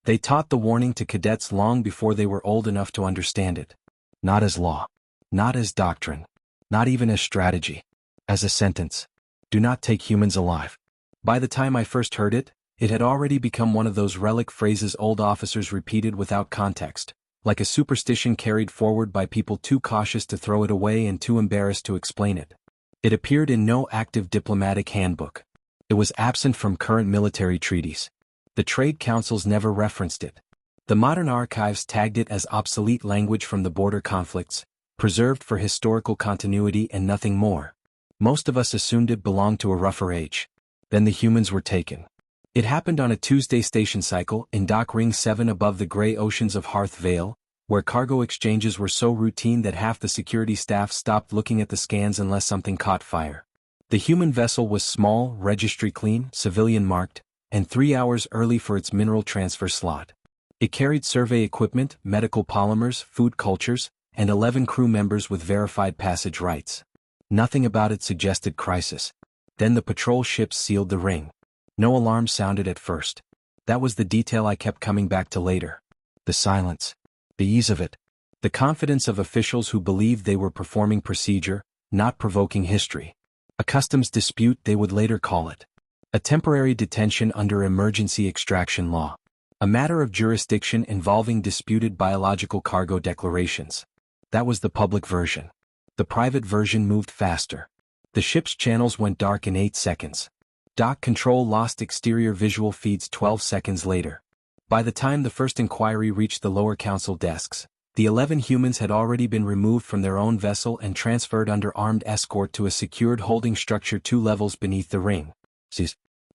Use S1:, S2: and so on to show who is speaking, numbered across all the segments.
S1: They taught the warning to cadets long before they were old enough to understand it. Not as law. Not as doctrine. Not even as strategy. As a sentence. Do not take humans alive. By the time I first heard it, it had already become one of those relic phrases old officers repeated without context, like a superstition carried forward by people too cautious to throw it away and too embarrassed to explain it. It appeared in no active diplomatic handbook. It was absent from current military treaties. The trade councils never referenced it. The modern archives tagged it as obsolete language from the border conflicts, preserved for historical continuity and nothing more. Most of us assumed it belonged to a rougher age. Then the humans were taken. It happened on a Tuesday station cycle in Dock Ring 7 above the gray oceans of Hearth Veil, where cargo exchanges were so routine that half the security staff stopped looking at the scans unless something caught fire. The human vessel was small, registry clean, civilian marked, and 3 hours early for its mineral transfer slot. It carried survey equipment, medical polymers, food cultures, and 11 crew members with verified passage rights. Nothing about it suggested crisis. Then the patrol ships sealed the ring. No alarm sounded at first. That was the detail I kept coming back to later. The silence. The ease of it. The confidence of officials who believed they were performing procedure, not provoking history. A customs dispute, they would later call it. A temporary detention under emergency extraction law. A matter of jurisdiction involving disputed biological cargo declarations. That was the public version. The private version moved faster. The ship's channels went dark in 8 seconds. Dock control lost exterior visual feeds 12 seconds later. By the time the first inquiry reached the lower council desks, the 11 humans had already been removed from their own vessel and transferred under armed escort to a secured holding structure 2 levels beneath the ring.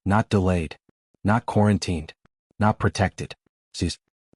S1: Not delayed. Not quarantined. Not protected.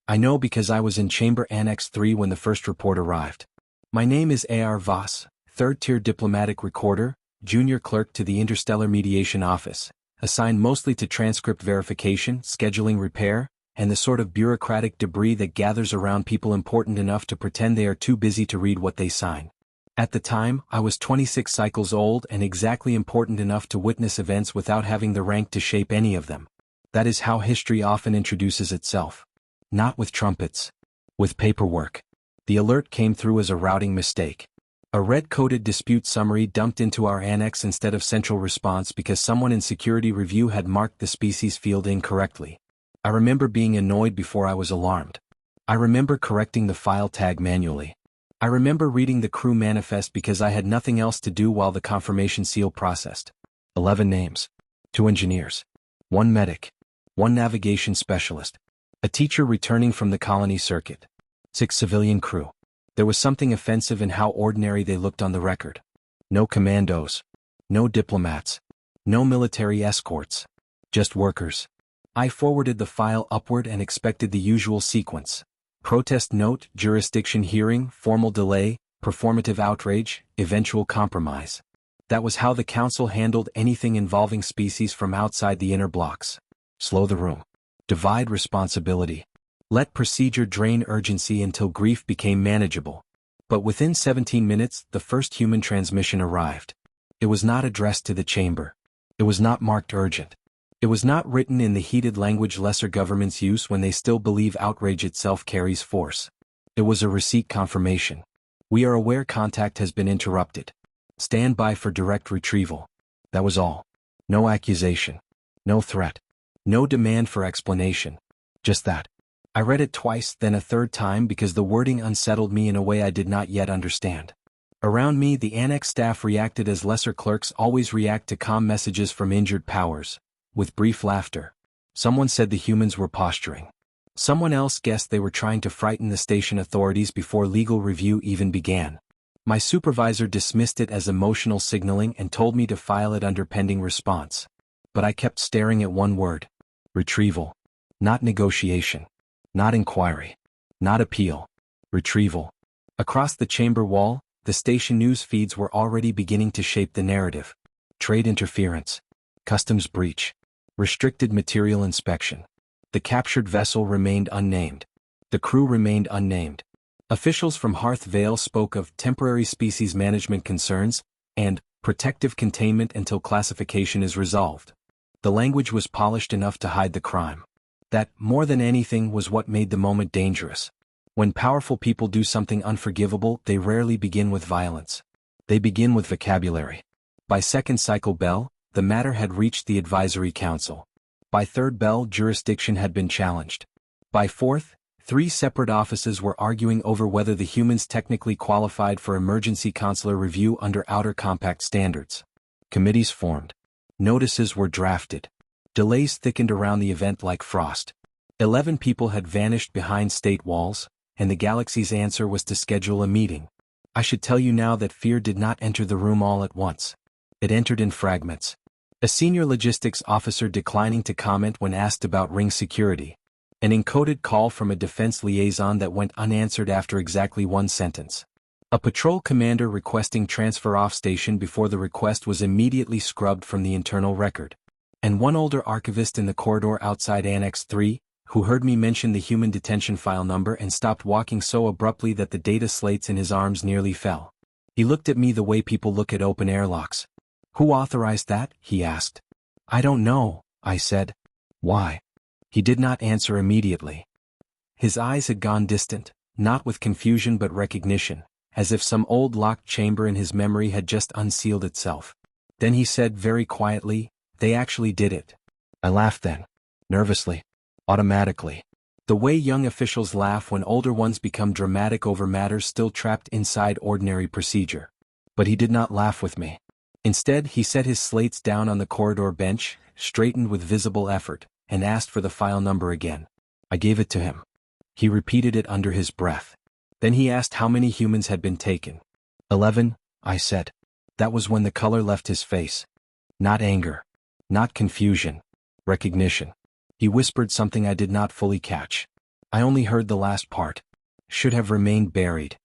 S1: I know because I was in Chamber Annex 3 when the first report arrived. My name is A.R. Voss, 3rd-tier diplomatic recorder, junior clerk to the Interstellar Mediation Office, assigned mostly to transcript verification, scheduling repair, and the sort of bureaucratic debris that gathers around people important enough to pretend they are too busy to read what they sign. At the time, I was 26 cycles old and exactly important enough to witness events without having the rank to shape any of them. That is how history often introduces itself. Not with trumpets. With paperwork. The alert came through as a routing mistake. A red-coded dispute summary dumped into our annex instead of central response because someone in security review had marked the species field incorrectly. I remember being annoyed before I was alarmed. I remember correcting the file tag manually. I remember reading the crew manifest because I had nothing else to do while the confirmation seal processed. 11 names. 2 engineers. 1 medic. 1 navigation specialist. A teacher returning from the colony circuit. 6 civilian crew. There was something offensive in how ordinary they looked on the record. No commandos. No diplomats. No military escorts. Just workers. I forwarded the file upward and expected the usual sequence. Protest note, jurisdiction hearing, formal delay, performative outrage, eventual compromise. That was how the council handled anything involving species from outside the inner blocks. Slow the room. Divide responsibility. Let procedure drain urgency until grief became manageable. But within 17 minutes, the first human transmission arrived. It was not addressed to the chamber. It was not marked urgent. It was not written in the heated language lesser governments use when they still believe outrage itself carries force. It was a receipt confirmation. We are aware contact has been interrupted. Stand by for direct retrieval. That was all. No accusation. No threat. No demand for explanation. Just that. I read it twice, then a third time because the wording unsettled me in a way I did not yet understand. Around me, the annex staff reacted as lesser clerks always react to comm messages from injured powers. With brief laughter. Someone said the humans were posturing. Someone else guessed they were trying to frighten the station authorities before legal review even began. My supervisor dismissed it as emotional signaling and told me to file it under pending response. But I kept staring at one word. Retrieval. Not negotiation. Not inquiry. Not appeal. Retrieval. Across the chamber wall, the station news feeds were already beginning to shape the narrative. Trade interference. Customs breach. Restricted material inspection. The captured vessel remained unnamed. The crew remained unnamed. Officials from Hearth Veil spoke of temporary species management concerns and protective containment until classification is resolved. The language was polished enough to hide the crime. That, more than anything, was what made the moment dangerous. When powerful people do something unforgivable, they rarely begin with violence. They begin with vocabulary. By second cycle bell, the matter had reached the advisory council. By third bell, jurisdiction had been challenged. By fourth, 3 separate offices were arguing over whether the humans technically qualified for emergency consular review under Outer Compact standards. Committees formed. Notices were drafted. Delays thickened around the event like frost. 11 people had vanished behind state walls, and the galaxy's answer was to schedule a meeting. I should tell you now that fear did not enter the room all at once. It entered in fragments. A senior logistics officer declining to comment when asked about ring security. An encoded call from a defense liaison that went unanswered after exactly 1 sentence. A patrol commander requesting transfer off station before the request was immediately scrubbed from the internal record. And one older archivist in the corridor outside Annex 3, who heard me mention the human detention file number and stopped walking so abruptly that the data slates in his arms nearly fell. He looked at me the way people look at open airlocks. "Who authorized that?" he asked. "I don't know," I said. "Why?" He did not answer immediately. His eyes had gone distant, not with confusion but recognition, as if some old locked chamber in his memory had just unsealed itself. Then he said very quietly, "They actually did it." I laughed then. Nervously. Automatically. The way young officials laugh when older ones become dramatic over matters still trapped inside ordinary procedure. But he did not laugh with me. Instead, he set his slates down on the corridor bench, straightened with visible effort, and asked for the file number again. I gave it to him. He repeated it under his breath. Then he asked how many humans had been taken. 11, I said. That was when the color left his face. Not anger. Not confusion. Recognition. He whispered something I did not fully catch. I only heard the last part. Should have remained buried.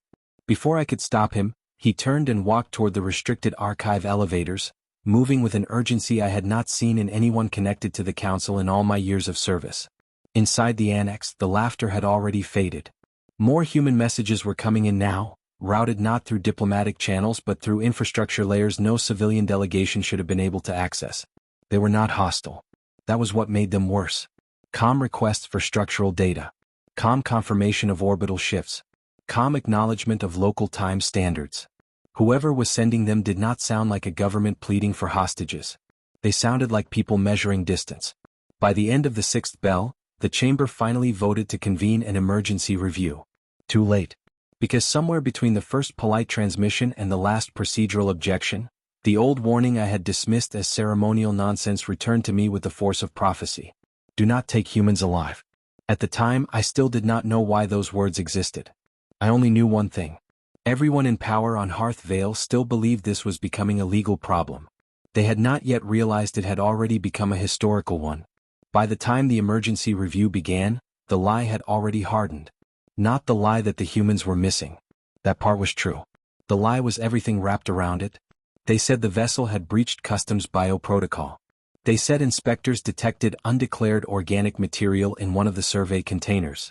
S1: Before I could stop him, he turned and walked toward the restricted archive elevators, moving with an urgency I had not seen in anyone connected to the council in all my years of service. Inside the annex, the laughter had already faded. More human messages were coming in now, routed not through diplomatic channels but through infrastructure layers no civilian delegation should have been able to access. They were not hostile. That was what made them worse. Calm requests for structural data. Calm confirmation of orbital shifts. Calm acknowledgement of local time standards. Whoever was sending them did not sound like a government pleading for hostages. They sounded like people measuring distance. By the end of the 6th bell, the chamber finally voted to convene an emergency review. Too late. Because somewhere between the first polite transmission and the last procedural objection, the old warning I had dismissed as ceremonial nonsense returned to me with the force of prophecy. Do not take humans alive. At the time, I still did not know why those words existed. I only knew one thing. Everyone in power on Hearth Veil still believed this was becoming a legal problem. They had not yet realized it had already become a historical one. By the time the emergency review began, the lie had already hardened. Not the lie that the humans were missing. That part was true. The lie was everything wrapped around it. They said the vessel had breached customs bioprotocol. They said inspectors detected undeclared organic material in one of the survey containers.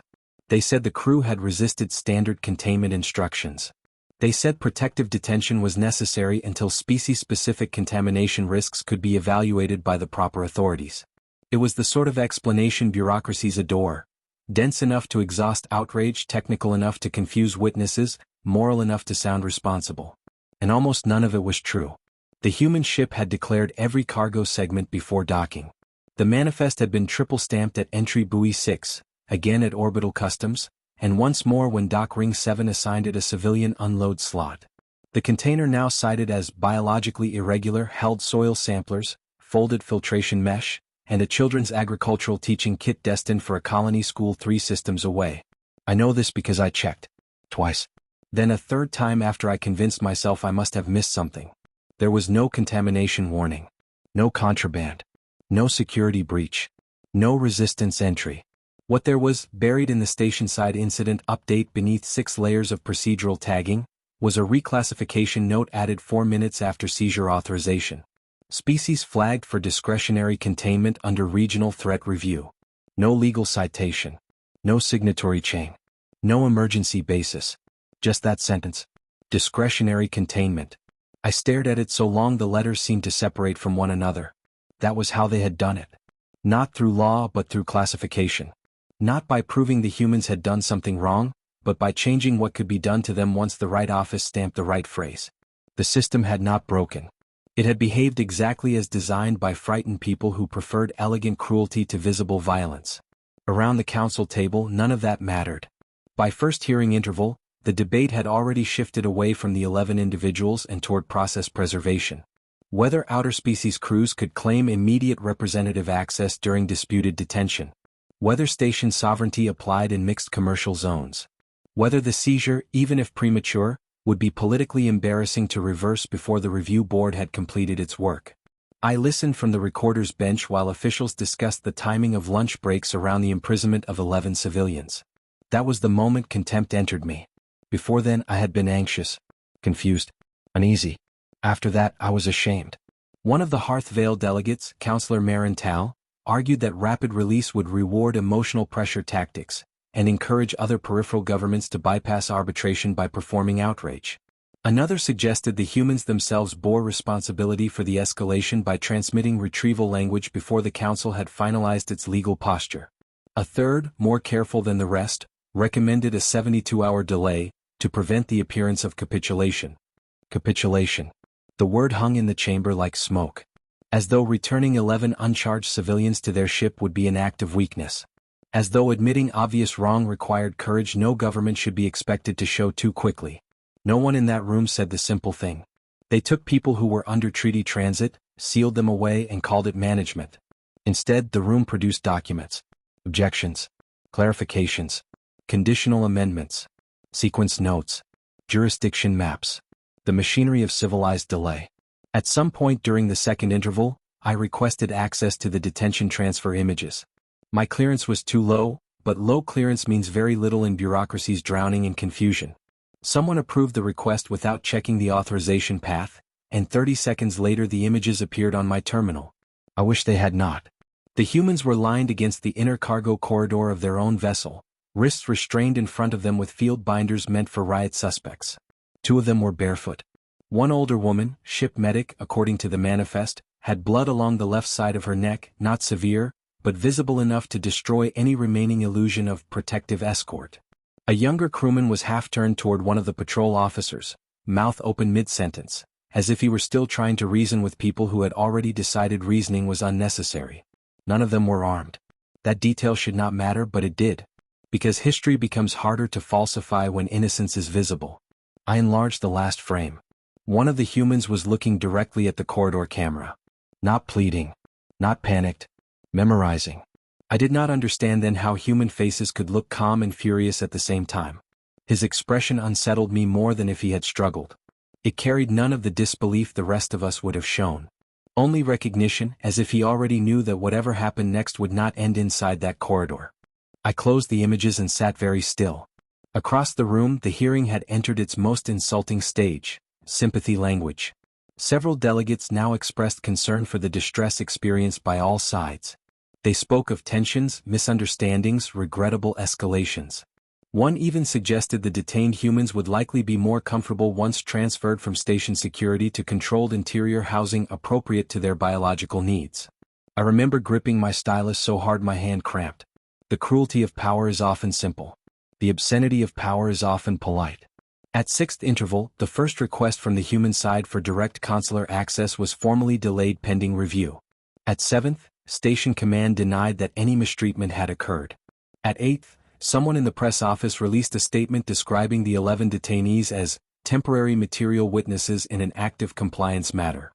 S1: They said the crew had resisted standard containment instructions. They said protective detention was necessary until species-specific contamination risks could be evaluated by the proper authorities. It was the sort of explanation bureaucracies adore. Dense enough to exhaust outrage, technical enough to confuse witnesses, moral enough to sound responsible. And almost none of it was true. The human ship had declared every cargo segment before docking. The manifest had been triple-stamped at entry buoy 6, again at orbital customs, and once more when dock ring 7 assigned it a civilian unload slot. The container now cited as biologically irregular held soil samplers, folded filtration mesh, and a children's agricultural teaching kit destined for a colony school 3 systems away. I know this because I checked. Twice. Then a third time after I convinced myself I must have missed something. There was no contamination warning. No contraband. No security breach. No resistance entry. What there was, buried in the station-side incident update beneath 6 layers of procedural tagging, was a reclassification note added 4 minutes after seizure authorization. Species flagged for discretionary containment under regional threat review. No legal citation. No signatory chain. No emergency basis. Just that sentence. Discretionary containment. I stared at it so long the letters seemed to separate from one another. That was how they had done it. Not through law but through classification. Not by proving the humans had done something wrong, but by changing what could be done to them once the right office stamped the right phrase. The system had not broken. It had behaved exactly as designed by frightened people who preferred elegant cruelty to visible violence. Around the council table, none of that mattered. By first hearing interval, the debate had already shifted away from the 11 individuals and toward process preservation. Whether outer species crews could claim immediate representative access during disputed detention. Whether station sovereignty applied in mixed commercial zones. Whether the seizure, even if premature, would be politically embarrassing to reverse before the review board had completed its work. I listened from the recorder's bench while officials discussed the timing of lunch breaks around the imprisonment of 11 civilians. That was the moment contempt entered me. Before then I had been anxious, confused, uneasy. After that I was ashamed. One of the Hearth Veil delegates, Councillor Marental, argued that rapid release would reward emotional pressure tactics and encourage other peripheral governments to bypass arbitration by performing outrage. Another suggested the humans themselves bore responsibility for the escalation by transmitting retrieval language before the council had finalized its legal posture. A third, more careful than the rest, recommended a 72-hour delay to prevent the appearance of capitulation. Capitulation. The word hung in the chamber like smoke. As though returning 11 uncharged civilians to their ship would be an act of weakness. As though admitting obvious wrong required courage no government should be expected to show too quickly. No one in that room said the simple thing. They took people who were under treaty transit, sealed them away and called it management. Instead, the room produced documents. Objections. Clarifications. Conditional amendments. Sequence notes. Jurisdiction maps. The machinery of civilized delay. At some point during the second interval, I requested access to the detention transfer images. My clearance was too low, but low clearance means very little in bureaucracy's drowning in confusion. Someone approved the request without checking the authorization path, and 30 seconds later the images appeared on my terminal. I wish they had not. The humans were lined against the inner cargo corridor of their own vessel, wrists restrained in front of them with field binders meant for riot suspects. 2 of them were barefoot. One older woman, ship medic according to the manifest, had blood along the left side of her neck, not severe, but visible enough to destroy any remaining illusion of protective escort. A younger crewman was half-turned toward one of the patrol officers, mouth open mid-sentence, as if he were still trying to reason with people who had already decided reasoning was unnecessary. None of them were armed. That detail should not matter, but it did. Because history becomes harder to falsify when innocence is visible. I enlarged the last frame. One of the humans was looking directly at the corridor camera. Not pleading. Not panicked. Memorizing. I did not understand then how human faces could look calm and furious at the same time. His expression unsettled me more than if he had struggled. It carried none of the disbelief the rest of us would have shown. Only recognition, as if he already knew that whatever happened next would not end inside that corridor. I closed the images and sat very still. Across the room the hearing had entered its most insulting stage, sympathy language. Several delegates now expressed concern for the distress experienced by all sides. They spoke of tensions, misunderstandings, regrettable escalations. One even suggested the detained humans would likely be more comfortable once transferred from station security to controlled interior housing appropriate to their biological needs. I remember gripping my stylus so hard my hand cramped. The cruelty of power is often simple. The obscenity of power is often polite. At 6th interval, the first request from the human side for direct consular access was formally delayed pending review. At 7th, Station Command denied that any mistreatment had occurred. At 8th, someone in the press office released a statement describing the 11 detainees as temporary material witnesses in an active compliance matter.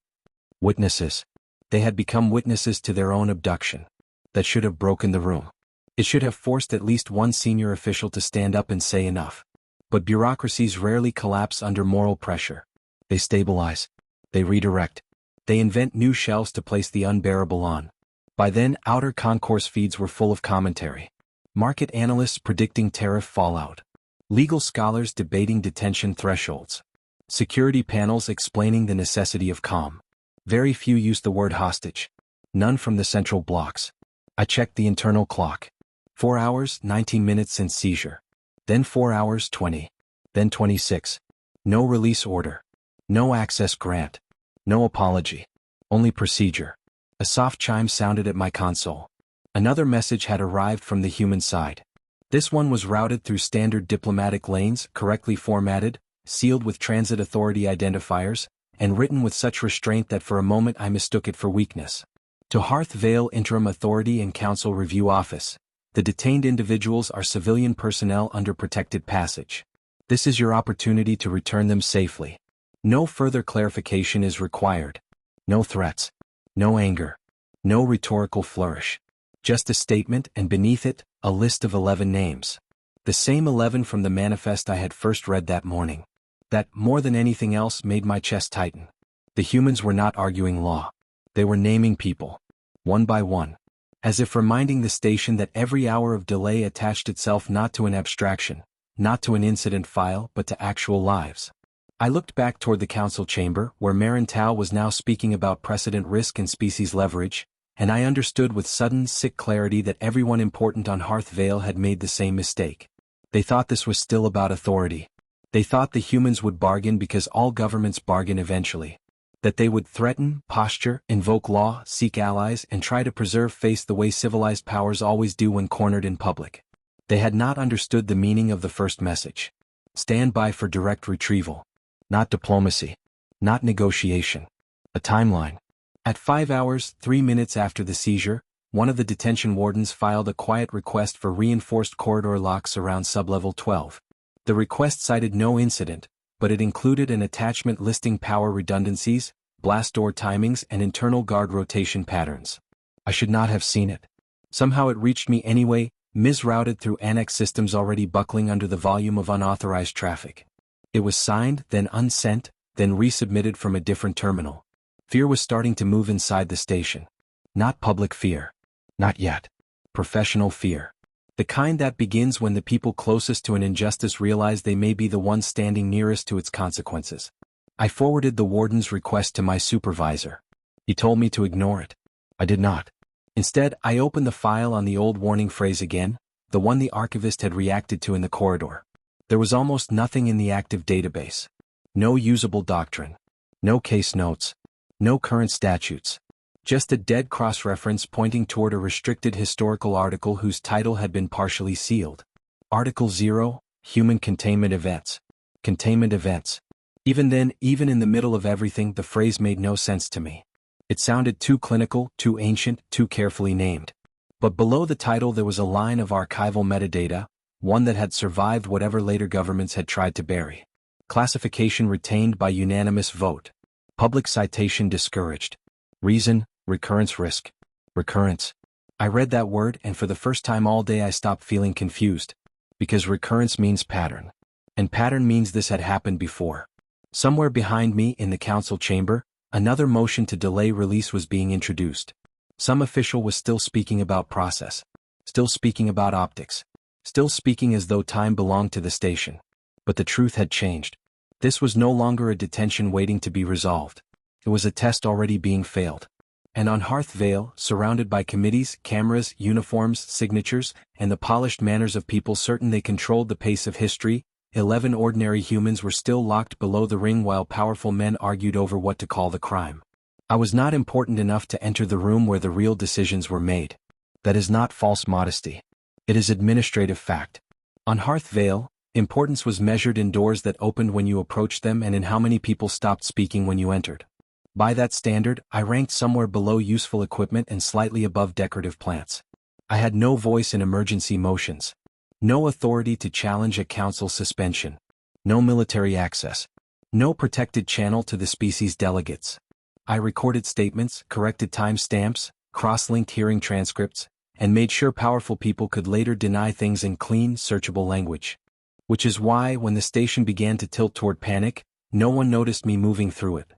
S1: Witnesses. They had become witnesses to their own abduction. That should have broken the room. It should have forced at least one senior official to stand up and say enough. But bureaucracies rarely collapse under moral pressure. They stabilize. They redirect. They invent new shelves to place the unbearable on. By then, outer concourse feeds were full of commentary. Market analysts predicting tariff fallout. Legal scholars debating detention thresholds. Security panels explaining the necessity of calm. Very few used the word hostage. None from the central blocks. I checked the internal clock. 4 hours, 19 minutes since seizure. Then 4 hours, 20. Then 26. No release order. No access grant. No apology. Only procedure. A soft chime sounded at my console. Another message had arrived from the human side. This one was routed through standard diplomatic lanes, correctly formatted, sealed with transit authority identifiers, and written with such restraint that for a moment I mistook it for weakness. To Hearth Veil Interim Authority and Council Review Office. The detained individuals are civilian personnel under protected passage. This is your opportunity to return them safely. No further clarification is required. No threats. No anger. No rhetorical flourish. Just a statement, and beneath it, a list of 11 names. The same 11 from the manifest I had first read that morning. That, more than anything else, made my chest tighten. The humans were not arguing law. They were naming people. One by one. As if reminding the station that every hour of delay attached itself not to an abstraction, not to an incident file, but to actual lives. I looked back toward the council chamber, where Marin Tao was now speaking about precedent risk and species leverage, and I understood with sudden, sick clarity that everyone important on Hearth Veil had made the same mistake. They thought this was still about authority. They thought the humans would bargain because all governments bargain eventually. That they would threaten, posture, invoke law, seek allies, and try to preserve face the way civilized powers always do when cornered in public. They had not understood the meaning of the first message. Stand by for direct retrieval. Not diplomacy. Not negotiation. A timeline. At 5 hours, 3 minutes after the seizure, one of the detention wardens filed a quiet request for reinforced corridor locks around sublevel 12. The request cited no incident, but it included an attachment listing power redundancies, blast door timings, and internal guard rotation patterns. I should not have seen it. Somehow it reached me anyway, misrouted through annex systems already buckling under the volume of unauthorized traffic. It was signed, then unsent, then resubmitted from a different terminal. Fear was starting to move inside the station. Not public fear. Not yet. Professional fear. The kind that begins when the people closest to an injustice realize they may be the ones standing nearest to its consequences. I forwarded the warden's request to my supervisor. He told me to ignore it. I did not. Instead, I opened the file on the old warning phrase again, the one the archivist had reacted to in the corridor. There was almost nothing in the active database. No usable doctrine. No case notes. No current statutes. Just a dead cross-reference pointing toward a restricted historical article whose title had been partially sealed. Article 0, Human Containment Events. Containment Events. Even then, even in the middle of everything, the phrase made no sense to me. It sounded too clinical, too ancient, too carefully named. But below the title there was a line of archival metadata, one that had survived whatever later governments had tried to bury. Classification retained by unanimous vote. Public citation discouraged. Reason, recurrence risk. Recurrence. I read that word and for the first time all day I stopped feeling confused. Because recurrence means pattern. And pattern means this had happened before. Somewhere behind me in the council chamber, another motion to delay release was being introduced. Some official was still speaking about process. Still speaking about optics. Still speaking as though time belonged to the station. But the truth had changed. This was no longer a detention waiting to be resolved. It was a test already being failed. And on Hearth Veil, surrounded by committees, cameras, uniforms, signatures, and the polished manners of people certain they controlled the pace of history, 11 ordinary humans were still locked below the ring while powerful men argued over what to call the crime. I was not important enough to enter the room where the real decisions were made. That is not false modesty. It is administrative fact. On Hearth Veil, importance was measured in doors that opened when you approached them and in how many people stopped speaking when you entered. By that standard, I ranked somewhere below useful equipment and slightly above decorative plants. I had no voice in emergency motions. No authority to challenge a council suspension. No military access. No protected channel to the species delegates. I recorded statements, corrected timestamps, cross-linked hearing transcripts, and made sure powerful people could later deny things in clean, searchable language. Which is why, when the station began to tilt toward panic, no one noticed me moving through it.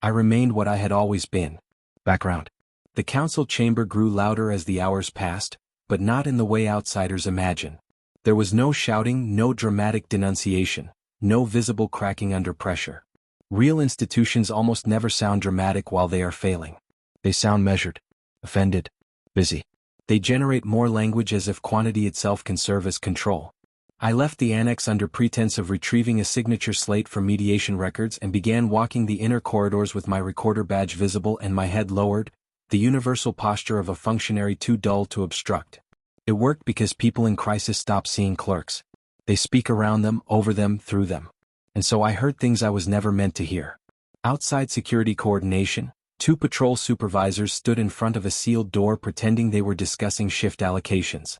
S1: I remained what I had always been. Background. The council chamber grew louder as the hours passed, but not in the way outsiders imagine. There was no shouting, no dramatic denunciation, no visible cracking under pressure. Real institutions almost never sound dramatic while they are failing. They sound measured, offended, busy. They generate more language as if quantity itself can serve as control. I left the annex under pretense of retrieving a signature slate from mediation records and began walking the inner corridors with my recorder badge visible and my head lowered, The universal posture of a functionary too dull to obstruct. It worked because people in crisis stop seeing clerks. They speak around them, over them, through them. And so I heard things I was never meant to hear. Outside security coordination, 2 patrol supervisors stood in front of a sealed door pretending they were discussing shift allocations.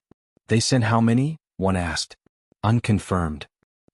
S1: They sent how many? One asked. Unconfirmed.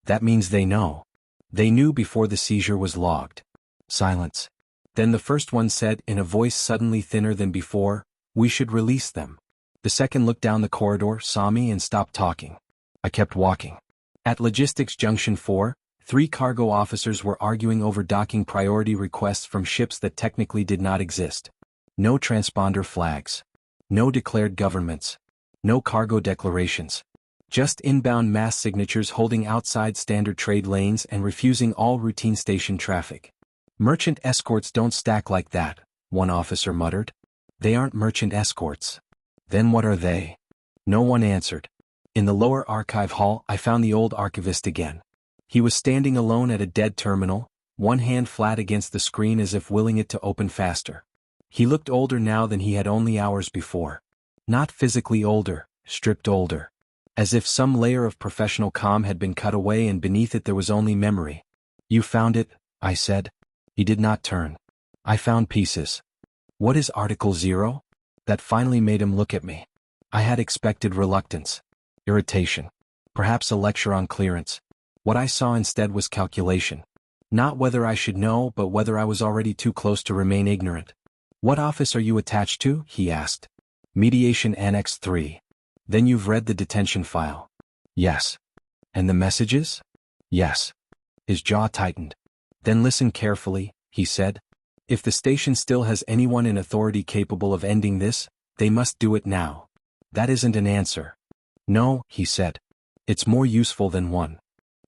S1: That means they know. They knew before the seizure was logged. Silence. Then the first one said in a voice suddenly thinner than before, "We should release them." The second looked down the corridor, saw me and stopped talking. I kept walking. At Logistics Junction 4, 3 cargo officers were arguing over docking priority requests from ships that technically did not exist. No transponder flags. No declared governments. No cargo declarations. Just inbound mass signatures holding outside standard trade lanes and refusing all routine station traffic. "Merchant escorts don't stack like that," one officer muttered. "They aren't merchant escorts." "Then what are they?" No one answered. In the lower archive hall, I found the old archivist again. He was standing alone at a dead terminal, one hand flat against the screen as if willing it to open faster. He looked older now than he had only hours before. Not physically older, stripped older. As if some layer of professional calm had been cut away and beneath it there was only memory. "You found it?" I said. He did not turn. "I found pieces." "What is Article 0? That finally made him look at me. I had expected reluctance. Irritation. Perhaps a lecture on clearance. What I saw instead was calculation. Not whether I should know, but whether I was already too close to remain ignorant. "What office are you attached to?" he asked. "Mediation Annex 3. "Then you've read the detention file?" "Yes." "And the messages?" "Yes." His jaw tightened. "Then listen carefully," he said. "If the station still has anyone in authority capable of ending this, they must do it now." "That isn't an answer." "No," he said. "It's more useful than one."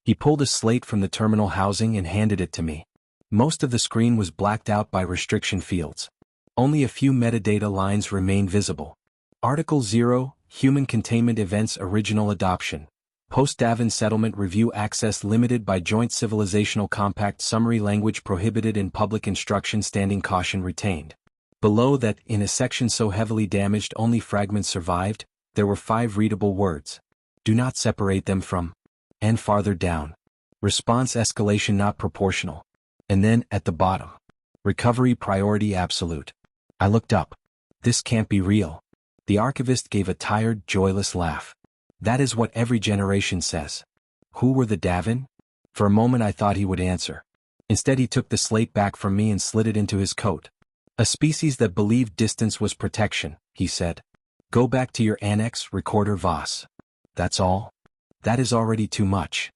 S1: He pulled a slate from the terminal housing and handed it to me. Most of the screen was blacked out by restriction fields. Only a few metadata lines remained visible. Article 0, Human Containment Events Original Adoption. Post-Davenin Settlement Review Access Limited by Joint Civilizational Compact. Summary language prohibited in public instruction. Standing caution retained. Below that, in a section so heavily damaged only fragments survived, there were 5 readable words. "Do not separate them from." And farther down. "Response escalation not proportional." And then, at the bottom. "Recovery priority absolute." I looked up. This can't be real. The archivist gave a tired, joyless laugh. That is what every generation says. Who were the Davenin? For a moment I thought he would answer. Instead he took the slate back from me and slid it into his coat. "A species that believed distance was protection," he said. "Go back to your annex, Recorder Voss." "That's all?" "That is already too much."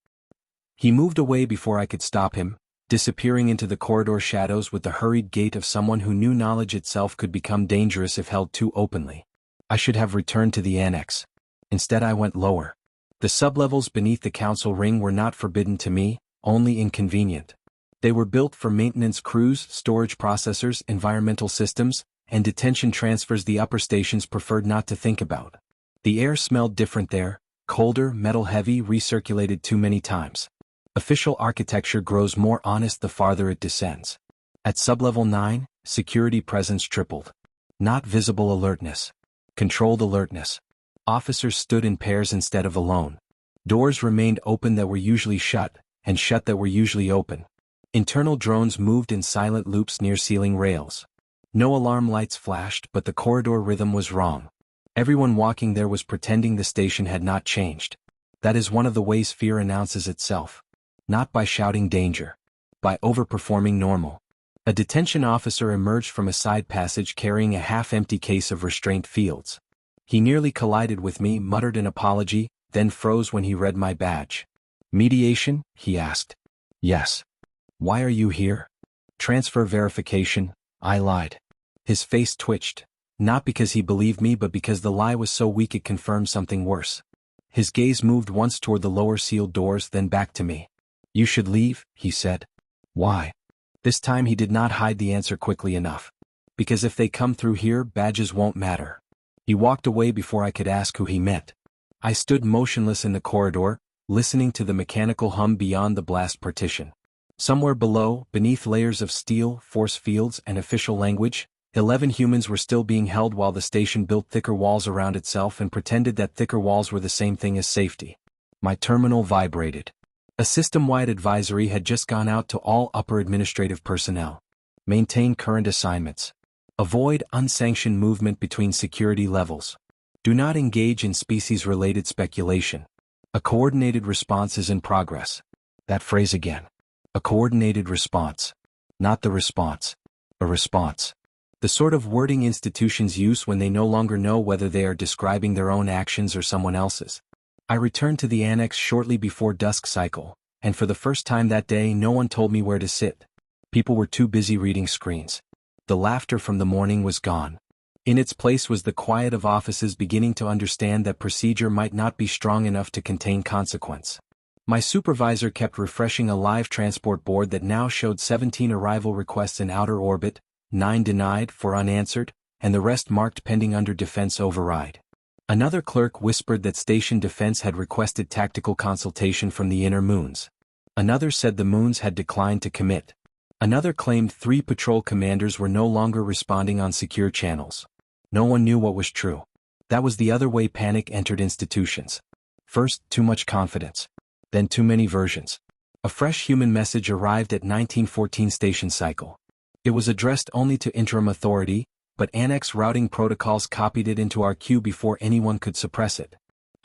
S1: He moved away before I could stop him, disappearing into the corridor shadows with the hurried gait of someone who knew knowledge itself could become dangerous if held too openly. I should have returned to the annex. Instead I went lower. The sublevels beneath the council ring were not forbidden to me, only inconvenient. They were built for maintenance crews, storage processors, environmental systems, and detention transfers the upper stations preferred not to think about. The air smelled different there, colder, metal-heavy, recirculated too many times. Official architecture grows more honest the farther it descends. At sublevel 9, security presence tripled. Not visible alertness. Controlled alertness. Officers stood in pairs instead of alone. Doors remained open that were usually shut, and shut that were usually open. Internal drones moved in silent loops near ceiling rails. No alarm lights flashed, but the corridor rhythm was wrong. Everyone walking there was pretending the station had not changed. That is one of the ways fear announces itself. Not by shouting danger. By overperforming normal. A detention officer emerged from a side passage carrying a half-empty case of restraint fields. He nearly collided with me, muttered an apology, then froze when he read my badge. "Mediation?" he asked. "Yes." "Why are you here?" "Transfer verification," I lied. His face twitched. Not because he believed me but because the lie was so weak it confirmed something worse. His gaze moved once toward the lower sealed doors, then back to me. "You should leave," he said. "Why?" This time he did not hide the answer quickly enough. "Because if they come through here, badges won't matter." He walked away before I could ask who he meant. I stood motionless in the corridor, listening to the mechanical hum beyond the blast partition. Somewhere below, beneath layers of steel, force fields, and official language, 11 humans were still being held while the station built thicker walls around itself and pretended that thicker walls were the same thing as safety. My terminal vibrated. A system-wide advisory had just gone out to all upper administrative personnel. Maintain current assignments. Avoid unsanctioned movement between security levels. Do not engage in species-related speculation. A coordinated response is in progress. That phrase again. A coordinated response. Not the response. A response. The sort of wording institutions use when they no longer know whether they are describing their own actions or someone else's. I returned to the annex shortly before dusk cycle, and for the first time that day no one told me where to sit. People were too busy reading screens. The laughter from the morning was gone. In its place was the quiet of offices beginning to understand that procedure might not be strong enough to contain consequence. My supervisor kept refreshing a live transport board that now showed 17 arrival requests in outer orbit, 9 denied for unanswered, and the rest marked pending under defense override. Another clerk whispered that station defense had requested tactical consultation from the inner moons. Another said the moons had declined to commit. Another claimed 3 patrol commanders were no longer responding on secure channels. No one knew what was true. That was the other way panic entered institutions. First, too much confidence. Then too many versions. A fresh human message arrived at 1914 station cycle. It was addressed only to interim authority, but annex routing protocols copied it into our queue before anyone could suppress it.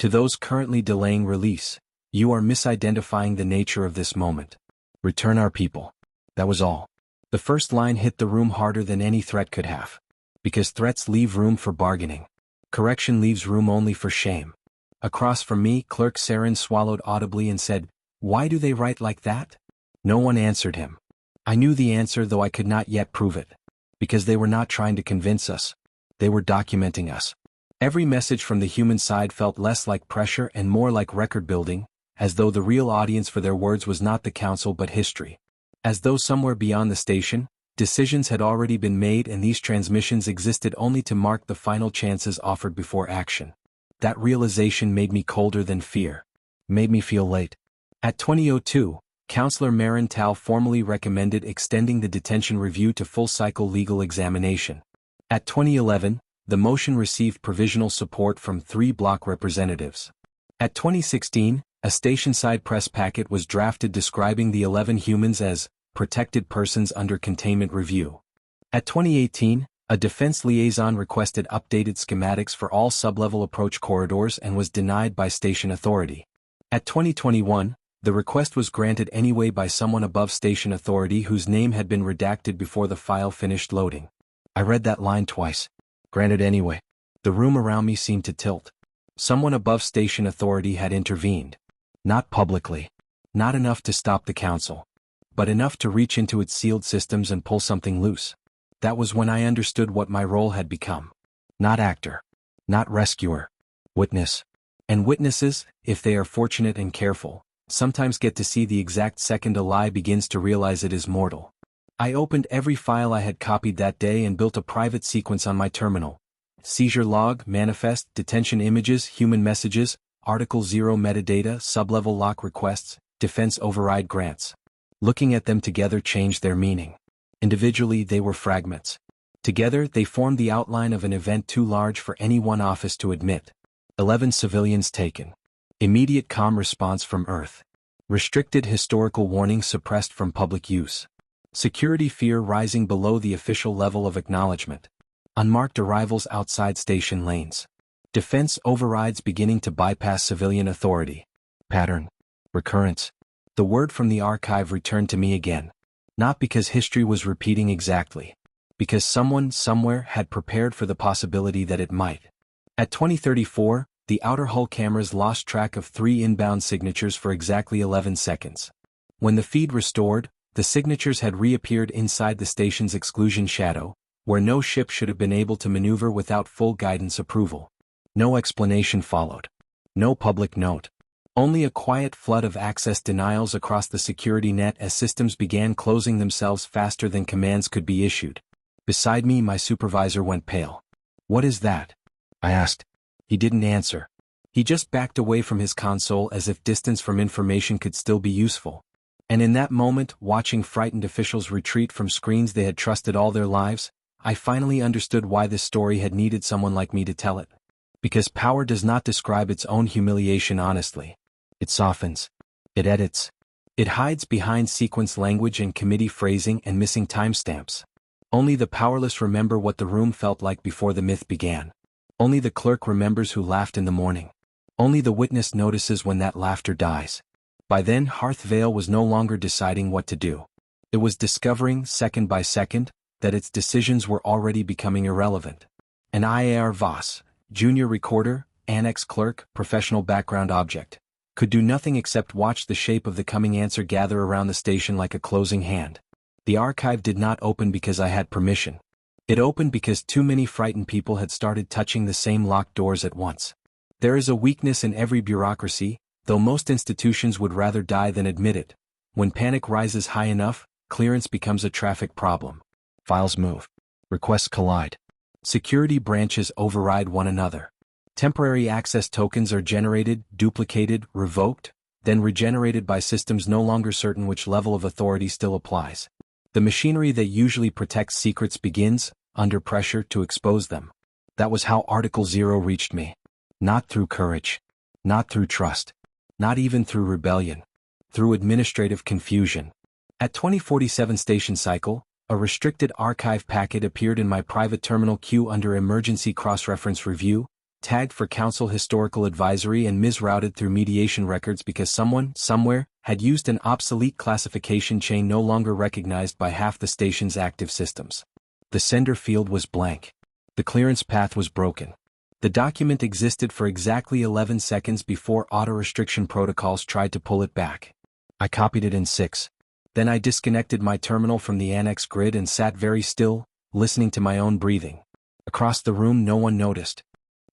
S1: To those currently delaying release, you are misidentifying the nature of this moment. Return our people. That was all. The first line hit the room harder than any threat could have. Because threats leave room for bargaining. Correction leaves room only for shame. Across from me, Clerk Saren swallowed audibly and said, "Why do they write like that?" No one answered him. I knew the answer, though I could not yet prove it. Because they were not trying to convince us. They were documenting us. Every message from the human side felt less like pressure and more like record building, as though the real audience for their words was not the council but history. As though somewhere beyond the station, decisions had already been made and these transmissions existed only to mark the final chances offered before action. That realization made me colder than fear. Made me feel late. At 2002, Counselor Marin Tal formally recommended extending the detention review to full-cycle legal examination. At 2011, the motion received provisional support from 3 block representatives. At 2016, a station-side press packet was drafted describing the 11 humans as protected persons under containment review. At 2018, a defense liaison requested updated schematics for all sublevel approach corridors and was denied by station authority. At 2021, the request was granted anyway by someone above station authority whose name had been redacted before the file finished loading. I read that line twice. Granted anyway. The room around me seemed to tilt. Someone above station authority had intervened. Not publicly. Not enough to stop the council. But enough to reach into its sealed systems and pull something loose. That was when I understood what my role had become. Not actor. Not rescuer. Witness. And witnesses, if they are fortunate and careful, sometimes get to see the exact second a lie begins to realize it is mortal. I opened every file I had copied that day and built a private sequence on my terminal. Seizure log, manifest, detention images, human messages, Article 0 metadata, sublevel lock requests, defense override grants. Looking at them together changed their meaning. Individually they were fragments. Together they formed the outline of an event too large for any one office to admit. 11 civilians taken. Immediate calm response from Earth. Restricted historical warning suppressed from public use. Security fear rising below the official level of acknowledgement. Unmarked arrivals outside station lanes. Defense overrides beginning to bypass civilian authority. Pattern. Recurrence. The word from the archive returned to me again. Not because history was repeating exactly. Because someone, somewhere, had prepared for the possibility that it might. At 2034, the outer hull cameras lost track of 3 inbound signatures for exactly 11 seconds. When the feed restored, the signatures had reappeared inside the station's exclusion shadow, where no ship should have been able to maneuver without full guidance approval. No explanation followed. No public note. Only a quiet flood of access denials across the security net as systems began closing themselves faster than commands could be issued. Beside me, my supervisor went pale. "What is that?" I asked. He didn't answer. He just backed away from his console as if distance from information could still be useful. And in that moment, watching frightened officials retreat from screens they had trusted all their lives, I finally understood why this story had needed someone like me to tell it. Because power does not describe its own humiliation honestly. It softens. It edits. It hides behind sequence language and committee phrasing and missing timestamps. Only the powerless remember what the room felt like before the myth began. Only the clerk remembers who laughed in the morning. Only the witness notices when that laughter dies. By then, Hearth Veil was no longer deciding what to do. It was discovering, second by second, that its decisions were already becoming irrelevant. An IAR Voss, junior recorder, annex clerk, professional background object, could do nothing except watch the shape of the coming answer gather around the station like a closing hand. The archive did not open because I had permission. It opened because too many frightened people had started touching the same locked doors at once. There is a weakness in every bureaucracy, though most institutions would rather die than admit it. When panic rises high enough, clearance becomes a traffic problem. Files move. Requests collide. Security branches override one another. Temporary access tokens are generated, duplicated, revoked, then regenerated by systems no longer certain which level of authority still applies. The machinery that usually protects secrets begins, under pressure, to expose them. That was how Article 0 reached me. Not through courage. Not through trust. Not even through rebellion. Through administrative confusion. At 2047 station cycle, a restricted archive packet appeared in my private terminal queue under Emergency Cross-Reference Review, tagged for Council Historical Advisory and misrouted through mediation records because someone, somewhere, had used an obsolete classification chain no longer recognized by half the station's active systems. The sender field was blank. The clearance path was broken. The document existed for exactly 11 seconds before auto-restriction protocols tried to pull it back. I copied it in 6. Then I disconnected my terminal from the annex grid and sat very still, listening to my own breathing. Across the room no one noticed.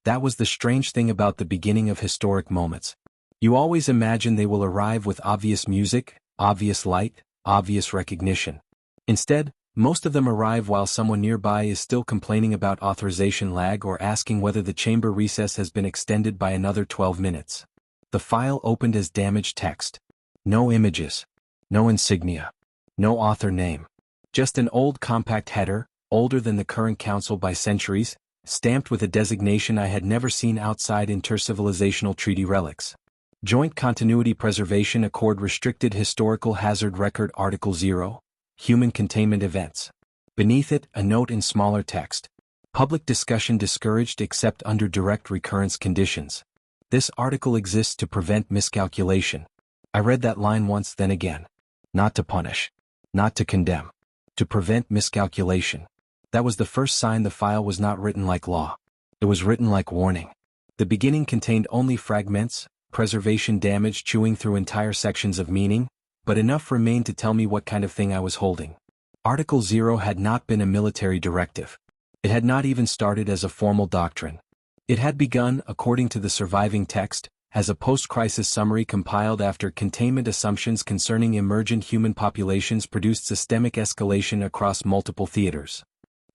S1: That was the strange thing about the beginning of historic moments. You always imagine they will arrive with obvious music, obvious light, obvious recognition. Instead, most of them arrive while someone nearby is still complaining about authorization lag or asking whether the chamber recess has been extended by another 12 minutes. The file opened as damaged text. No images. No insignia. No author name. Just an old compact header, older than the current council by centuries, stamped with a designation I had never seen outside intercivilizational treaty relics. Joint Continuity Preservation Accord Restricted Historical Hazard Record Article 0. Human Containment Events. Beneath it, a note in smaller text. Public discussion discouraged except under direct recurrence conditions. This article exists to prevent miscalculation. I read that line once, then again. Not to punish. Not to condemn. To prevent miscalculation. That was the first sign the file was not written like law. It was written like warning. The beginning contained only fragments, preservation damage chewing through entire sections of meaning, but enough remained to tell me what kind of thing I was holding. Article 0 had not been a military directive. It had not even started as a formal doctrine. It had begun, according to the surviving text, as a post-crisis summary compiled after containment assumptions concerning emergent human populations produced systemic escalation across multiple theaters.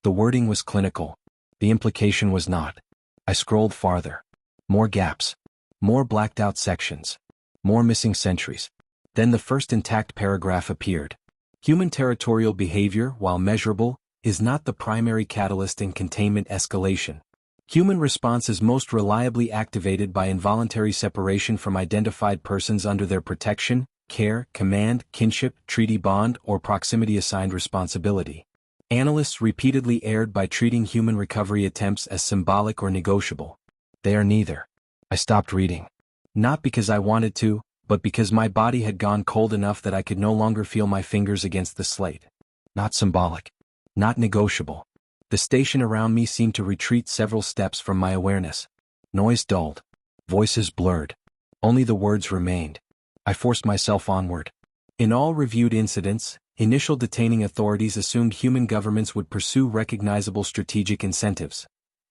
S1: The wording was clinical. The implication was not. I scrolled farther. More gaps. More blacked-out sections. More missing centuries. Then the first intact paragraph appeared. Human territorial behavior, while measurable, is not the primary catalyst in containment escalation. Human response is most reliably activated by involuntary separation from identified persons under their protection, care, command, kinship, treaty bond, or proximity-assigned responsibility. Analysts repeatedly erred by treating human recovery attempts as symbolic or negotiable. They are neither. I stopped reading. Not because I wanted to, but because my body had gone cold enough that I could no longer feel my fingers against the slate. Not symbolic. Not negotiable. The station around me seemed to retreat several steps from my awareness. Noise dulled. Voices blurred. Only the words remained. I forced myself onward. In all reviewed incidents, initial detaining authorities assumed human governments would pursue recognizable strategic incentives.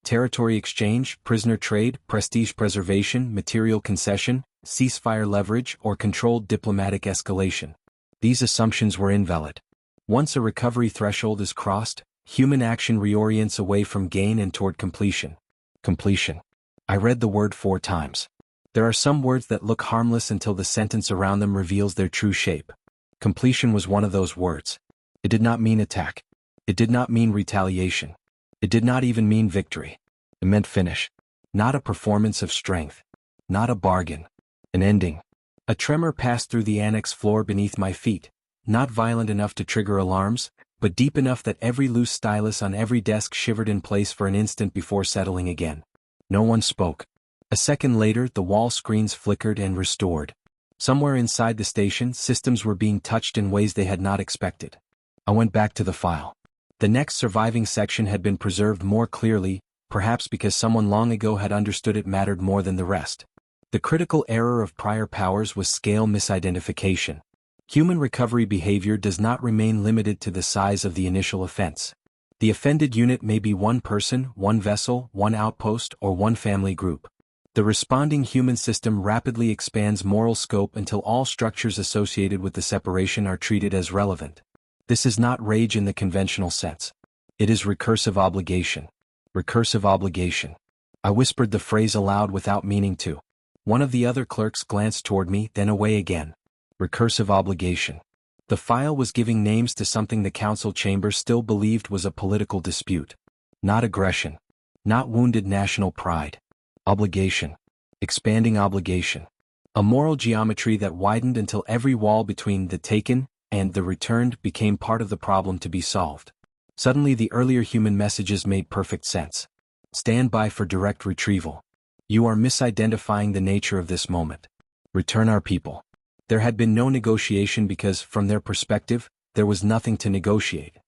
S1: Territory exchange, prisoner trade, prestige preservation, material concession, ceasefire leverage, or controlled diplomatic escalation. These assumptions were invalid. Once a recovery threshold is crossed, human action reorients away from gain and toward completion. Completion. I read the word 4 times. There are some words that look harmless until the sentence around them reveals their true shape. Completion was one of those words. It did not mean attack. It did not mean retaliation. It did not even mean victory. It meant finish. Not a performance of strength. Not a bargain. An ending. A tremor passed through the annex floor beneath my feet, not violent enough to trigger alarms, but deep enough that every loose stylus on every desk shivered in place for an instant before settling again. No one spoke. A second later, the wall screens flickered and restored. Somewhere inside the station, systems were being touched in ways they had not expected. I went back to the file. The next surviving section had been preserved more clearly, perhaps because someone long ago had understood it mattered more than the rest. The critical error of prior powers was scale misidentification. Human recovery behavior does not remain limited to the size of the initial offense. The offended unit may be one person, one vessel, one outpost, or one family group. The responding human system rapidly expands moral scope until all structures associated with the separation are treated as relevant. This is not rage in the conventional sense. It is recursive obligation. Recursive obligation. I whispered the phrase aloud without meaning to. One of the other clerks glanced toward me, then away again. Recursive obligation. The file was giving names to something the council chamber still believed was a political dispute. Not aggression. Not wounded national pride. Obligation. Expanding obligation. A moral geometry that widened until every wall between the taken and the returned became part of the problem to be solved. Suddenly the earlier human messages made perfect sense. Stand by for direct retrieval. You are misidentifying the nature of this moment. Return our people. There had been no negotiation because, from their perspective, there was nothing to negotiate.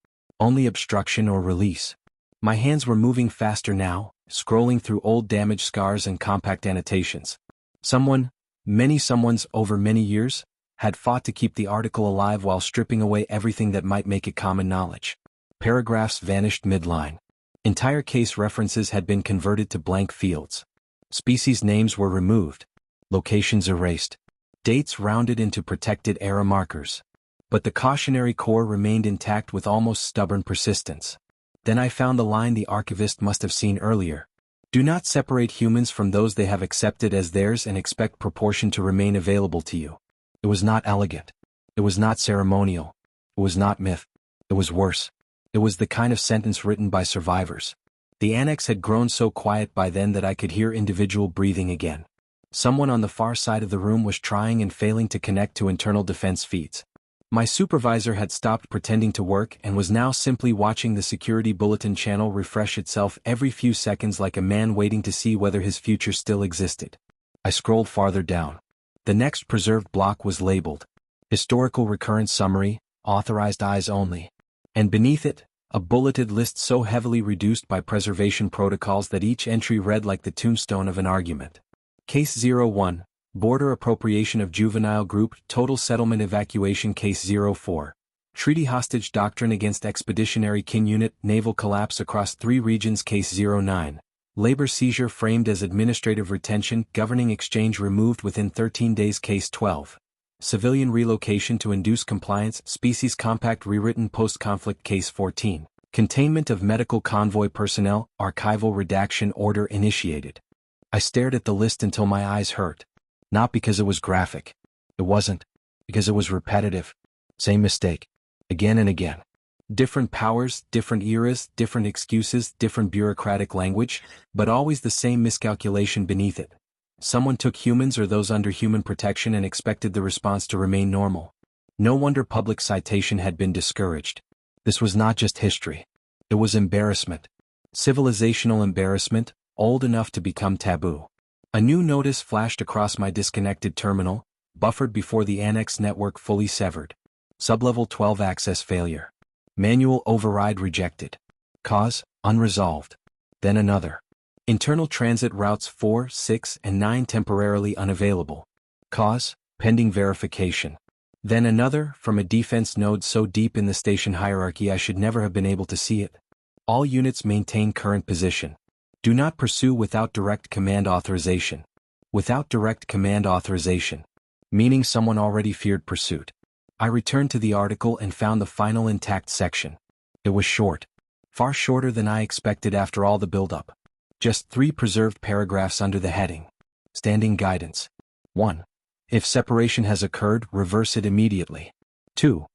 S1: Only obstruction or release. My hands were moving faster now, scrolling through old damage scars and compact annotations. Someone, many someones over many years, had fought to keep the article alive while stripping away everything that might make it common knowledge. Paragraphs vanished midline. Entire case references had been converted to blank fields. Species names were removed. Locations erased. Dates rounded into protected era markers. But the cautionary core remained intact with almost stubborn persistence. Then I found the line the archivist must have seen earlier. Do not separate humans from those they have accepted as theirs and expect proportion to remain available to you. It was not elegant. It was not ceremonial. It was not myth. It was worse. It was the kind of sentence written by survivors. The annex had grown so quiet by then that I could hear individual breathing again. Someone on the far side of the room was trying and failing to connect to internal defense feeds. My supervisor had stopped pretending to work and was now simply watching the security bulletin channel refresh itself every few seconds like a man waiting to see whether his future still existed. I scrolled farther down. The next preserved block was labeled Historical Recurrence Summary, Authorized Eyes Only. And beneath it, a bulleted list so heavily reduced by preservation protocols that each entry read like the tombstone of an argument. Case 01, Border Appropriation of Juvenile Group, Total Settlement Evacuation. Case 04, Treaty Hostage Doctrine Against Expeditionary Kin Unit, Naval Collapse Across 3 Regions. Case 09, Labor Seizure Framed as Administrative Retention, Governing Exchange Removed Within 13 Days. Case 12, Civilian Relocation to Induce Compliance, Species Compact Rewritten Post-Conflict. Case 14, Containment of Medical Convoy Personnel, Archival Redaction Order Initiated. I stared at the list until my eyes hurt. Not because it was graphic. It wasn't. Because it was repetitive. Same mistake. Again and again. Different powers, different eras, different excuses, different bureaucratic language, but always the same miscalculation beneath it. Someone took humans or those under human protection and expected the response to remain normal. No wonder public citation had been discouraged. This was not just history. It was embarrassment. Civilizational embarrassment, old enough to become taboo. A new notice flashed across my disconnected terminal, buffered before the annex network fully severed. Sublevel 12 access failure. Manual override rejected. Cause, unresolved. Then another. Internal transit routes 4, 6, and 9 temporarily unavailable. Cause, pending verification. Then another, from a defense node so deep in the station hierarchy I should never have been able to see it. All units maintain current position. Do not pursue without direct command authorization. Without direct command authorization. Meaning someone already feared pursuit. I returned to the article and found the final intact section. It was short. Far shorter than I expected after all the build-up. Just 3 preserved paragraphs under the heading. Standing guidance. 1. If separation has occurred, reverse it immediately. 2.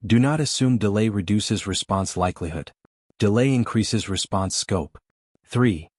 S1: Do not assume delay reduces response likelihood. Delay increases response scope. 3.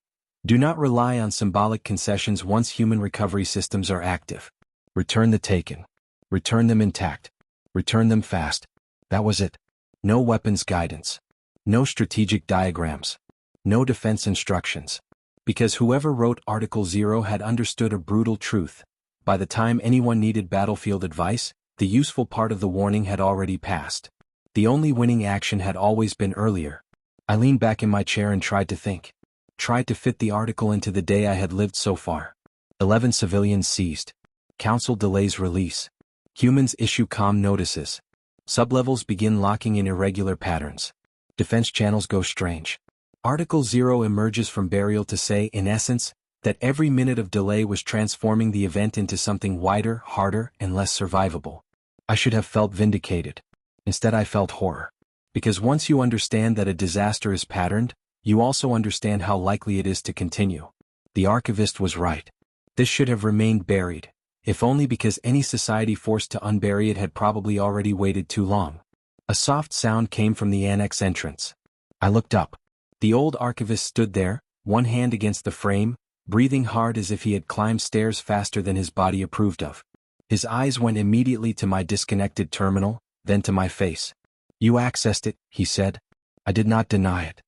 S1: Do not rely on symbolic concessions once human recovery systems are active. Return the taken. Return them intact. Return them fast. That was it. No weapons guidance. No strategic diagrams. No defense instructions. Because whoever wrote Article 0 had understood a brutal truth. By the time anyone needed battlefield advice, the useful part of the warning had already passed. The only winning action had always been earlier. I leaned back in my chair and tried to think. Tried to fit the article into the day I had lived so far. 11 civilians seized. Council delays release. Humans issue calm notices. Sublevels begin locking in irregular patterns. Defense channels go strange. Article 0 emerges from burial to say, in essence, that every minute of delay was transforming the event into something wider, harder, and less survivable. I should have felt vindicated. Instead I felt horror. Because once you understand that a disaster is patterned, you also understand how likely it is to continue. The archivist was right. This should have remained buried, if only because any society forced to unbury it had probably already waited too long. A soft sound came from the annex entrance. I looked up. The old archivist stood there, one hand against the frame, breathing hard as if he had climbed stairs faster than his body approved of. His eyes went immediately to my disconnected terminal, then to my face. You accessed it, he said. I did not deny it.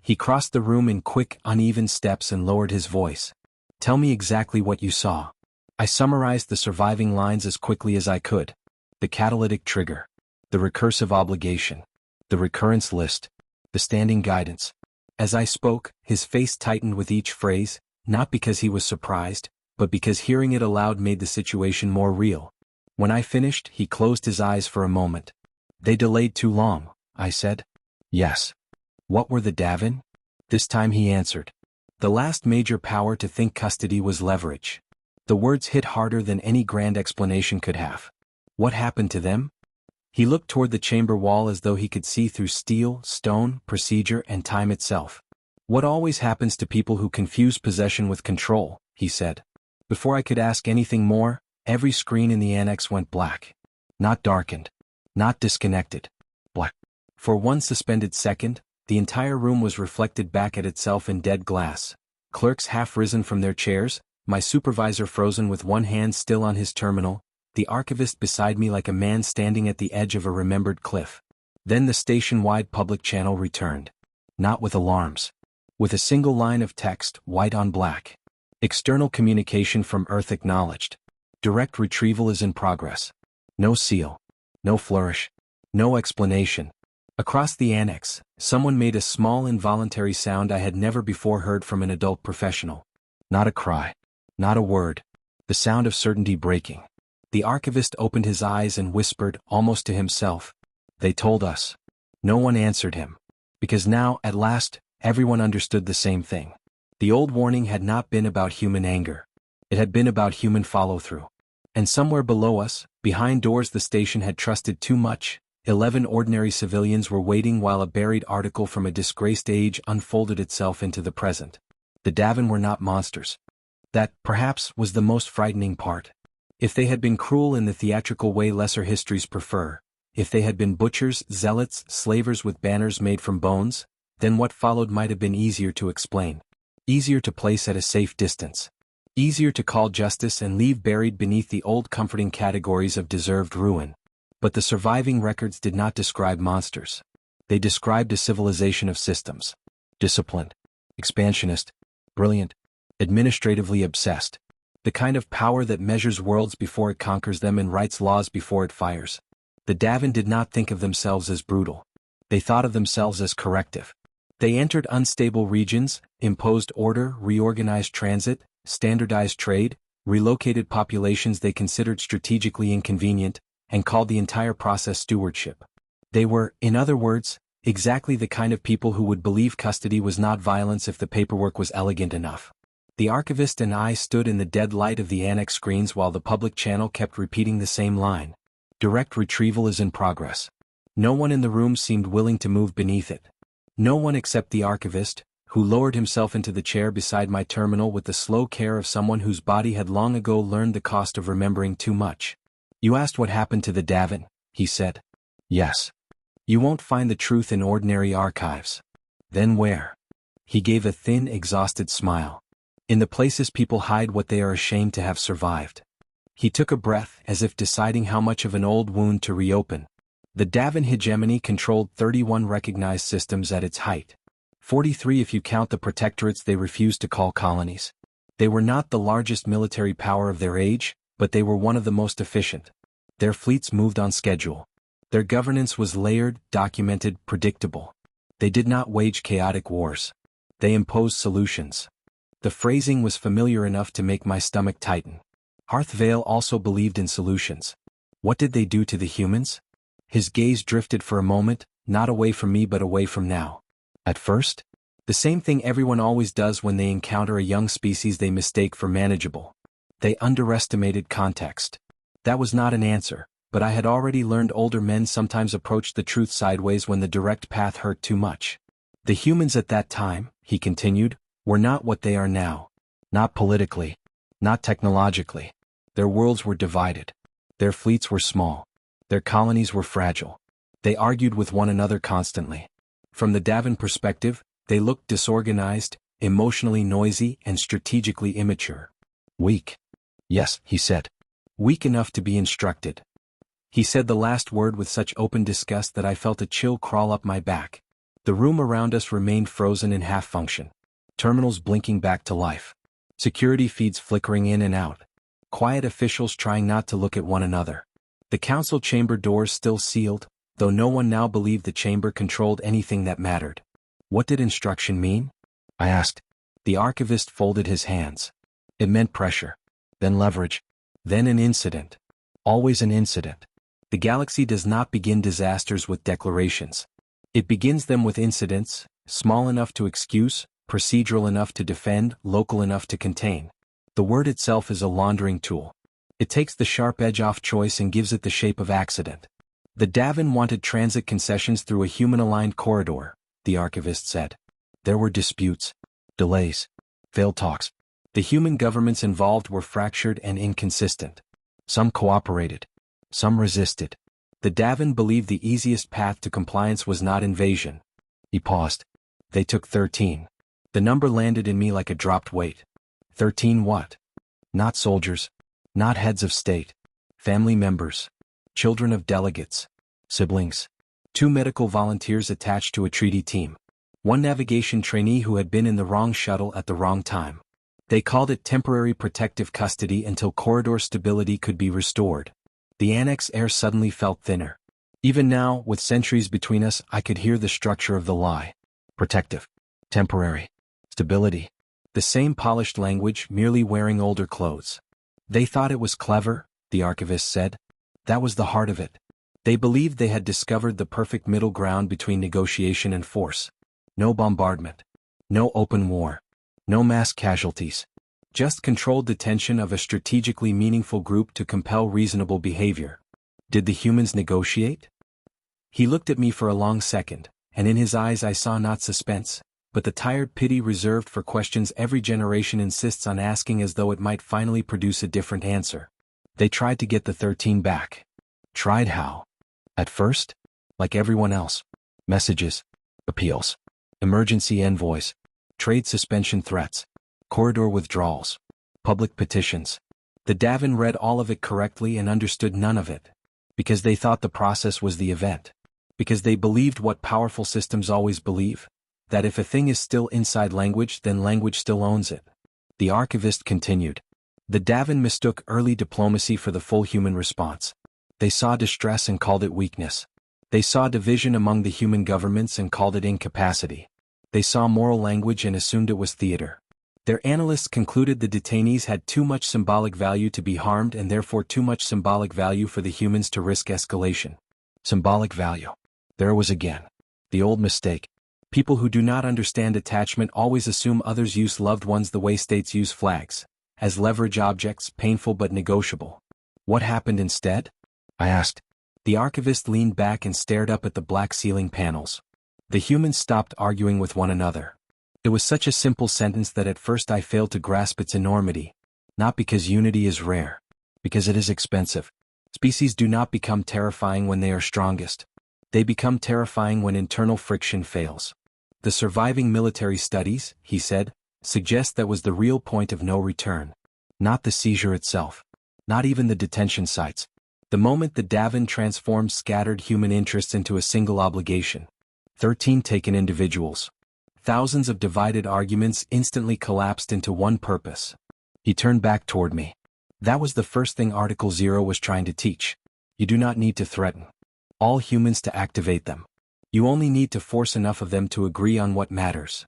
S1: He crossed the room in quick, uneven steps and lowered his voice. Tell me exactly what you saw. I summarized the surviving lines as quickly as I could. The catalytic trigger. The recursive obligation. The recurrence list. The standing guidance. As I spoke, his face tightened with each phrase, not because he was surprised, but because hearing it aloud made the situation more real. When I finished, he closed his eyes for a moment. They delayed too long, I said. Yes. What were the Davenin? This time he answered. The last major power to think custody was leverage. The words hit harder than any grand explanation could have. What happened to them? He looked toward the chamber wall as though he could see through steel, stone, procedure, and time itself. What always happens to people who confuse possession with control, he said. Before I could ask anything more, every screen in the annex went black. Not darkened. Not disconnected. Black. For one suspended second, the entire room was reflected back at itself in dead glass. Clerks half risen from their chairs, my supervisor frozen with one hand still on his terminal, the archivist beside me like a man standing at the edge of a remembered cliff. Then the station-wide public channel returned. Not with alarms. With a single line of text, white on black. External communication from Earth acknowledged. Direct retrieval is in progress. No seal. No flourish. No explanation. Across the annex, someone made a small involuntary sound I had never before heard from an adult professional. Not a cry. Not a word. The sound of certainty breaking. The archivist opened his eyes and whispered, almost to himself. They told us. No one answered him. Because now, at last, everyone understood the same thing. The old warning had not been about human anger. It had been about human follow-through. And somewhere below us, behind doors the station had trusted too much. 11 ordinary civilians were waiting while a buried article from a disgraced age unfolded itself into the present. The Davenin were not monsters. That, perhaps, was the most frightening part. If they had been cruel in the theatrical way lesser histories prefer, if they had been butchers, zealots, slavers with banners made from bones, then what followed might have been easier to explain. Easier to place at a safe distance. Easier to call justice and leave buried beneath the old comforting categories of deserved ruin. But the surviving records did not describe monsters. They described a civilization of systems. Disciplined. Expansionist. Brilliant. Administratively obsessed. The kind of power that measures worlds before it conquers them and writes laws before it fires. The Davenin did not think of themselves as brutal. They thought of themselves as corrective. They entered unstable regions, imposed order, reorganized transit, standardized trade, relocated populations they considered strategically inconvenient, and called the entire process stewardship. They were, in other words, exactly the kind of people who would believe custody was not violence if the paperwork was elegant enough. The archivist and I stood in the dead light of the annex screens while the public channel kept repeating the same line. Direct retrieval is in progress. No one in the room seemed willing to move beneath it. No one except the archivist, who lowered himself into the chair beside my terminal with the slow care of someone whose body had long ago learned the cost of remembering too much. You asked what happened to the Davenin, he said. Yes. You won't find the truth in ordinary archives. Then where? He gave a thin, exhausted smile. In the places people hide what they are ashamed to have survived. He took a breath, as if deciding how much of an old wound to reopen. The Daven hegemony controlled 31 recognized systems at its height. 43 if you count the protectorates they refused to call colonies. They were not the largest military power of their age, but they were one of the most efficient. Their fleets moved on schedule. Their governance was layered, documented, predictable. They did not wage chaotic wars. They imposed solutions. The phrasing was familiar enough to make my stomach tighten. Hearth Veil also believed in solutions. What did they do to the humans? His gaze drifted for a moment, not away from me but away from now. At first, the same thing everyone always does when they encounter a young species they mistake for manageable. They underestimated context. That was not an answer, but I had already learned older men sometimes approached the truth sideways when the direct path hurt too much. The humans at that time, he continued, were not what they are now. Not politically. Not technologically. Their worlds were divided. Their fleets were small. Their colonies were fragile. They argued with one another constantly. From the Daven perspective, they looked disorganized, emotionally noisy, and strategically immature. Weak. Yes, he said. Weak enough to be instructed. He said the last word with such open disgust that I felt a chill crawl up my back. The room around us remained frozen in half-function. Terminals blinking back to life. Security feeds flickering in and out. Quiet officials trying not to look at one another. The council chamber doors still sealed, though no one now believed the chamber controlled anything that mattered. What did instruction mean? I asked. The archivist folded his hands. It meant pressure. Then leverage. Then an incident. Always an incident. The galaxy does not begin disasters with declarations. It begins them with incidents, small enough to excuse, procedural enough to defend, local enough to contain. The word itself is a laundering tool. It takes the sharp edge off choice and gives it the shape of accident. The Daven wanted transit concessions through a human-aligned corridor, the archivist said. There were disputes, delays, failed talks. The human governments involved were fractured and inconsistent. Some cooperated. Some resisted. The Daven believed the easiest path to compliance was not invasion. He paused. They took 13. The number landed in me like a dropped weight. 13 what? Not soldiers. Not heads of state. Family members. Children of delegates. Siblings. 2 medical volunteers attached to a treaty team. 1 navigation trainee who had been in the wrong shuttle at the wrong time. They called it temporary protective custody until corridor stability could be restored. The annex air suddenly felt thinner. Even now, with centuries between us, I could hear the structure of the lie. Protective. Temporary. Stability. The same polished language, merely wearing older clothes. They thought it was clever, the archivist said. That was the heart of it. They believed they had discovered the perfect middle ground between negotiation and force. No bombardment. No open war. No mass casualties. Just controlled detention of a strategically meaningful group to compel reasonable behavior. Did the humans negotiate? He looked at me for a long second, and in his eyes I saw not suspense, but the tired pity reserved for questions every generation insists on asking as though it might finally produce a different answer. They tried to get the 13 back. Tried how? At first? Like everyone else. Messages. Appeals. Emergency envoys. Trade suspension threats. Corridor withdrawals. Public petitions. The Daven read all of it correctly and understood none of it. Because they thought the process was the event. Because they believed what powerful systems always believe. That if a thing is still inside language, then language still owns it. The archivist continued. The Daven mistook early diplomacy for the full human response. They saw distress and called it weakness. They saw division among the human governments and called it incapacity. They saw moral language and assumed it was theater. Their analysts concluded the detainees had too much symbolic value to be harmed and therefore too much symbolic value for the humans to risk escalation. Symbolic value. There was again. The old mistake. People who do not understand attachment always assume others use loved ones the way states use flags, as leverage objects, painful but negotiable. What happened instead? I asked. The archivist leaned back and stared up at the black ceiling panels. The humans stopped arguing with one another. It was such a simple sentence that at first I failed to grasp its enormity. Not because unity is rare. Because it is expensive. Species do not become terrifying when they are strongest. They become terrifying when internal friction fails. The surviving military studies, he said, suggest that was the real point of no return. Not the seizure itself. Not even the detention sites. The moment the Daven transformed scattered human interests into a single obligation. 13 taken individuals. Thousands of divided arguments instantly collapsed into one purpose. He turned back toward me. That was the first thing Article 0 was trying to teach. You do not need to threaten all humans to activate them. You only need to force enough of them to agree on what matters.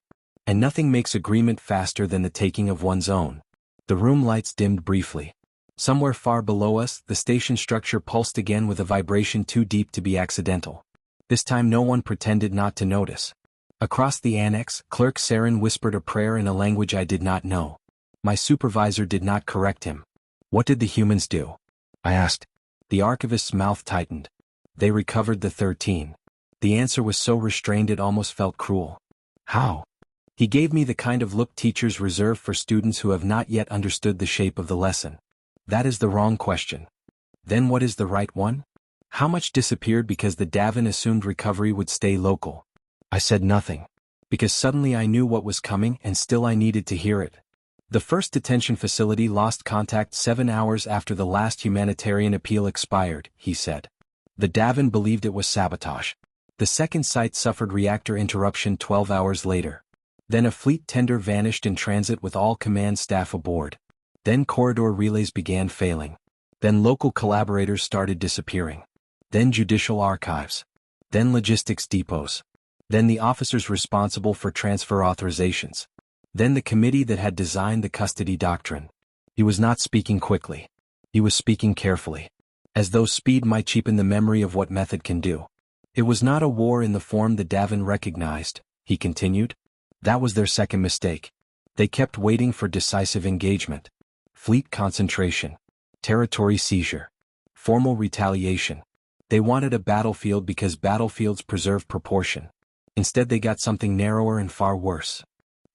S1: And nothing makes agreement faster than the taking of one's own. The room lights dimmed briefly. Somewhere far below us, the station structure pulsed again with a vibration too deep to be accidental. This time no one pretended not to notice. Across the annex, Clerk Saren whispered a prayer in a language I did not know. My supervisor did not correct him. What did the humans do? I asked. The archivist's mouth tightened. They recovered the 13. The answer was so restrained it almost felt cruel. How? He gave me the kind of look teachers reserve for students who have not yet understood the shape of the lesson. That is the wrong question. Then what is the right one? How much disappeared because the Daven assumed recovery would stay local? I said nothing. Because suddenly I knew what was coming and still I needed to hear it. The first detention facility lost contact 7 hours after the last humanitarian appeal expired, he said. The Daven believed it was sabotage. The second site suffered reactor interruption 12 hours later. Then a fleet tender vanished in transit with all command staff aboard. Then corridor relays began failing. Then local collaborators started disappearing. Then judicial archives. Then logistics depots. Then the officers responsible for transfer authorizations. Then the committee that had designed the custody doctrine. He was not speaking quickly. He was speaking carefully. As though speed might cheapen the memory of what method can do. It was not a war in the form the Daven recognized, he continued. That was their second mistake. They kept waiting for decisive engagement. Fleet concentration. Territory seizure. Formal retaliation. They wanted a battlefield because battlefields preserve proportion. Instead they got something narrower and far worse.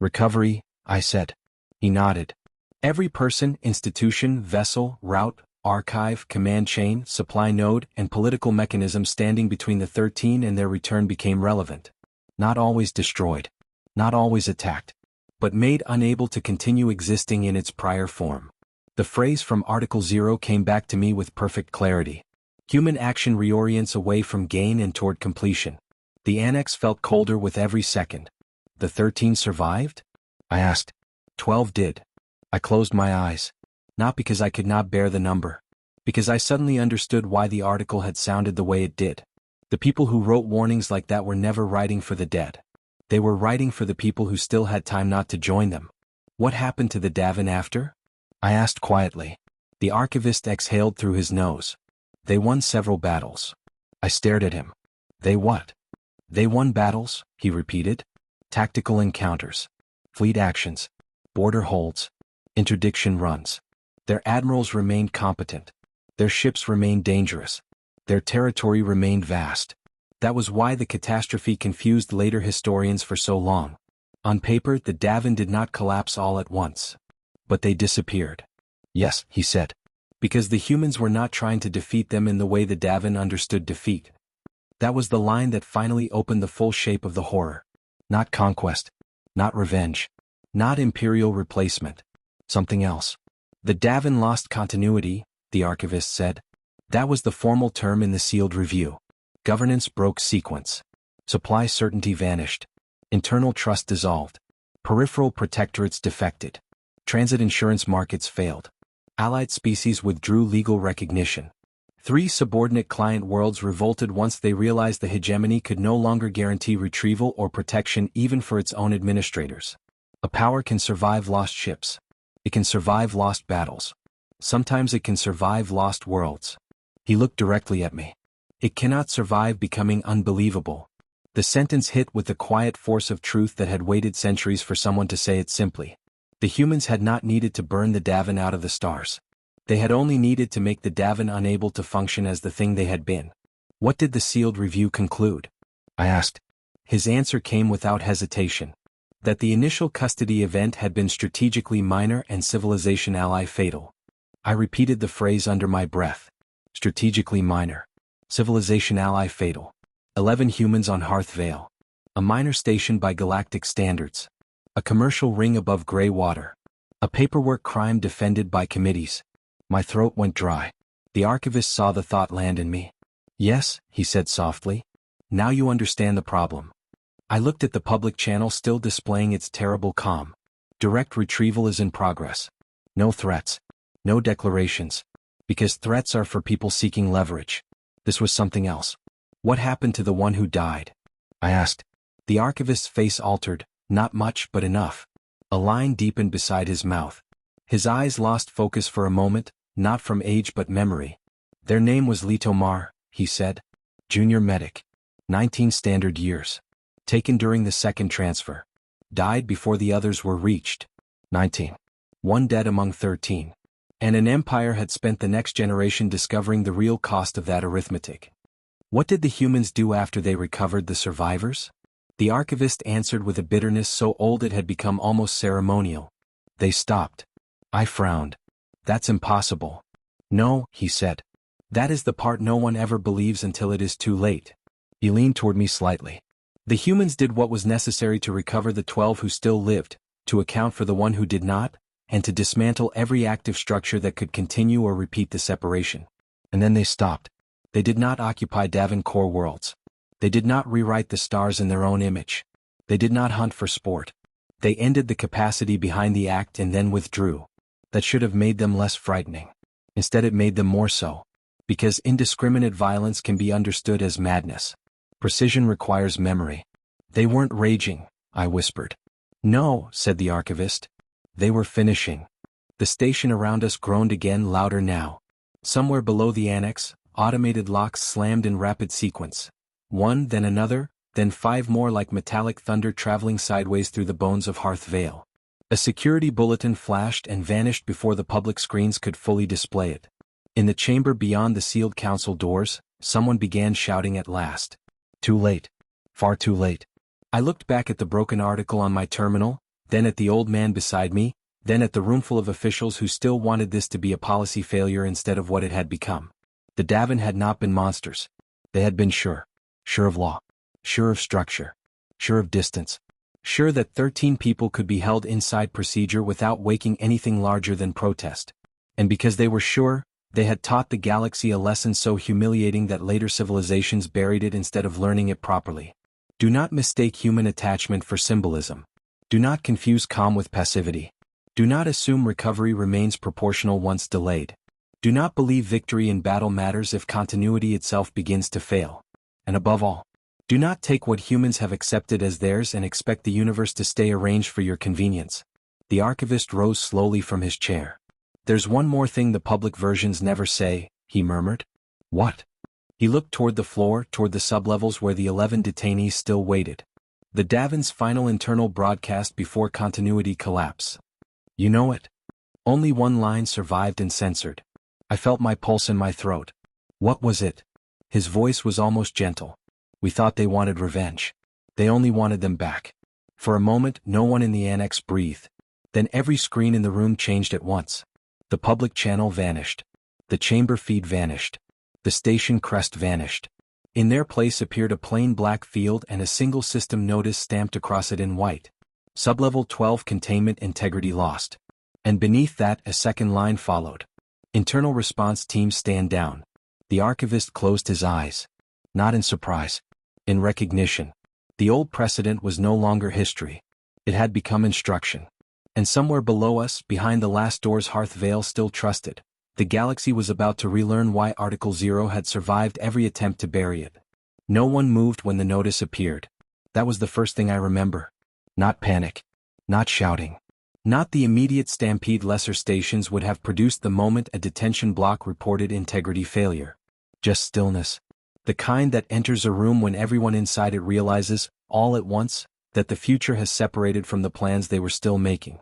S1: Recovery, I said. He nodded. Every person, institution, vessel, route, archive, command chain, supply node, and political mechanism standing between the 13 and their return became relevant. Not always destroyed. Not always attacked. But made unable to continue existing in its prior form. The phrase from Article 0 came back to me with perfect clarity. Human action reorients away from gain and toward completion. The annex felt colder with every second. The 13 survived? I asked. 12 did. I closed my eyes. Not because I could not bear the number. Because I suddenly understood why the article had sounded the way it did. The people who wrote warnings like that were never writing for the dead. They were writing for the people who still had time not to join them. What happened to the Daven after? I asked quietly. The archivist exhaled through his nose. They won several battles. I stared at him. They what? They won battles, he repeated. Tactical encounters. Fleet actions. Border holds. Interdiction runs. Their admirals remained competent. Their ships remained dangerous. Their territory remained vast. That was why the catastrophe confused later historians for so long. On paper, the Daven did not collapse all at once. But they disappeared. Yes, he said. Because the humans were not trying to defeat them in the way the Daven understood defeat. That was the line that finally opened the full shape of the horror. Not conquest. Not revenge. Not imperial replacement. Something else. The Daven lost continuity, the archivist said. That was the formal term in the sealed review. Governance broke sequence. Supply certainty vanished. Internal trust dissolved. Peripheral protectorates defected. Transit insurance markets failed. Allied species withdrew legal recognition. 3 subordinate client worlds revolted once they realized the hegemony could no longer guarantee retrieval or protection even for its own administrators. A power can survive lost ships. It can survive lost battles. Sometimes it can survive lost worlds. He looked directly at me. It cannot survive becoming unbelievable. The sentence hit with the quiet force of truth that had waited centuries for someone to say it simply. The humans had not needed to burn the Daven out of the stars. They had only needed to make the Daven unable to function as the thing they had been. What did the sealed review conclude? I asked. His answer came without hesitation. That the initial custody event had been strategically minor and civilization ally fatal. I repeated the phrase under my breath. Strategically minor. Civilization ally fatal. 11 humans on Hearth Veil. A minor station by galactic standards. A commercial ring above gray water. A paperwork crime defended by committees. My throat went dry. The archivist saw the thought land in me. Yes, he said softly. Now you understand the problem. I looked at the public channel still displaying its terrible calm. Direct retrieval is in progress. No threats. No declarations. Because threats are for people seeking leverage. This was something else. What happened to the one who died? I asked. The archivist's face altered, not much but enough. A line deepened beside his mouth. His eyes lost focus for a moment, not from age but memory. Their name was Litomar, he said. Junior medic. 19 standard years. Taken during the second transfer. Died before the others were reached. 19. One dead among 13. And an empire had spent the next generation discovering the real cost of that arithmetic. What did the humans do after they recovered the survivors? The archivist answered with a bitterness so old it had become almost ceremonial. They stopped. I frowned. That's impossible. No, he said. That is the part no one ever believes until it is too late. He leaned toward me slightly. The humans did what was necessary to recover the 12 who still lived, to account for the one who did not, and to dismantle every active structure that could continue or repeat the separation. And then they stopped. They did not occupy Davenin core worlds. They did not rewrite the stars in their own image. They did not hunt for sport. They ended the capacity behind the act and then withdrew. That should have made them less frightening. Instead it made them more so. Because indiscriminate violence can be understood as madness. Precision requires memory. They weren't raging, I whispered. No, said the archivist. They were finishing. The station around us groaned again, louder now. Somewhere below the annex, automated locks slammed in rapid sequence. One, then another, then 5 more like metallic thunder traveling sideways through the bones of Hearth Veil. A security bulletin flashed and vanished before the public screens could fully display it. In the chamber beyond the sealed council doors, someone began shouting at last. Too late. Far too late. I looked back at the broken article on my terminal, then at the old man beside me, then at the roomful of officials who still wanted this to be a policy failure instead of what it had become. The Davenin had not been monsters. They had been sure. Sure of law. Sure of structure. Sure of distance. Sure that 13 people could be held inside procedure without waking anything larger than protest. And because they were sure, they had taught the galaxy a lesson so humiliating that later civilizations buried it instead of learning it properly. Do not mistake human attachment for symbolism. Do not confuse calm with passivity. Do not assume recovery remains proportional once delayed. Do not believe victory in battle matters if continuity itself begins to fail. And above all, do not take what humans have accepted as theirs and expect the universe to stay arranged for your convenience. The archivist rose slowly from his chair. There's one more thing the public versions never say, he murmured. What? He looked toward the floor, toward the sublevels where the 11 detainees still waited. The Davenin's final internal broadcast before continuity collapse. You know it? Only one line survived and censored. I felt my pulse in my throat. What was it? His voice was almost gentle. We thought they wanted revenge. They only wanted them back. For a moment, no one in the annex breathed. Then every screen in the room changed at once. The public channel vanished. The chamber feed vanished. The station crest vanished. In their place appeared a plain black field and a single system notice stamped across it in white. Sublevel 12 containment integrity lost. And beneath that a second line followed. Internal response team stand down. The archivist closed his eyes. Not in surprise. In recognition. The old precedent was no longer history. It had become instruction. And somewhere below us, behind the last doors Hearth Veil still trusted, the galaxy was about to relearn why Article 0 had survived every attempt to bury it. No one moved when the notice appeared. That was the first thing I remember. Not panic. Not shouting. Not the immediate stampede lesser stations would have produced the moment a detention block reported integrity failure. Just stillness. The kind that enters a room when everyone inside it realizes, all at once, that the future has separated from the plans they were still making.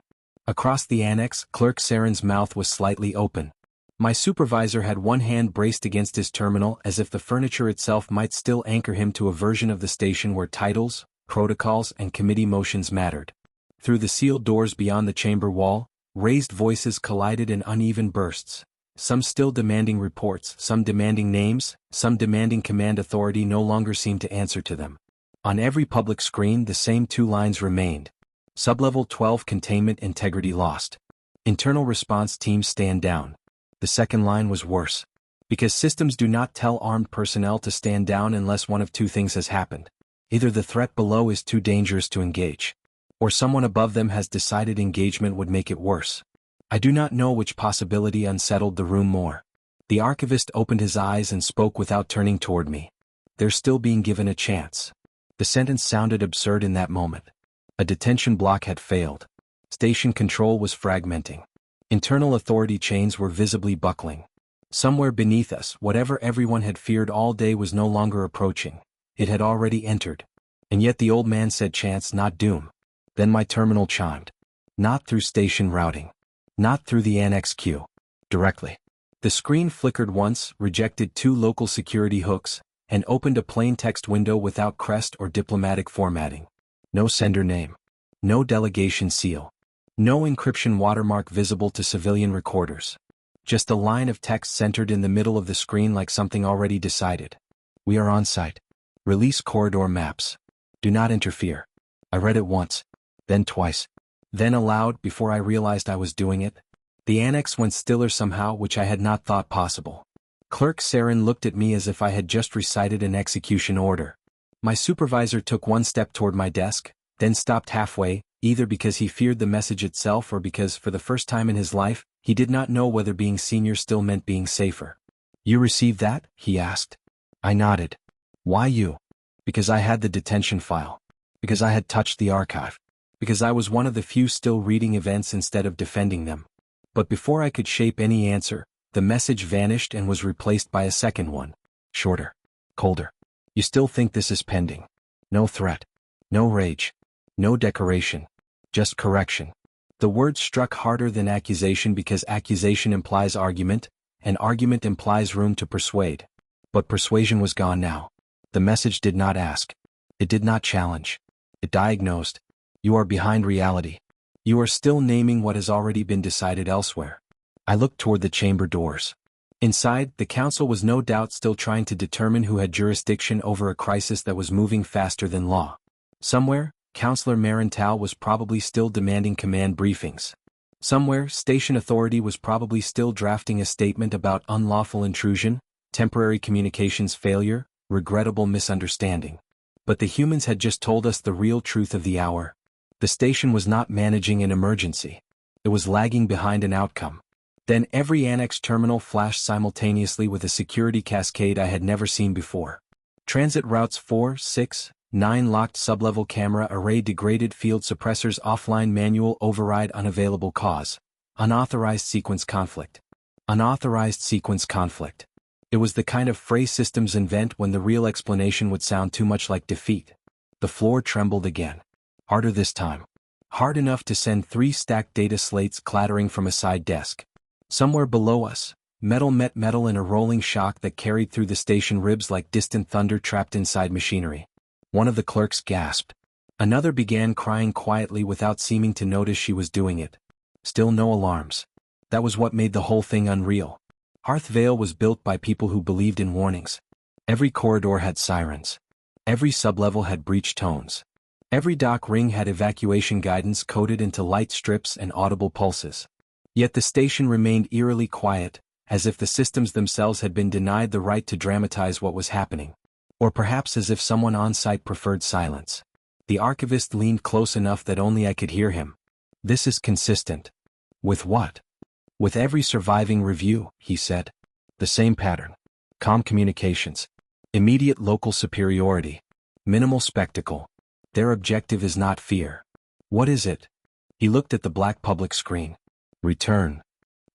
S1: Across the annex, Clerk Saren's mouth was slightly open. My supervisor had one hand braced against his terminal as if the furniture itself might still anchor him to a version of the station where titles, protocols and committee motions mattered. Through the sealed doors beyond the chamber wall, raised voices collided in uneven bursts. Some still demanding reports, some demanding names, some demanding command authority no longer seemed to answer to them. On every public screen the same two lines remained. Sublevel 12 Containment integrity lost. Internal response teams stand down. The second line was worse. Because systems do not tell armed personnel to stand down unless one of two things has happened. Either the threat below is too dangerous to engage, or someone above them has decided engagement would make it worse. I do not know which possibility unsettled the room more. The archivist opened his eyes and spoke without turning toward me. They're still being given a chance. The sentence sounded absurd in that moment. A detention block had failed. Station control was fragmenting. Internal authority chains were visibly buckling. Somewhere beneath us, whatever everyone had feared all day was no longer approaching. It had already entered. And yet the old man said chance, not doom. Then my terminal chimed. Not through station routing. Not through the annex queue. Directly. The screen flickered once, rejected 2 local security hooks, and opened a plain text window without crest or diplomatic formatting. No sender name. No delegation seal. No encryption watermark visible to civilian recorders. Just a line of text centered in the middle of the screen like something already decided. We are on site. Release corridor maps. Do not interfere. I read it once, then twice, then aloud before I realized I was doing it. The annex went stiller somehow, which I had not thought possible. Clerk Saren looked at me as if I had just recited an execution order. My supervisor took one step toward my desk, then stopped halfway, either because he feared the message itself or because, for the first time in his life, he did not know whether being senior still meant being safer. You received that? He asked. I nodded. Why you? Because I had the detention file. Because I had touched the archive. Because I was one of the few still reading events instead of defending them. But before I could shape any answer, the message vanished and was replaced by a second one. Shorter. Colder. You still think this is pending. No threat. No rage. No decoration. Just correction. The word struck harder than accusation because accusation implies argument, and argument implies room to persuade. But persuasion was gone now. The message did not ask. It did not challenge. It diagnosed. You are behind reality. You are still naming what has already been decided elsewhere. I looked toward the chamber doors. Inside, the council was no doubt still trying to determine who had jurisdiction over a crisis that was moving faster than law. Somewhere, Councillor Marental was probably still demanding command briefings. Somewhere, station authority was probably still drafting a statement about unlawful intrusion, temporary communications failure, regrettable misunderstanding. But the humans had just told us the real truth of the hour. The station was not managing an emergency. It was lagging behind an outcome. Then every annex terminal flashed simultaneously with a security cascade I had never seen before. Transit routes 4, 6, 9 locked sublevel camera array degraded field suppressors offline manual override unavailable cause. Unauthorized sequence conflict. Unauthorized sequence conflict. It was the kind of phrase systems invent when the real explanation would sound too much like defeat. The floor trembled again. Harder this time. Hard enough to send 3 stacked data slates clattering from a side desk. Somewhere below us, metal met metal in a rolling shock that carried through the station ribs like distant thunder trapped inside machinery. One of the clerks gasped. Another began crying quietly without seeming to notice she was doing it. Still no alarms. That was what made the whole thing unreal. Hearth Veil was built by people who believed in warnings. Every corridor had sirens. Every sublevel had breach tones. Every dock ring had evacuation guidance coded into light strips and audible pulses. Yet the station remained eerily quiet, as if the systems themselves had been denied the right to dramatize what was happening. Or perhaps as if someone on site preferred silence. The archivist leaned close enough that only I could hear him. This is consistent. With what? With every surviving review, he said. The same pattern. Calm communications. Immediate local superiority. Minimal spectacle. Their objective is not fear. What is it? He looked at the black public screen. Return.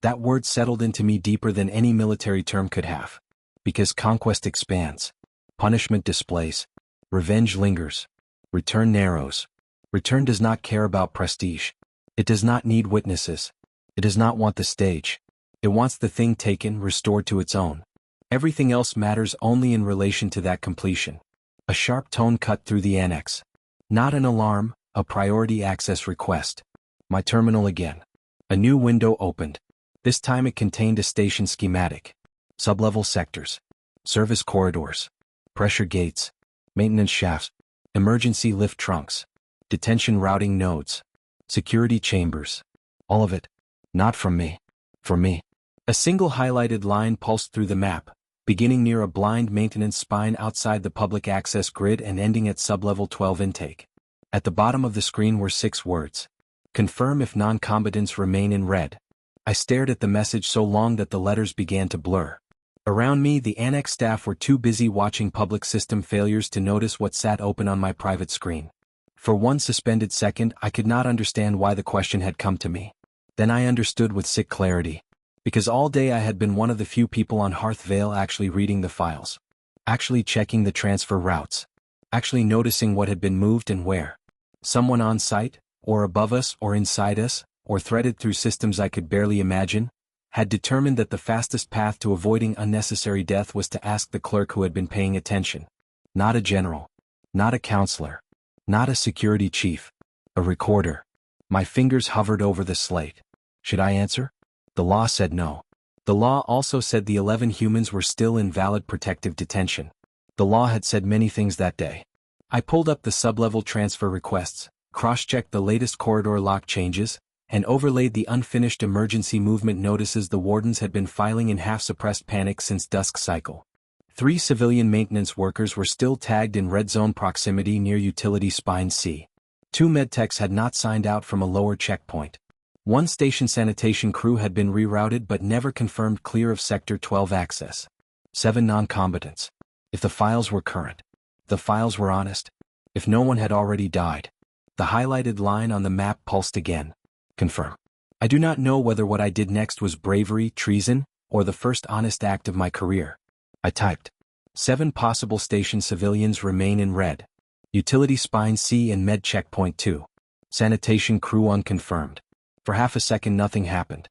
S1: That word settled into me deeper than any military term could have. Because conquest expands. Punishment displays. Revenge lingers. Return narrows. Return does not care about prestige. It does not need witnesses. It does not want the stage. It wants the thing taken, restored to its own. Everything else matters only in relation to that completion. A sharp tone cut through the annex. Not an alarm, a priority access request. My terminal again. A new window opened. This time it contained a station schematic. Sublevel sectors. Service corridors. Pressure gates. Maintenance shafts. Emergency lift trunks. Detention routing nodes. Security chambers. All of it. Not from me. For me. A single highlighted line pulsed through the map, beginning near a blind maintenance spine outside the public access grid and ending at sublevel 12 intake. At the bottom of the screen were 6 words. Confirm if non-combatants remain in red. I stared at the message so long that the letters began to blur. Around me, the annex staff were too busy watching public system failures to notice what sat open on my private screen. For one suspended second, I could not understand why the question had come to me. Then I understood with sick clarity. Because all day I had been one of the few people on Hearth Veil actually reading the files. Actually checking the transfer routes. Actually noticing what had been moved and where. Someone on site, or above us, or inside us, or threaded through systems I could barely imagine, had determined that the fastest path to avoiding unnecessary death was to ask the clerk who had been paying attention. Not a general. Not a counselor. Not a security chief. A recorder. My fingers hovered over the slate. Should I answer? The law said no. The law also said the 11 humans were still in valid protective detention. The law had said many things that day. I pulled up the sublevel transfer requests, cross-checked the latest corridor lock changes, and overlaid the unfinished emergency movement notices the wardens had been filing in half-suppressed panic since dusk cycle. 3 civilian maintenance workers were still tagged in red zone proximity near utility spine C. 2 medtechs had not signed out from a lower checkpoint. 1 station sanitation crew had been rerouted but never confirmed clear of Sector 12 access. 7 non-combatants. If the files were current. The files were honest. If no one had already died. The highlighted line on the map pulsed again. Confirm. I do not know whether what I did next was bravery, treason, or the first honest act of my career. I typed. 7 possible station civilians remain in red. Utility spine C and med checkpoint 2. Sanitation crew unconfirmed. For half a second nothing happened.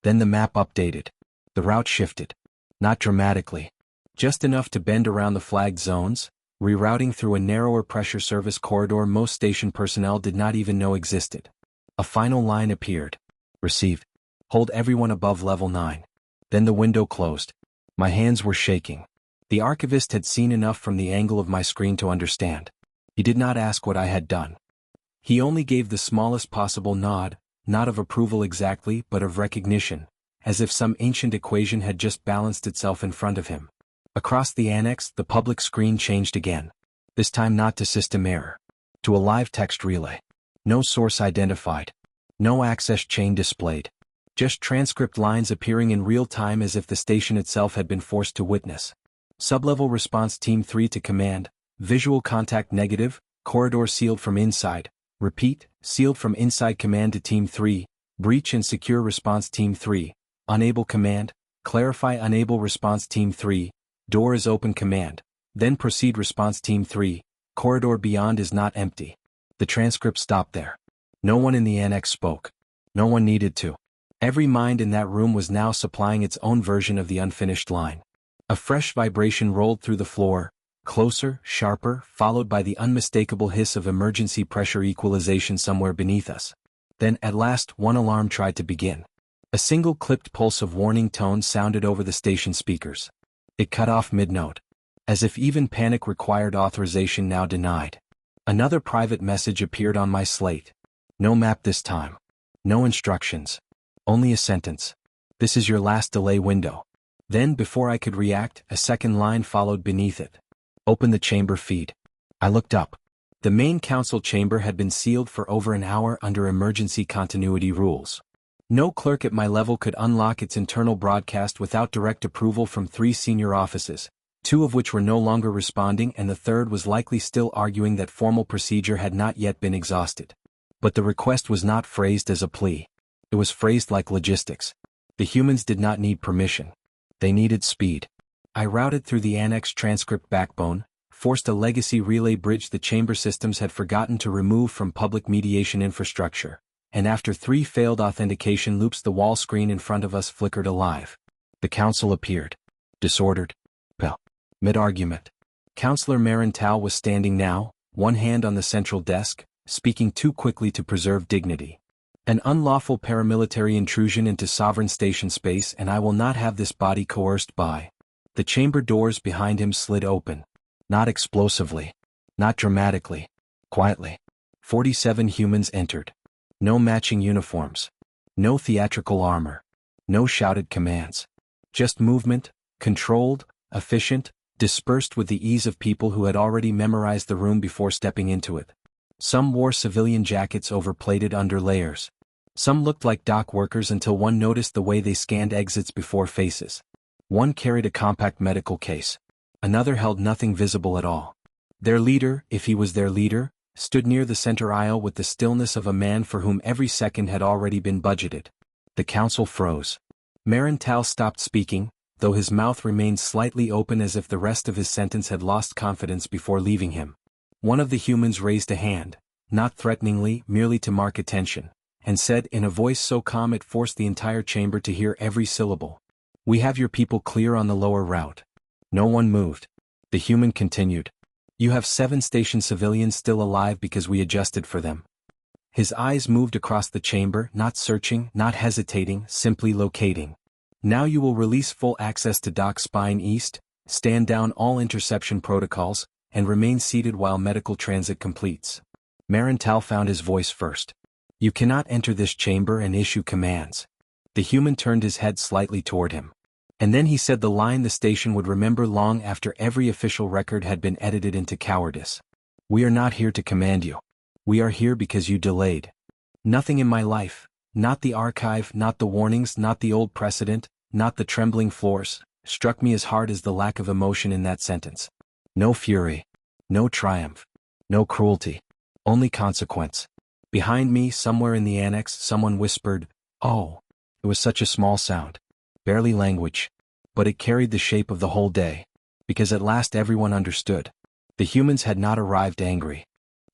S1: Then the map updated. The route shifted. Not dramatically. Just enough to bend around the flagged zones, rerouting through a narrower pressure service corridor most station personnel did not even know existed. A final line appeared. Received. Hold everyone above level 9. Then the window closed. My hands were shaking. The archivist had seen enough from the angle of my screen to understand. He did not ask what I had done. He only gave the smallest possible nod, not of approval exactly but of recognition, as if some ancient equation had just balanced itself in front of him. Across the annex, the public screen changed again. This time not to system error. To a live text relay. No source identified. No access chain displayed. Just transcript lines appearing in real time as if the station itself had been forced to witness. Sublevel response team 3 to command. Visual contact negative, corridor sealed from inside. Repeat, sealed from inside command to team 3. Breach and secure response team 3. Unable command. Clarify unable response team 3. Door is open command. Then proceed response team 3. Corridor beyond is not empty. The transcript stopped there. No one in the annex spoke. No one needed to. Every mind in that room was now supplying its own version of the unfinished line. A fresh vibration rolled through the floor, closer, sharper, followed by the unmistakable hiss of emergency pressure equalization somewhere beneath us. Then, at last, one alarm tried to begin. A single clipped pulse of warning tones sounded over the station speakers. It cut off mid-note. As if even panic required authorization now denied. Another private message appeared on my slate. No map this time. No instructions. Only a sentence. This is your last delay window. Then, before I could react, a second line followed beneath it. Open the chamber feed. I looked up. The main council chamber had been sealed for over an hour under emergency continuity rules. No clerk at my level could unlock its internal broadcast without direct approval from 3 senior offices, 2 of which were no longer responding and the third was likely still arguing that formal procedure had not yet been exhausted. But the request was not phrased as a plea. It was phrased like logistics. The humans did not need permission. They needed speed. I routed through the annex transcript backbone, forced a legacy relay bridge the chamber systems had forgotten to remove from public mediation infrastructure, and after 3 failed authentication loops the wall screen in front of us flickered alive. The council appeared. Disordered. Well. Mid-argument. Counselor Marintal was standing now, one hand on the central desk, speaking too quickly to preserve dignity. An unlawful paramilitary intrusion into sovereign station space and I will not have this body coerced by. The chamber doors behind him slid open. Not explosively. Not dramatically. Quietly. 47 humans entered. No matching uniforms. No theatrical armor. No shouted commands. Just movement, controlled, efficient, dispersed with the ease of people who had already memorized the room before stepping into it. Some wore civilian jackets overplated under layers. Some looked like dock workers until one noticed the way they scanned exits before faces. One carried a compact medical case. Another held nothing visible at all. Their leader, if he was their leader, stood near the center aisle with the stillness of a man for whom every second had already been budgeted. The council froze. Marental stopped speaking, though his mouth remained slightly open as if the rest of his sentence had lost confidence before leaving him. One of the humans raised a hand, not threateningly, merely to mark attention, and said in a voice so calm it forced the entire chamber to hear every syllable. "We have your people clear on the lower route." No one moved. The human continued. "You have 7 stationed civilians still alive because we adjusted for them." His eyes moved across the chamber, not searching, not hesitating, simply locating. "Now you will release full access to Dock Spine East, stand down all interception protocols, and remain seated while medical transit completes." Marental found his voice first. "You cannot enter this chamber and issue commands." The human turned his head slightly toward him. And then he said the line the station would remember long after every official record had been edited into cowardice. "We are not here to command you. We are here because you delayed. Nothing in my life, not the archive, not the warnings, not the old precedent, not the trembling floors, struck me as hard as the lack of emotion in that sentence. No fury. No triumph. No cruelty. Only consequence." Behind me, somewhere in the annex, someone whispered, "Oh." It was such a small sound. Barely language. But it carried the shape of the whole day. Because at last everyone understood. The humans had not arrived angry.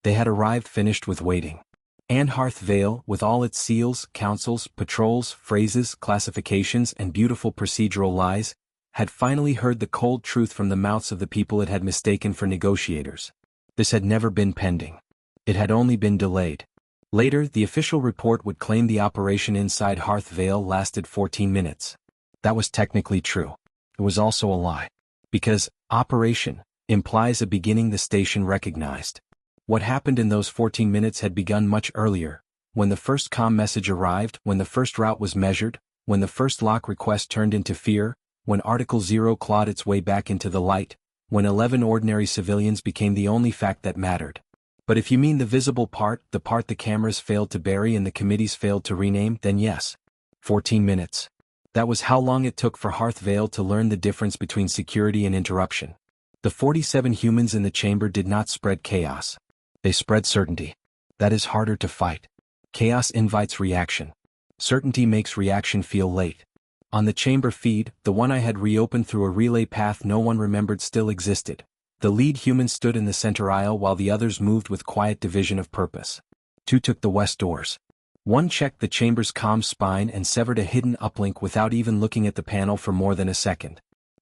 S1: They had arrived finished with waiting. And Hearth Veil, with all its seals, councils, patrols, phrases, classifications, and beautiful procedural lies, had finally heard the cold truth from the mouths of the people it had mistaken for negotiators. This had never been pending. It had only been delayed. Later, the official report would claim the operation inside Hearth Veil lasted 14 minutes. That was technically true. It was also a lie. Because operation implies a beginning the station recognized. What happened in those 14 minutes had begun much earlier, when the first comm message arrived, when the first route was measured, when the first lock request turned into fear, when Article 0 clawed its way back into the light, when 11 ordinary civilians became the only fact that mattered. But if you mean the visible part the cameras failed to bury and the committees failed to rename, then yes. 14 minutes. That was how long it took for Hearth Veil to learn the difference between security and interruption. The 47 humans in the chamber did not spread chaos. They spread certainty. That is harder to fight. Chaos invites reaction. Certainty makes reaction feel late. On the chamber feed, the one I had reopened through a relay path no one remembered still existed. The lead human stood in the center aisle while the others moved with quiet division of purpose. 2 took the west doors. 1 checked the chamber's comm spine and severed a hidden uplink without even looking at the panel for more than a second.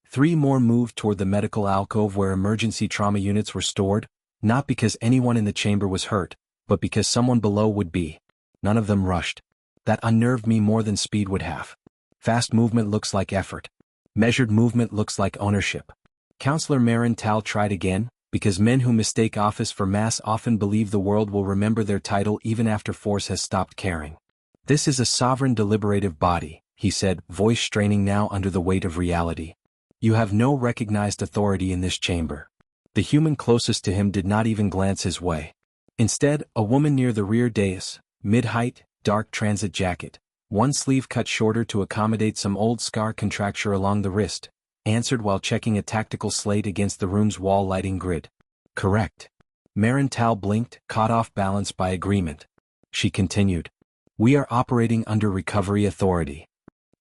S1: 3 more moved toward the medical alcove where emergency trauma units were stored, not because anyone in the chamber was hurt, but because someone below would be. None of them rushed. That unnerved me more than speed would have. Fast movement looks like effort. Measured movement looks like ownership. Counselor Marental tried again, because men who mistake office for mass often believe the world will remember their title even after force has stopped caring. "This is a sovereign deliberative body," he said, voice straining now under the weight of reality. "You have no recognized authority in this chamber." The human closest to him did not even glance his way. Instead, a woman near the rear dais, mid-height, dark transit jacket, one sleeve cut shorter to accommodate some old scar contracture along the wrist, answered while checking a tactical slate against the room's wall lighting grid. "Correct." Marental blinked, caught off balance by agreement. She continued. "We are operating under recovery authority."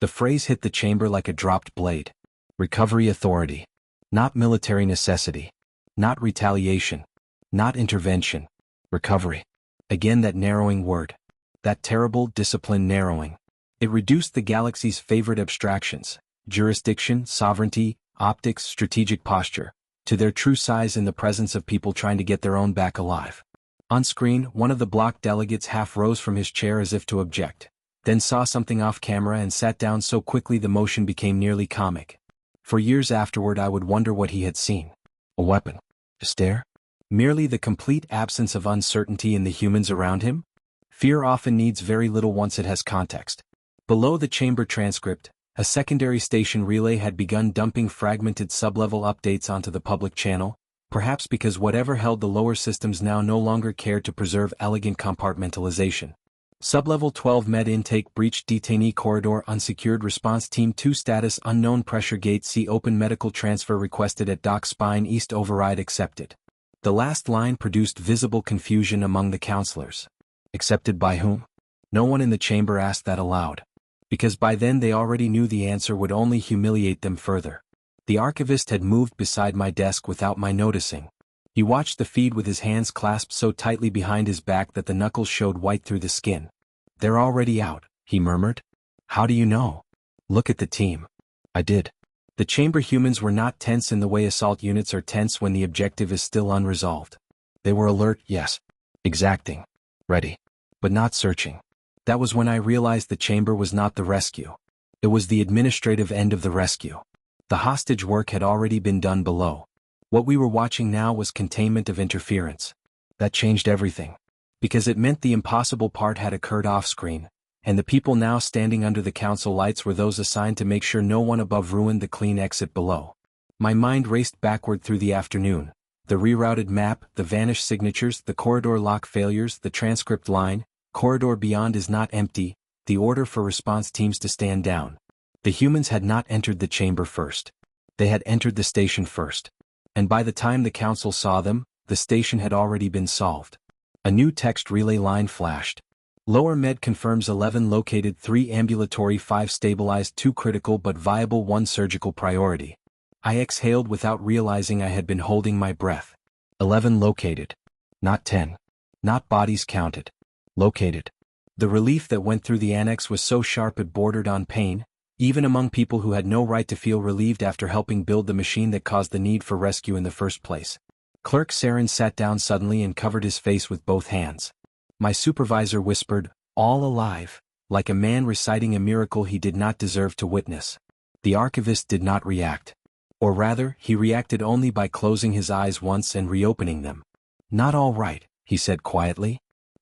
S1: The phrase hit the chamber like a dropped blade. Recovery authority. Not military necessity. Not retaliation. Not intervention. Recovery. Again that narrowing word. That terrible discipline narrowing. It reduced the galaxy's favorite abstractions, jurisdiction, sovereignty, optics, strategic posture, to their true size in the presence of people trying to get their own back alive. On screen, one of the block delegates half rose from his chair as if to object, then saw something off camera and sat down so quickly the motion became nearly comic. For years afterward I would wonder what he had seen. A weapon. A stare? Merely the complete absence of uncertainty in the humans around him? Fear often needs very little once it has context. Below the chamber transcript, a secondary station relay had begun dumping fragmented sublevel updates onto the public channel, perhaps because whatever held the lower systems now no longer cared to preserve elegant compartmentalization. Sublevel 12 med intake breached detainee corridor unsecured response team 2 status unknown pressure gate C open medical transfer requested at dock spine east override accepted. The last line produced visible confusion among the counselors. Accepted by whom? No one in the chamber asked that aloud. Because by then they already knew the answer would only humiliate them further. The archivist had moved beside my desk without my noticing. He watched the feed with his hands clasped so tightly behind his back that the knuckles showed white through the skin. "They're already out," he murmured. "How do you know?" "Look at the team." I did. The chamber humans were not tense in the way assault units are tense when the objective is still unresolved. They were alert, yes. Exacting. Ready. But not searching. That was when I realized the chamber was not the rescue. It was the administrative end of the rescue. The hostage work had already been done below. What we were watching now was containment of interference. That changed everything. Because it meant the impossible part had occurred off-screen, and the people now standing under the council lights were those assigned to make sure no one above ruined the clean exit below. My mind raced backward through the afternoon. The rerouted map, the vanished signatures, the corridor lock failures, the transcript line, corridor beyond is not empty, the order for response teams to stand down. The humans had not entered the chamber first. They had entered the station first. And by the time the council saw them, the station had already been solved. A new text relay line flashed. Lower med confirms 11 located, 3 ambulatory, 5 stabilized, 2 critical but viable, 1 surgical priority. I exhaled without realizing I had been holding my breath. 11 located. Not 10. Not bodies counted. Located. The relief that went through the annex was so sharp it bordered on pain, even among people who had no right to feel relieved after helping build the machine that caused the need for rescue in the first place. Clerk Saren sat down suddenly and covered his face with both hands. My supervisor whispered, "All alive," like a man reciting a miracle he did not deserve to witness. The archivist did not react. Or rather, he reacted only by closing his eyes once and reopening them. "Not all right," he said quietly.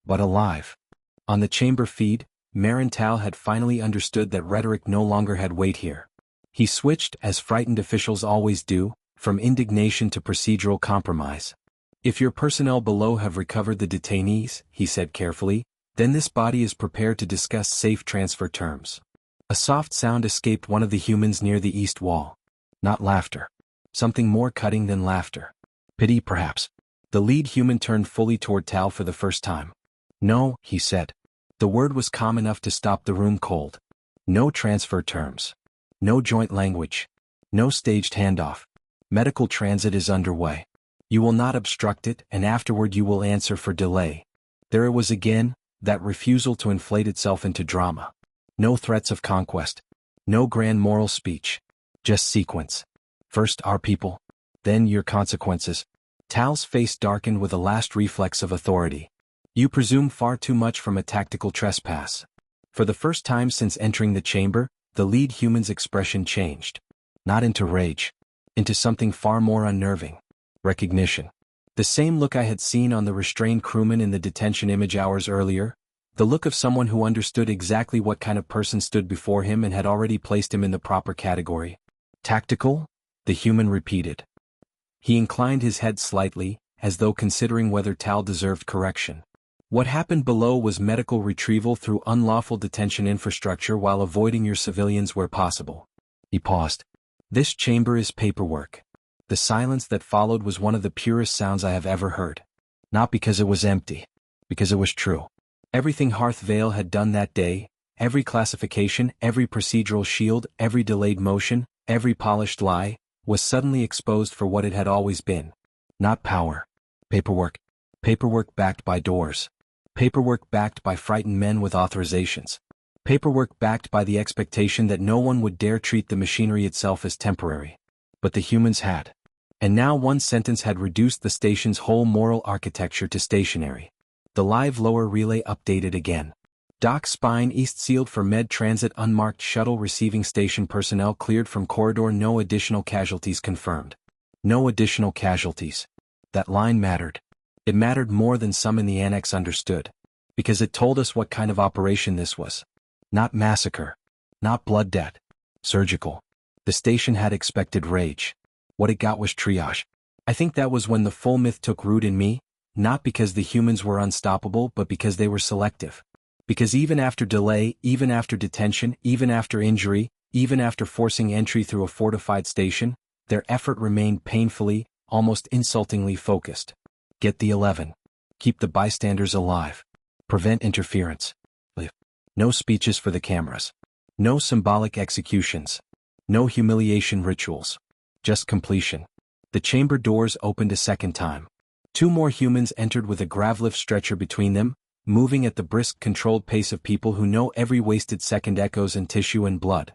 S1: "But alive." On the chamber feed, Marental had finally understood that rhetoric no longer had weight here. He switched, as frightened officials always do, from indignation to procedural compromise. "If your personnel below have recovered the detainees," he said carefully, "then this body is prepared to discuss safe transfer terms." A soft sound escaped one of the humans near the east wall. Not laughter. Something more cutting than laughter. Pity, perhaps. The lead human turned fully toward Tal for the first time. "No," he said. The word was calm enough to stop the room cold. "No transfer terms. No joint language. No staged handoff. Medical transit is underway. You will not obstruct it, and afterward you will answer for delay." There it was again, that refusal to inflate itself into drama. No threats of conquest. No grand moral speech. Just sequence. First our people. Then your consequences. Tal's face darkened with a last reflex of authority. "You presume far too much from a tactical trespass." For the first time since entering the chamber, the lead human's expression changed. Not into rage. Into something far more unnerving. Recognition. The same look I had seen on the restrained crewman in the detention image hours earlier. The look of someone who understood exactly what kind of person stood before him and had already placed him in the proper category. "Tactical?" the human repeated. He inclined his head slightly, as though considering whether Tal deserved correction. "What happened below was medical retrieval through unlawful detention infrastructure while avoiding your civilians where possible." He paused. "This chamber is paperwork." The silence that followed was one of the purest sounds I have ever heard. Not because it was empty. Because it was true. Everything Hearth Veil had done that day, every classification, every procedural shield, every delayed motion, every polished lie, was suddenly exposed for what it had always been. Not power. Paperwork. Paperwork backed by doors. Paperwork backed by frightened men with authorizations. Paperwork backed by the expectation that no one would dare treat the machinery itself as temporary. But the humans had. And now one sentence had reduced the station's whole moral architecture to stationary. The live lower relay updated again. Dock spine east sealed for med transit unmarked shuttle receiving station personnel cleared from corridor, no additional casualties confirmed. No additional casualties. That line mattered. It mattered more than some in the annex understood. Because it told us what kind of operation this was. Not massacre. Not blood debt. Surgical. The station had expected rage. What it got was triage. I think that was when the full myth took root in me, not because the humans were unstoppable but because they were selective. Because even after delay, even after detention, even after injury, even after forcing entry through a fortified station, their effort remained painfully, almost insultingly focused. Get the 11. Keep the bystanders alive. Prevent interference. No speeches for the cameras. No symbolic executions. No humiliation rituals. Just completion. The chamber doors opened a second time. 2 more humans entered with a gravlift stretcher between them, moving at the brisk, controlled pace of people who know every wasted second echoes in tissue and blood.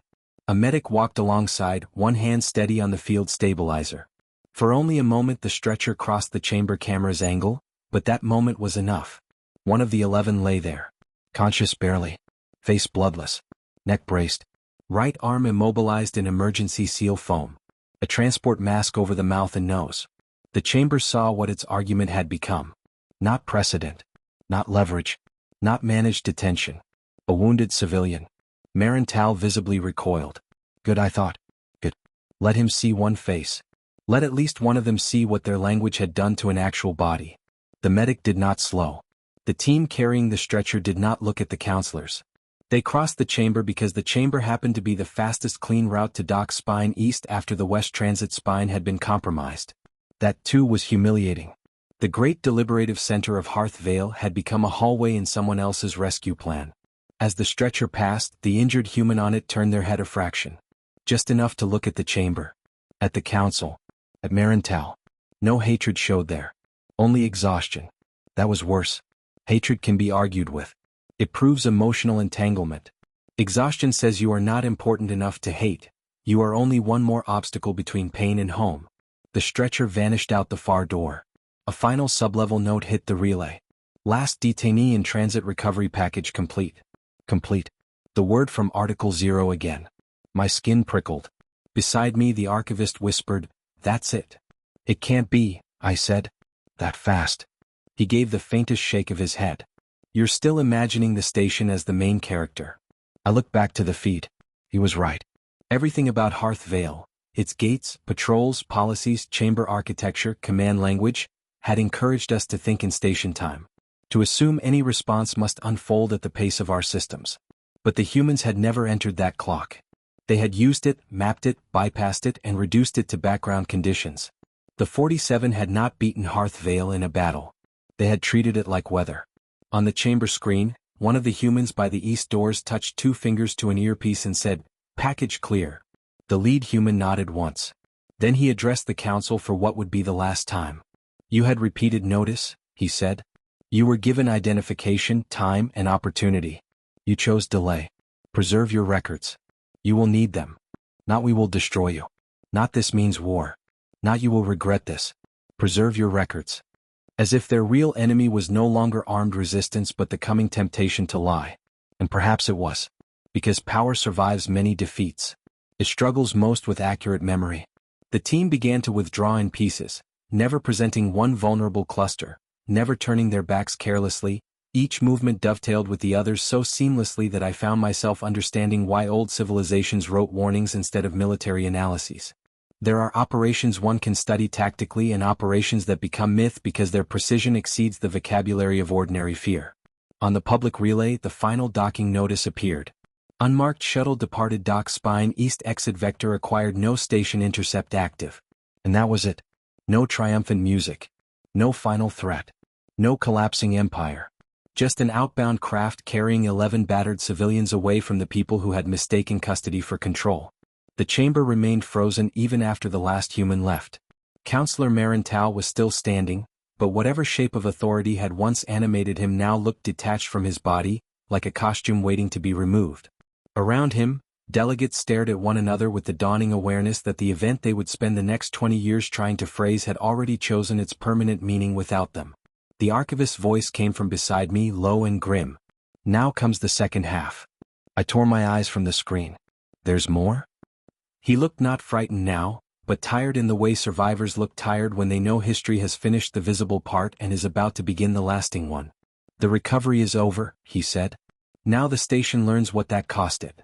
S1: A medic walked alongside, one hand steady on the field stabilizer. For only a moment the stretcher crossed the chamber camera's angle, but that moment was enough. One of the 11 lay there. Conscious barely. Face bloodless. Neck braced. Right arm immobilized in emergency seal foam. A transport mask over the mouth and nose. The chamber saw what its argument had become. Not precedent. Not leverage. Not managed detention. A wounded civilian. Marental visibly recoiled. Good, I thought. Good. Let him see one face. Let at least one of them see what their language had done to an actual body. The medic did not slow. The team carrying the stretcher did not look at the counselors. They crossed the chamber because the chamber happened to be the fastest clean route to Dock Spine East after the West Transit Spine had been compromised. That too was humiliating. The great deliberative center of Hearth Veil had become a hallway in someone else's rescue plan. As the stretcher passed, the injured human on it turned their head a fraction. Just enough to look at the chamber. At the council. At Marental. No hatred showed there. Only exhaustion. That was worse. Hatred can be argued with. It proves emotional entanglement. Exhaustion says you are not important enough to hate. You are only one more obstacle between pain and home. The stretcher vanished out the far door. A final sublevel note hit the relay. Last detainee in transit recovery package complete. Complete. The word from Article 0 again. My skin prickled. Beside me the archivist whispered, "That's it." "It can't be," I said. "That fast." He gave the faintest shake of his head. "You're still imagining the station as the main character." I looked back to the feed. He was right. Everything about Hearth Veil, its gates, patrols, policies, chamber architecture, command language, had encouraged us to think in station time. To assume any response must unfold at the pace of our systems. But the humans had never entered that clock. They had used it, mapped it, bypassed it, and reduced it to background conditions. The 47 had not beaten Hearth Veil in a battle. They had treated it like weather. On the chamber screen, one of the humans by the east doors touched 2 fingers to an earpiece and said, "Package clear." The lead human nodded once. Then he addressed the council for what would be the last time. "You had repeated notice," he said. "You were given identification, time, and opportunity. You chose delay. Preserve your records. You will need them. Not we will destroy you. Not this means war. Not you will regret this. Preserve your records." As if their real enemy was no longer armed resistance but the coming temptation to lie. And perhaps it was. Because power survives many defeats. It struggles most with accurate memory. The team began to withdraw in pieces, never presenting one vulnerable cluster, never turning their backs carelessly. Each movement dovetailed with the others so seamlessly that I found myself understanding why old civilizations wrote warnings instead of military analyses. There are operations one can study tactically and operations that become myth because their precision exceeds the vocabulary of ordinary fear. On the public relay, the final docking notice appeared. Unmarked shuttle departed Dock Spine East exit vector acquired no station intercept active. And that was it. No triumphant music. No final threat. No collapsing empire. Just an outbound craft carrying 11 battered civilians away from the people who had mistaken custody for control. The chamber remained frozen even after the last human left. Counselor Marental was still standing, but whatever shape of authority had once animated him now looked detached from his body, like a costume waiting to be removed. Around him, delegates stared at one another with the dawning awareness that the event they would spend the next 20 years trying to phrase had already chosen its permanent meaning without them. The archivist's voice came from beside me, low and grim. "Now comes the second half." I tore my eyes from the screen. "There's more?" He looked not frightened now, but tired in the way survivors look tired when they know history has finished the visible part and is about to begin the lasting one. "The recovery is over," he said. "Now the station learns what that cost it."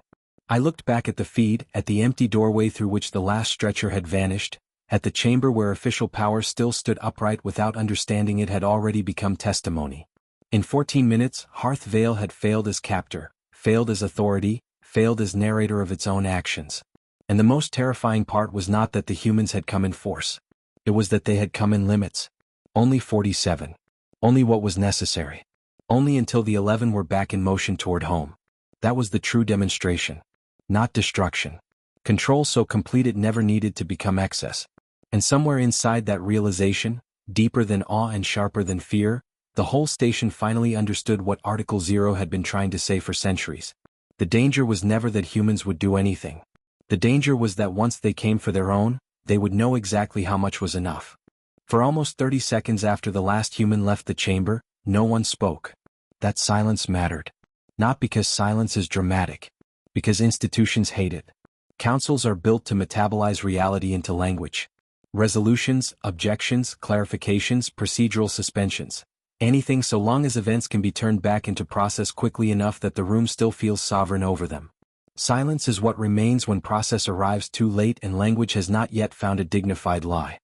S1: I looked back at the feed, at the empty doorway through which the last stretcher had vanished, at the chamber where official power still stood upright without understanding it had already become testimony. In 14 minutes, Hearth Veil had failed as captor, failed as authority, failed as narrator of its own actions. And the most terrifying part was not that the humans had come in force. It was that they had come in limits. Only 47. Only what was necessary. Only until the 11 were back in motion toward home. That was the true demonstration. Not destruction. Control so complete it never needed to become excess. And somewhere inside that realization, deeper than awe and sharper than fear, the whole station finally understood what Article 0 had been trying to say for centuries. The danger was never that humans would do anything. The danger was that once they came for their own, they would know exactly how much was enough. For almost 30 seconds after the last human left the chamber, no one spoke. That silence mattered. Not because silence is dramatic. Because institutions hate it. Councils are built to metabolize reality into language. Resolutions, objections, clarifications, procedural suspensions. Anything so long as events can be turned back into process quickly enough that the room still feels sovereign over them. Silence is what remains when process arrives too late and language has not yet found a dignified lie.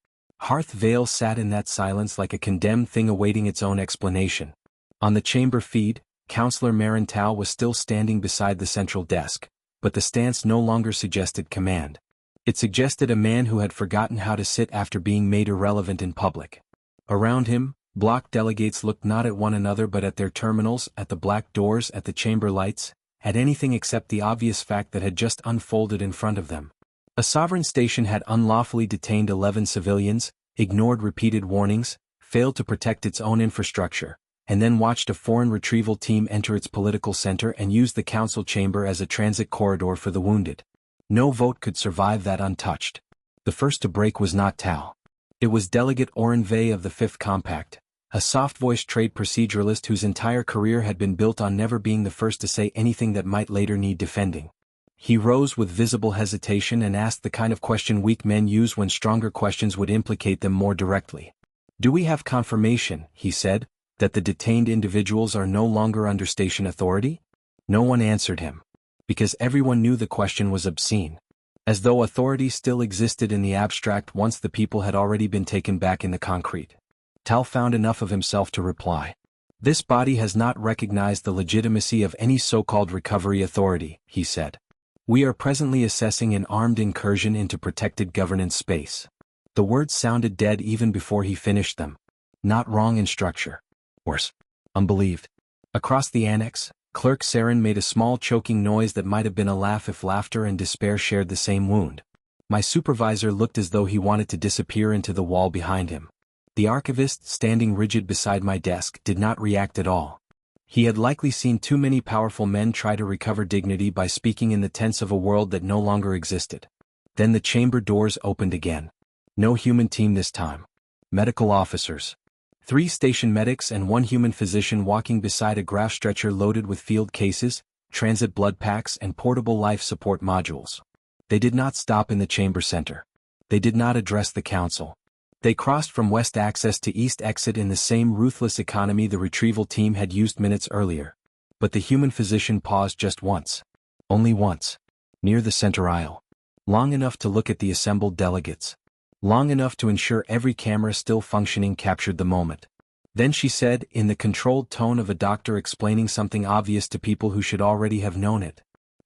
S1: Hearth Veil sat in that silence like a condemned thing awaiting its own explanation. On the chamber feed, Counselor Marintal was still standing beside the central desk, but the stance no longer suggested command. It suggested a man who had forgotten how to sit after being made irrelevant in public. Around him, block delegates looked not at one another but at their terminals, at the black doors, at the chamber lights, at anything except the obvious fact that had just unfolded in front of them. A sovereign station had unlawfully detained 11 civilians, ignored repeated warnings, failed to protect its own infrastructure, and then watched a foreign retrieval team enter its political center and use the council chamber as a transit corridor for the wounded. No vote could survive that untouched. The first to break was not Tal. It was Delegate Oren Vey of the Fifth Compact, a soft-voiced trade proceduralist whose entire career had been built on never being the first to say anything that might later need defending. He rose with visible hesitation and asked the kind of question weak men use when stronger questions would implicate them more directly. "Do we have confirmation," he said, "that the detained individuals are no longer under station authority?" No one answered him. Because everyone knew the question was obscene. As though authority still existed in the abstract once the people had already been taken back in the concrete. Tal found enough of himself to reply. "This body has not recognized the legitimacy of any so-called recovery authority," he said. "We are presently assessing an armed incursion into protected governance space." The words sounded dead even before he finished them. Not wrong in structure. Worse. Unbelieved. Across the annex, Clerk Saren made a small choking noise that might have been a laugh if laughter and despair shared the same wound. My supervisor looked as though he wanted to disappear into the wall behind him. The archivist, standing rigid beside my desk, did not react at all. He had likely seen too many powerful men try to recover dignity by speaking in the tense of a world that no longer existed. Then the chamber doors opened again. No human team this time. Medical officers. 3 station medics and 1 human physician walking beside a graph stretcher loaded with field cases, transit blood packs and portable life support modules. They did not stop in the chamber center. They did not address the council. They crossed from west access to east exit in the same ruthless economy the retrieval team had used minutes earlier. But the human physician paused just once. Only once. Near the center aisle. Long enough to look at the assembled delegates. Long enough to ensure every camera still functioning captured the moment. Then she said, in the controlled tone of a doctor explaining something obvious to people who should already have known it.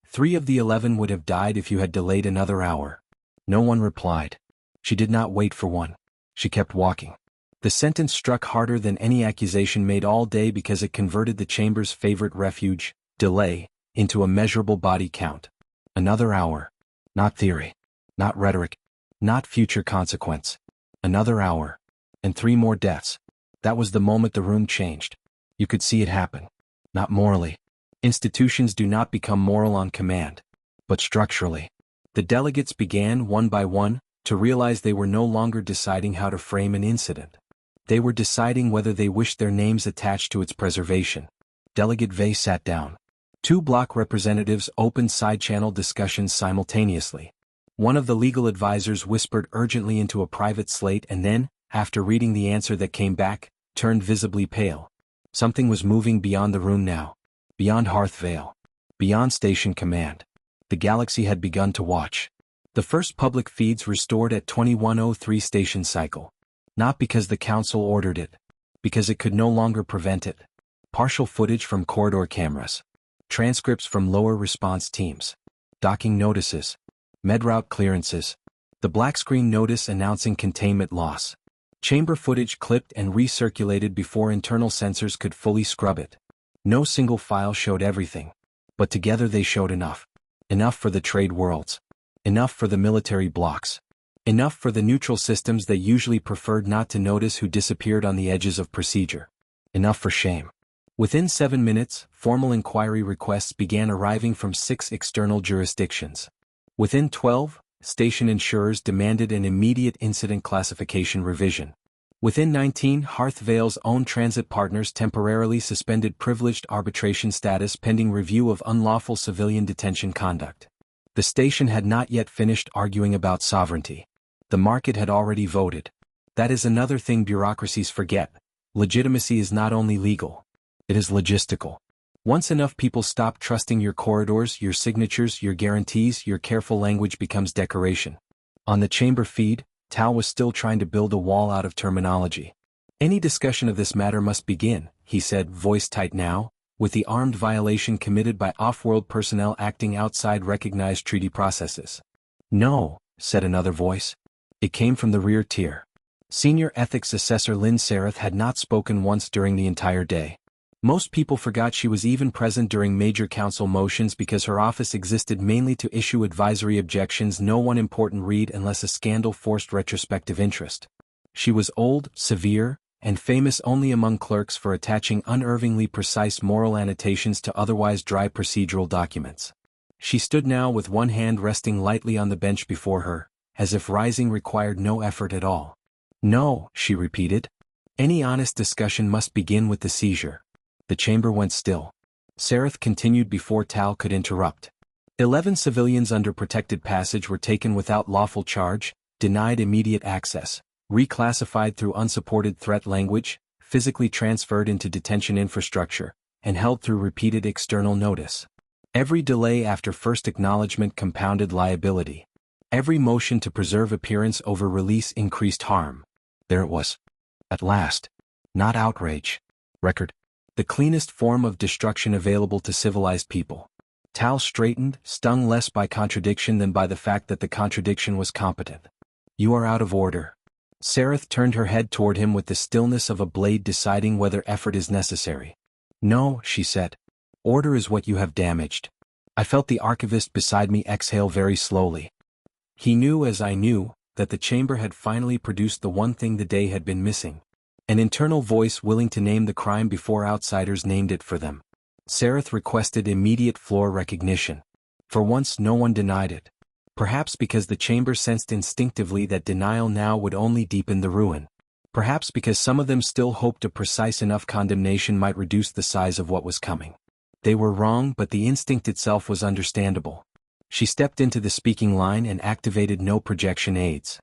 S1: 3 of the 11 would have died if you had delayed another hour. No one replied. She did not wait for one. She kept walking. The sentence struck harder than any accusation made all day because it converted the chamber's favorite refuge, delay, into a measurable body count. Another hour. Not theory. Not rhetoric. Not future consequence. Another hour. And 3 more deaths. That was the moment the room changed. You could see it happen. Not morally. Institutions do not become moral on command. But structurally. The delegates began, one by one, to realize they were no longer deciding how to frame an incident. They were deciding whether they wished their names attached to its preservation. Delegate Vey sat down. 2 block representatives opened side-channel discussions simultaneously. One of the legal advisors whispered urgently into a private slate and then, after reading the answer that came back, turned visibly pale. Something was moving beyond the room now. Beyond Hearth Veil. Beyond Station Command. The galaxy had begun to watch. The first public feeds restored at 2103 station cycle. Not because the Council ordered it. Because it could no longer prevent it. Partial footage from corridor cameras. Transcripts from lower response teams. Docking notices. Medroute clearances. The black screen notice announcing containment loss. Chamber footage clipped and recirculated before internal sensors could fully scrub it. No single file showed everything. But together they showed enough. Enough for the trade worlds. Enough for the military blocks. Enough for the neutral systems that usually preferred not to notice who disappeared on the edges of procedure. Enough for shame. Within 7 minutes, formal inquiry requests began arriving from 6 external jurisdictions. Within 12, station insurers demanded an immediate incident classification revision. Within 19, Hearth Veil's own transit partners temporarily suspended privileged arbitration status pending review of unlawful civilian detention conduct. The station had not yet finished arguing about sovereignty. The market had already voted. That is another thing bureaucracies forget. Legitimacy is not only legal. It is logistical. Once enough people stop trusting your corridors, your signatures, your guarantees, your careful language becomes decoration. On the chamber feed, Tal was still trying to build a wall out of terminology. Any discussion of this matter must begin, he said, voice tight now, with the armed violation committed by off-world personnel acting outside recognized treaty processes. No, said another voice. It came from the rear tier. Senior ethics assessor Lynn Sereth had not spoken once during the entire day. Most people forgot she was even present during major council motions because her office existed mainly to issue advisory objections no one important read unless a scandal forced retrospective interest. She was old, severe, and famous only among clerks for attaching unervingly precise moral annotations to otherwise dry procedural documents. She stood now with one hand resting lightly on the bench before her, as if rising required no effort at all. No, she repeated. Any honest discussion must begin with the seizure. The chamber went still. Sereth continued before Tal could interrupt. 11 civilians under protected passage were taken without lawful charge, denied immediate access, reclassified through unsupported threat language, physically transferred into detention infrastructure, and held through repeated external notice. Every delay after first acknowledgement compounded liability. Every motion to preserve appearance over release increased harm. There it was. At last. Not outrage. Record. The cleanest form of destruction available to civilized people. Tal straightened, stung less by contradiction than by the fact that the contradiction was competent. You are out of order. Sereth turned her head toward him with the stillness of a blade deciding whether effort is necessary. No, she said. Order is what you have damaged. I felt the archivist beside me exhale very slowly. He knew as I knew, that the chamber had finally produced the one thing the day had been missing. An internal voice willing to name the crime before outsiders named it for them. Sereth requested immediate floor recognition. For once no one denied it. Perhaps because the chamber sensed instinctively that denial now would only deepen the ruin. Perhaps because some of them still hoped a precise enough condemnation might reduce the size of what was coming. They were wrong, but the instinct itself was understandable. She stepped into the speaking line and activated no projection aids.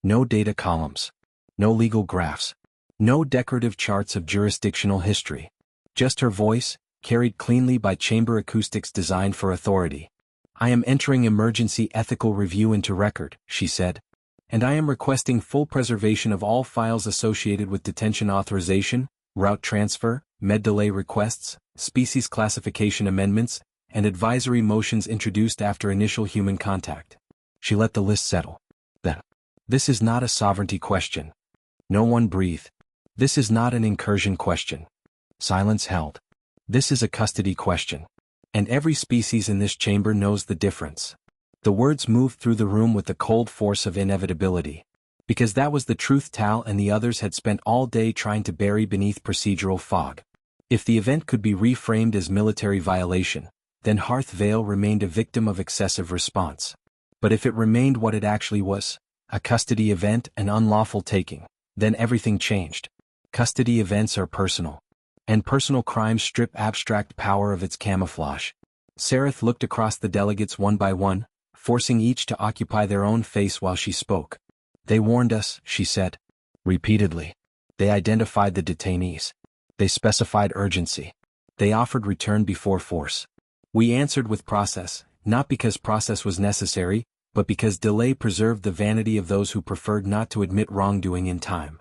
S1: No data columns. No legal graphs. No decorative charts of jurisdictional history. Just her voice, carried cleanly by chamber acoustics designed for authority. I am entering emergency ethical review into record, she said. And I am requesting full preservation of all files associated with detention authorization, route transfer, med delay requests, species classification amendments, and advisory motions introduced after initial human contact. She let the list settle. Then. This is not a sovereignty question. No one breathed. This is not an incursion question. Silence held. This is a custody question. And every species in this chamber knows the difference. The words moved through the room with the cold force of inevitability. Because that was the truth Tal and the others had spent all day trying to bury beneath procedural fog. If the event could be reframed as military violation, then Hearth Veil remained a victim of excessive response. But if it remained what it actually was, a custody event, an unlawful taking, then everything changed. Custody events are personal. And personal crimes strip abstract power of its camouflage. Sereth looked across the delegates one by one, forcing each to occupy their own face while she spoke. They warned us, she said. Repeatedly. They identified the detainees. They specified urgency. They offered return before force. We answered with process, not because process was necessary, but because delay preserved the vanity of those who preferred not to admit wrongdoing in time.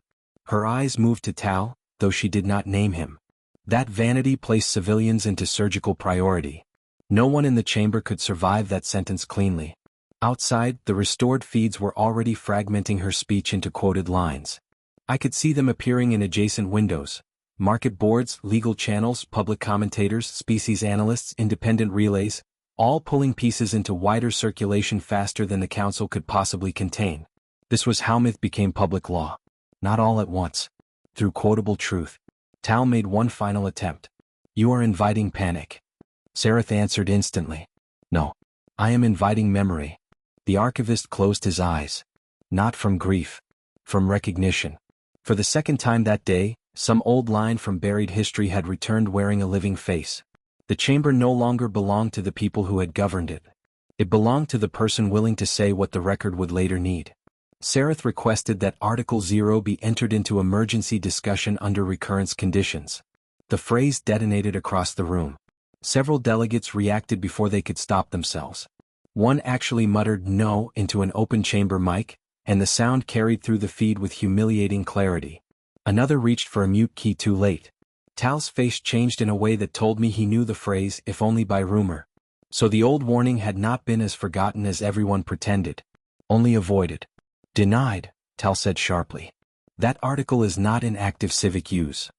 S1: Her eyes moved to Tal, though she did not name him. That vanity placed civilians into surgical priority. No one in the chamber could survive that sentence cleanly. Outside, the restored feeds were already fragmenting her speech into quoted lines. I could see them appearing in adjacent windows. Market boards, legal channels, public commentators, species analysts, independent relays, all pulling pieces into wider circulation faster than the council could possibly contain. This was how myth became public law. Not all at once. Through quotable truth. Tal made one final attempt. You are inviting panic. Sareth answered instantly. No. I am inviting memory. The archivist closed his eyes. Not from grief. From recognition. For the second time that day, some old line from buried history had returned wearing a living face. The chamber no longer belonged to the people who had governed it. It belonged to the person willing to say what the record would later need. Sareth requested that Article 0 be entered into emergency discussion under recurrence conditions. The phrase detonated across the room. Several delegates reacted before they could stop themselves. One actually muttered "no" into an open chamber mic, and the sound carried through the feed with humiliating clarity. Another reached for a mute key too late. Tal's face changed in a way that told me he knew the phrase, if only by rumor. So the old warning had not been as forgotten as everyone pretended. Only avoided. Denied, Tal said sharply. That article is not in active civic use.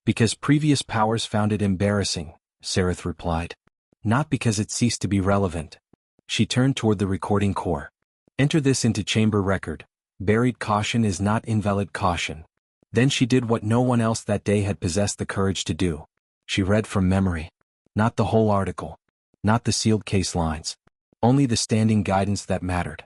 S1: Because previous powers found it embarrassing, Sareth replied. Not because it ceased to be relevant. She turned toward the recording core. Enter this into chamber record. Buried caution is not invalid caution. Then she did what no one else that day had possessed the courage to do. She read from memory. Not the whole article. Not the sealed case lines. Only the standing guidance that mattered.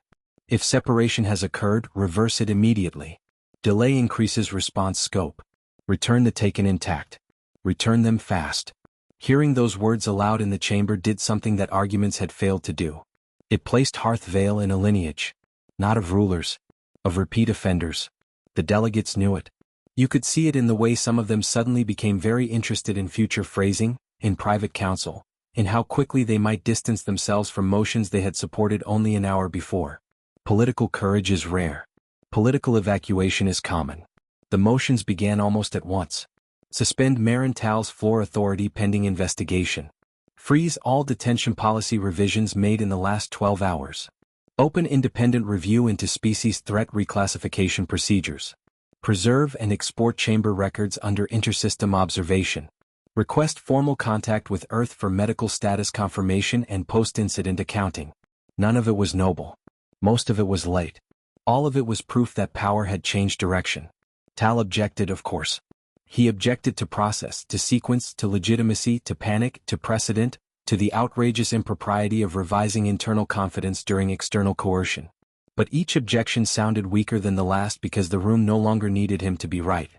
S1: If separation has occurred, reverse it immediately. Delay increases response scope. Return the taken intact. Return them fast. Hearing those words aloud in the chamber did something that arguments had failed to do. It placed Hearth Veil in a lineage. Not of rulers. Of repeat offenders. The delegates knew it. You could see it in the way some of them suddenly became very interested in future phrasing, in private counsel, in how quickly they might distance themselves from motions they had supported only an hour before. Political courage is rare. Political evacuation is common. The motions began almost at once. Suspend Marin Tal's floor authority pending investigation. Freeze all detention policy revisions made in the last 12 hours. Open independent review into species threat reclassification procedures. Preserve and export chamber records under intersystem observation. Request formal contact with Earth for medical status confirmation and post-incident accounting. None of it was noble. Most of it was late. All of it was proof that power had changed direction. Tal objected, of course. He objected to process, to sequence, to legitimacy, to panic, to precedent, to the outrageous impropriety of revising internal confidence during external coercion. But each objection sounded weaker than the last because the room no longer needed him to be right.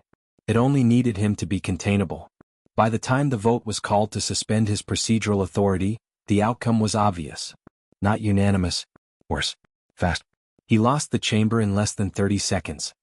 S1: It only needed him to be containable. By the time the vote was called to suspend his procedural authority, the outcome was obvious. Not unanimous. Worse. Fast. He lost the chamber in less than 30 seconds.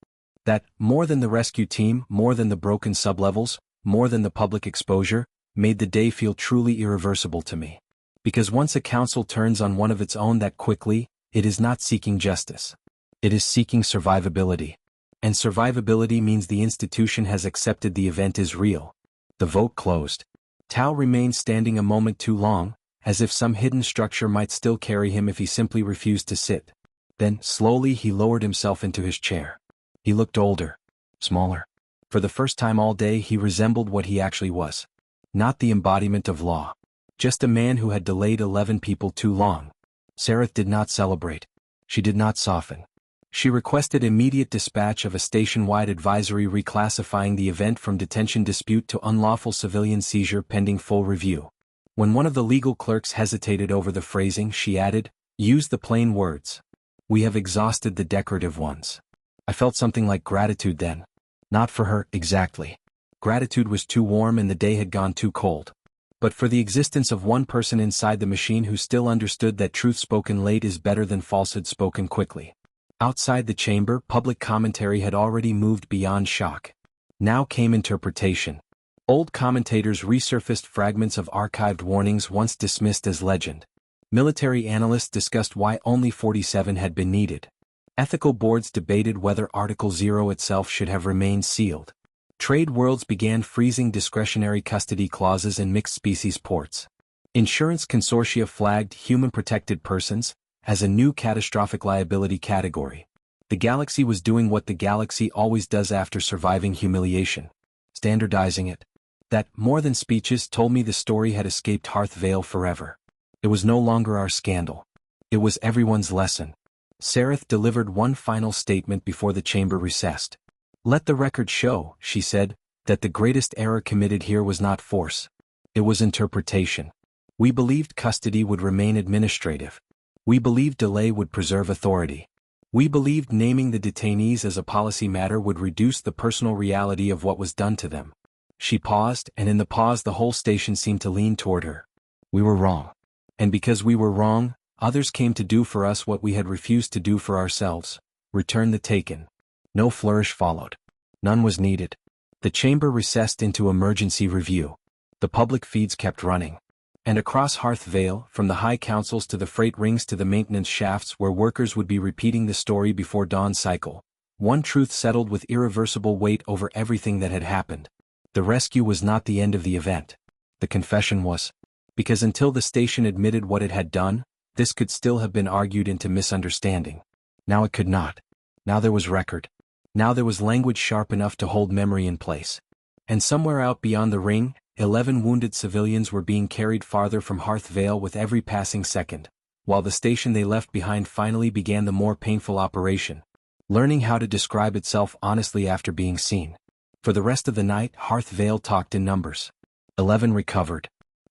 S1: That, more than the rescue team, more than the broken sublevels, more than the public exposure, made the day feel truly irreversible to me. Because once a council turns on one of its own that quickly, it is not seeking justice. It is seeking survivability. And survivability means the institution has accepted the event is real. The vote closed. Tal remained standing a moment too long, as if some hidden structure might still carry him if he simply refused to sit. Then, slowly he lowered himself into his chair. He looked older. Smaller. For the first time all day he resembled what he actually was. Not the embodiment of law. Just a man who had delayed 11 people too long. Sareth did not celebrate. She did not soften. She requested immediate dispatch of a station-wide advisory reclassifying the event from detention dispute to unlawful civilian seizure pending full review. When one of the legal clerks hesitated over the phrasing, she added, "Use the plain words. We have exhausted the decorative ones." I felt something like gratitude then. Not for her, exactly. Gratitude was too warm and the day had gone too cold. but for the existence of one person inside the machine who still understood that truth spoken late is better than falsehood spoken quickly. Outside the chamber, public commentary had already moved beyond shock. Now came interpretation. Old commentators resurfaced fragments of archived warnings once dismissed as legend. Military analysts discussed why only 47 had been needed. Ethical boards debated whether Article 0 itself should have remained sealed. Trade worlds began freezing discretionary custody clauses in mixed-species ports. Insurance consortia flagged human-protected persons as a new catastrophic liability category. The galaxy was doing what the galaxy always does after surviving humiliation: standardizing it. That, more than speeches, told me the story had escaped Hearth Veil forever. It was no longer our scandal. It was everyone's lesson. Sereth delivered one final statement before the chamber recessed. "Let the record show," she said, "that the greatest error committed here was not force. It was interpretation. We believed custody would remain administrative. We believed delay would preserve authority. We believed naming the detainees as a policy matter would reduce the personal reality of what was done to them." She paused, and in the pause the whole station seemed to lean toward her. "We were wrong. And because we were wrong, others came to do for us what we had refused to do for ourselves: return the taken." No flourish followed. None was needed. The chamber recessed into emergency review. The public feeds kept running. And across Hearth Veil, from the high councils to the freight rings to the maintenance shafts where workers would be repeating the story before dawn cycle, one truth settled with irreversible weight over everything that had happened. The rescue was not the end of the event. The confession was. Because until the station admitted what it had done, this could still have been argued into misunderstanding. Now it could not. Now there was record. Now there was language sharp enough to hold memory in place. And somewhere out beyond the ring, 11 wounded civilians were being carried farther from Hearth Veil with every passing second, while the station they left behind finally began the more painful operation: learning how to describe itself honestly after being seen. For the rest of the night, Hearth Veil talked in numbers. 11 recovered.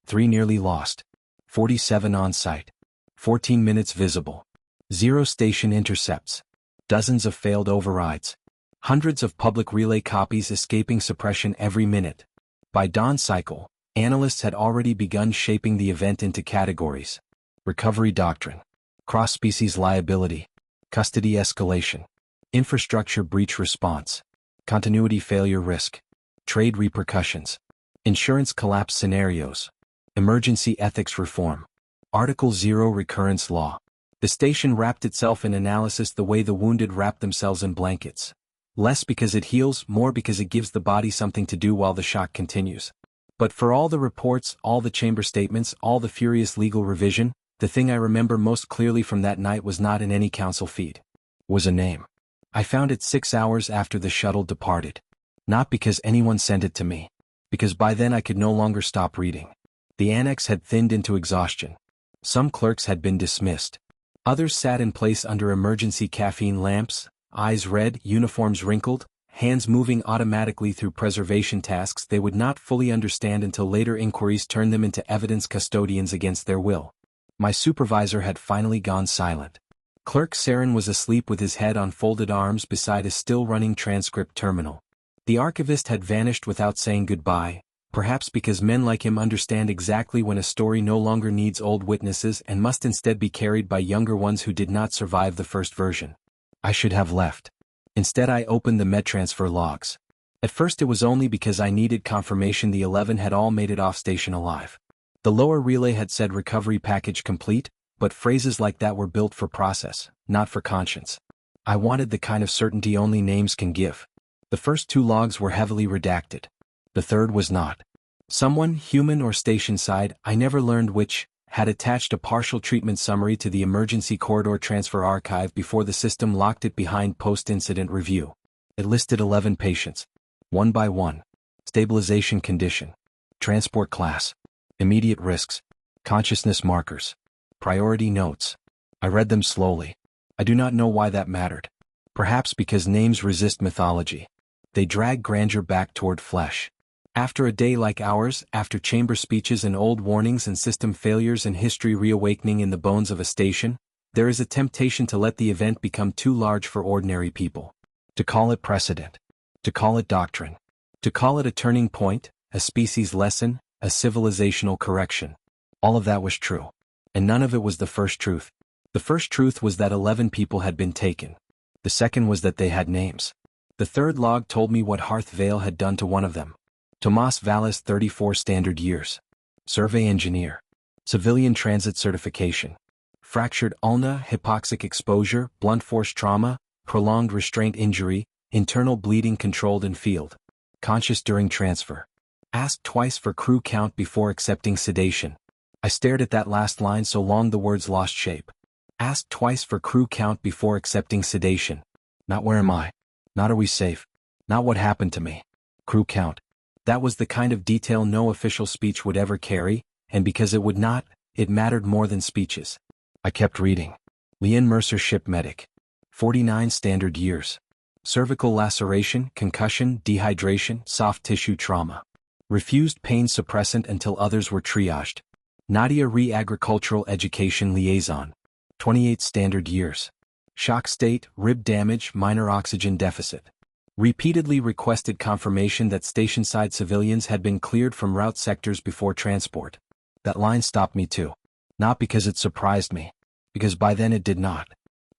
S1: 3 nearly lost. 47 on site. 14 minutes visible. 0 station intercepts. Dozens of failed overrides. Hundreds of public relay copies escaping suppression every minute. By dawn cycle, analysts had already begun shaping the event into categories: recovery doctrine, cross-species liability, custody escalation, infrastructure breach response, continuity failure risk, trade repercussions, insurance collapse scenarios, emergency ethics reform, Article 0 recurrence law. The station wrapped itself in analysis the way the wounded wrap themselves in blankets. Less because it heals, more because it gives the body something to do while the shock continues. But for all the reports, all the chamber statements, all the furious legal revision, the thing I remember most clearly from that night was not in any council feed. Was a name. I found it 6 hours after the shuttle departed. Not because anyone sent it to me. Because by then I could no longer stop reading. The annex had thinned into exhaustion. Some clerks had been dismissed. Others sat in place under emergency caffeine lamps, eyes red, uniforms wrinkled, hands moving automatically through preservation tasks they would not fully understand until later inquiries turned them into evidence custodians against their will. My supervisor had finally gone silent. Clerk Saren was asleep with his head on folded arms beside a still-running transcript terminal. The archivist had vanished without saying goodbye, perhaps because men like him understand exactly when a story no longer needs old witnesses and must instead be carried by younger ones who did not survive the first version. I should have left. Instead I opened the medtransfer logs. At first it was only because I needed confirmation the 11 had all made it off station alive. The lower relay had said recovery package complete, but phrases like that were built for process, not for conscience. I wanted the kind of certainty only names can give. The first 2 logs were heavily redacted. The third was not. Someone, human or station side, I never learned which, had attached a partial treatment summary to the emergency corridor transfer archive before the system locked it behind post-incident review. It listed 11 patients. 1 by 1. Stabilization condition. Transport class. Immediate risks. Consciousness markers. Priority notes. I read them slowly. I do not know why that mattered. Perhaps because names resist mythology. They drag grandeur back toward flesh. After a day like ours, after chamber speeches and old warnings and system failures and history reawakening in the bones of a station, there is a temptation to let the event become too large for ordinary people. To call it precedent. To call it doctrine. To call it a turning point, a species lesson, a civilizational correction. All of that was true. And none of it was the first truth. The first truth was that 11 people had been taken. The second was that they had names. The third log told me what Hearth Veil had done to one of them. Tomas Vallis, 34 standard years. Survey engineer. Civilian transit certification. Fractured ulna, hypoxic exposure, blunt force trauma, prolonged restraint injury, internal bleeding controlled in field. Conscious during transfer. Asked twice for crew count before accepting sedation. I stared at that last line so long the words lost shape. Asked twice for crew count before accepting sedation. Not where am I? Not are we safe? Not what happened to me. Crew count. That was the kind of detail no official speech would ever carry, and because it would not, it mattered more than speeches. I kept reading. Leanne Mercer, ship medic. 49 standard years. Cervical laceration, concussion, dehydration, soft tissue trauma. Refused pain suppressant until others were triaged. Nadia Ree, agricultural education liaison. 28 standard years. Shock state, rib damage, minor oxygen deficit. Repeatedly requested confirmation that station-side civilians had been cleared from route sectors before transport. That line stopped me too. Not because it surprised me. Because by then it did not.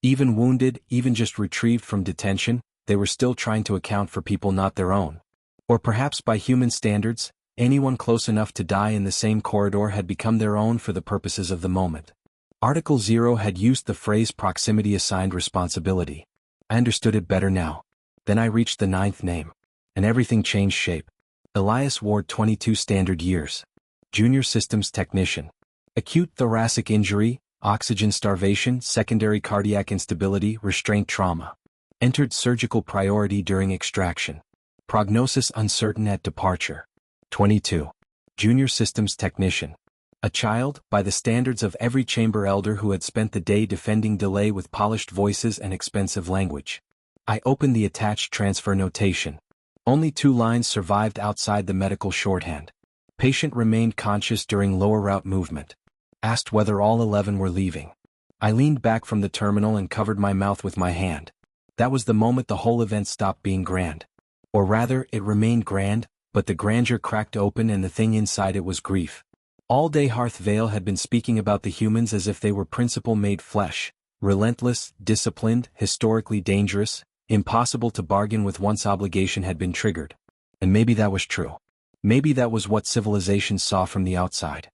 S1: Even wounded, even just retrieved from detention, they were still trying to account for people not their own. Or perhaps by human standards, anyone close enough to die in the same corridor had become their own for the purposes of the moment. Article 0 had used the phrase proximity assigned responsibility. I understood it better now. Then I reached the 9th name. And everything changed shape. Elias Ward, 22 standard years. Junior systems technician. Acute thoracic injury, oxygen starvation, secondary cardiac instability, restraint trauma. Entered surgical priority during extraction. Prognosis uncertain at departure. 22. Junior systems technician. A child, by the standards of every chamber elder who had spent the day defending delay with polished voices and expensive language. I opened the attached transfer notation. Only 2 lines survived outside the medical shorthand. Patient remained conscious during lower route movement. Asked whether all 11 were leaving. I leaned back from the terminal and covered my mouth with my hand. That was the moment the whole event stopped being grand. Or rather, it remained grand, but the grandeur cracked open and the thing inside it was grief. All day Hearth Veil had been speaking about the humans as if they were principle-made flesh, relentless, disciplined, historically dangerous, impossible to bargain with once obligation had been triggered. And maybe that was true. Maybe that was what civilization saw from the outside.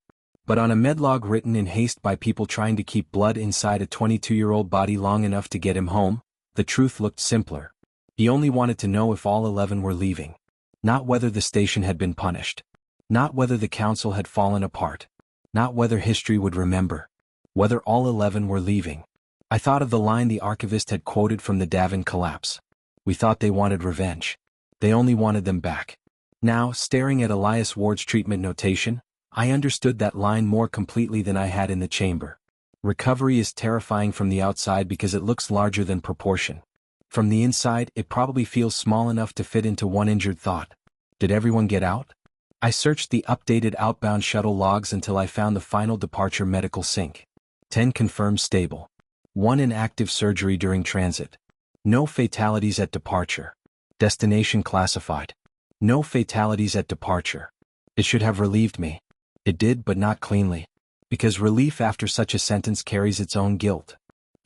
S1: But on a medlog written in haste by people trying to keep blood inside a 22-year-old body long enough to get him home, the truth looked simpler. He only wanted to know if all 11 were leaving. Not whether the station had been punished. Not whether the council had fallen apart. Not whether history would remember. Whether all 11 were leaving. I thought of the line the archivist had quoted from the Davenin collapse. We thought they wanted revenge. They only wanted them back. Now, staring at Elias Ward's treatment notation, I understood that line more completely than I had in the chamber. Recovery is terrifying from the outside because it looks larger than proportion. From the inside, it probably feels small enough to fit into one injured thought. Did everyone get out? I searched the updated outbound shuttle logs until I found the final departure medical sync. 10 confirmed stable. 1 in active surgery during transit. No fatalities at departure. Destination classified. No fatalities at departure. It should have relieved me. It did, but not cleanly. Because relief after such a sentence carries its own guilt.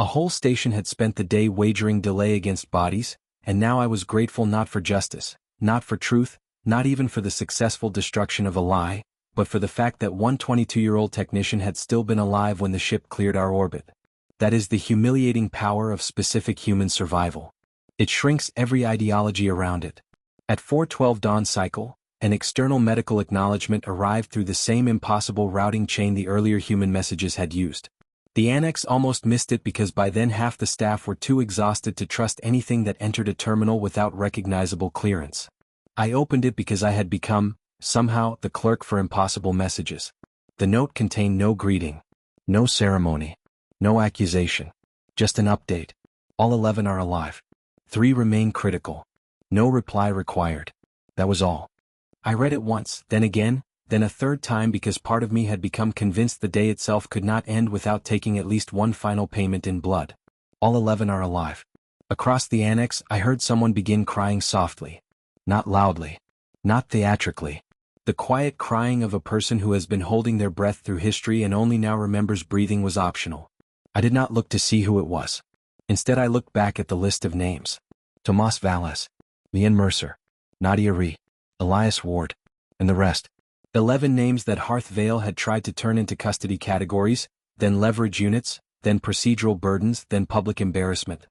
S1: A whole station had spent the day wagering delay against bodies, and now I was grateful not for justice, not for truth, not even for the successful destruction of a lie, but for the fact that one 22-year-old technician had still been alive when the ship cleared our orbit. That is the humiliating power of specific human survival. It shrinks every ideology around it. At 4:12 dawn cycle, an external medical acknowledgement arrived through the same impossible routing chain the earlier human messages had used. The annex almost missed it because by then half the staff were too exhausted to trust anything that entered a terminal without recognizable clearance. I opened it because I had become, somehow, the clerk for impossible messages. The note contained no greeting, no ceremony, no accusation. Just an update. All 11 are alive. 3 remain critical. No reply required. That was all. I read it once, then again, then a third time because part of me had become convinced the day itself could not end without taking at least one final payment in blood. All 11 are alive. Across the annex, I heard someone begin crying softly. Not loudly. Not theatrically. The quiet crying of a person who has been holding their breath through history and only now remembers breathing was optional. I did not look to see who it was. Instead I looked back at the list of names. Tomas Valles, Ian Mercer, Nadia Ree, Elias Ward, and the rest. 11 names that Hearth Veil had tried to turn into custody categories, then leverage units, then procedural burdens, then public embarrassment.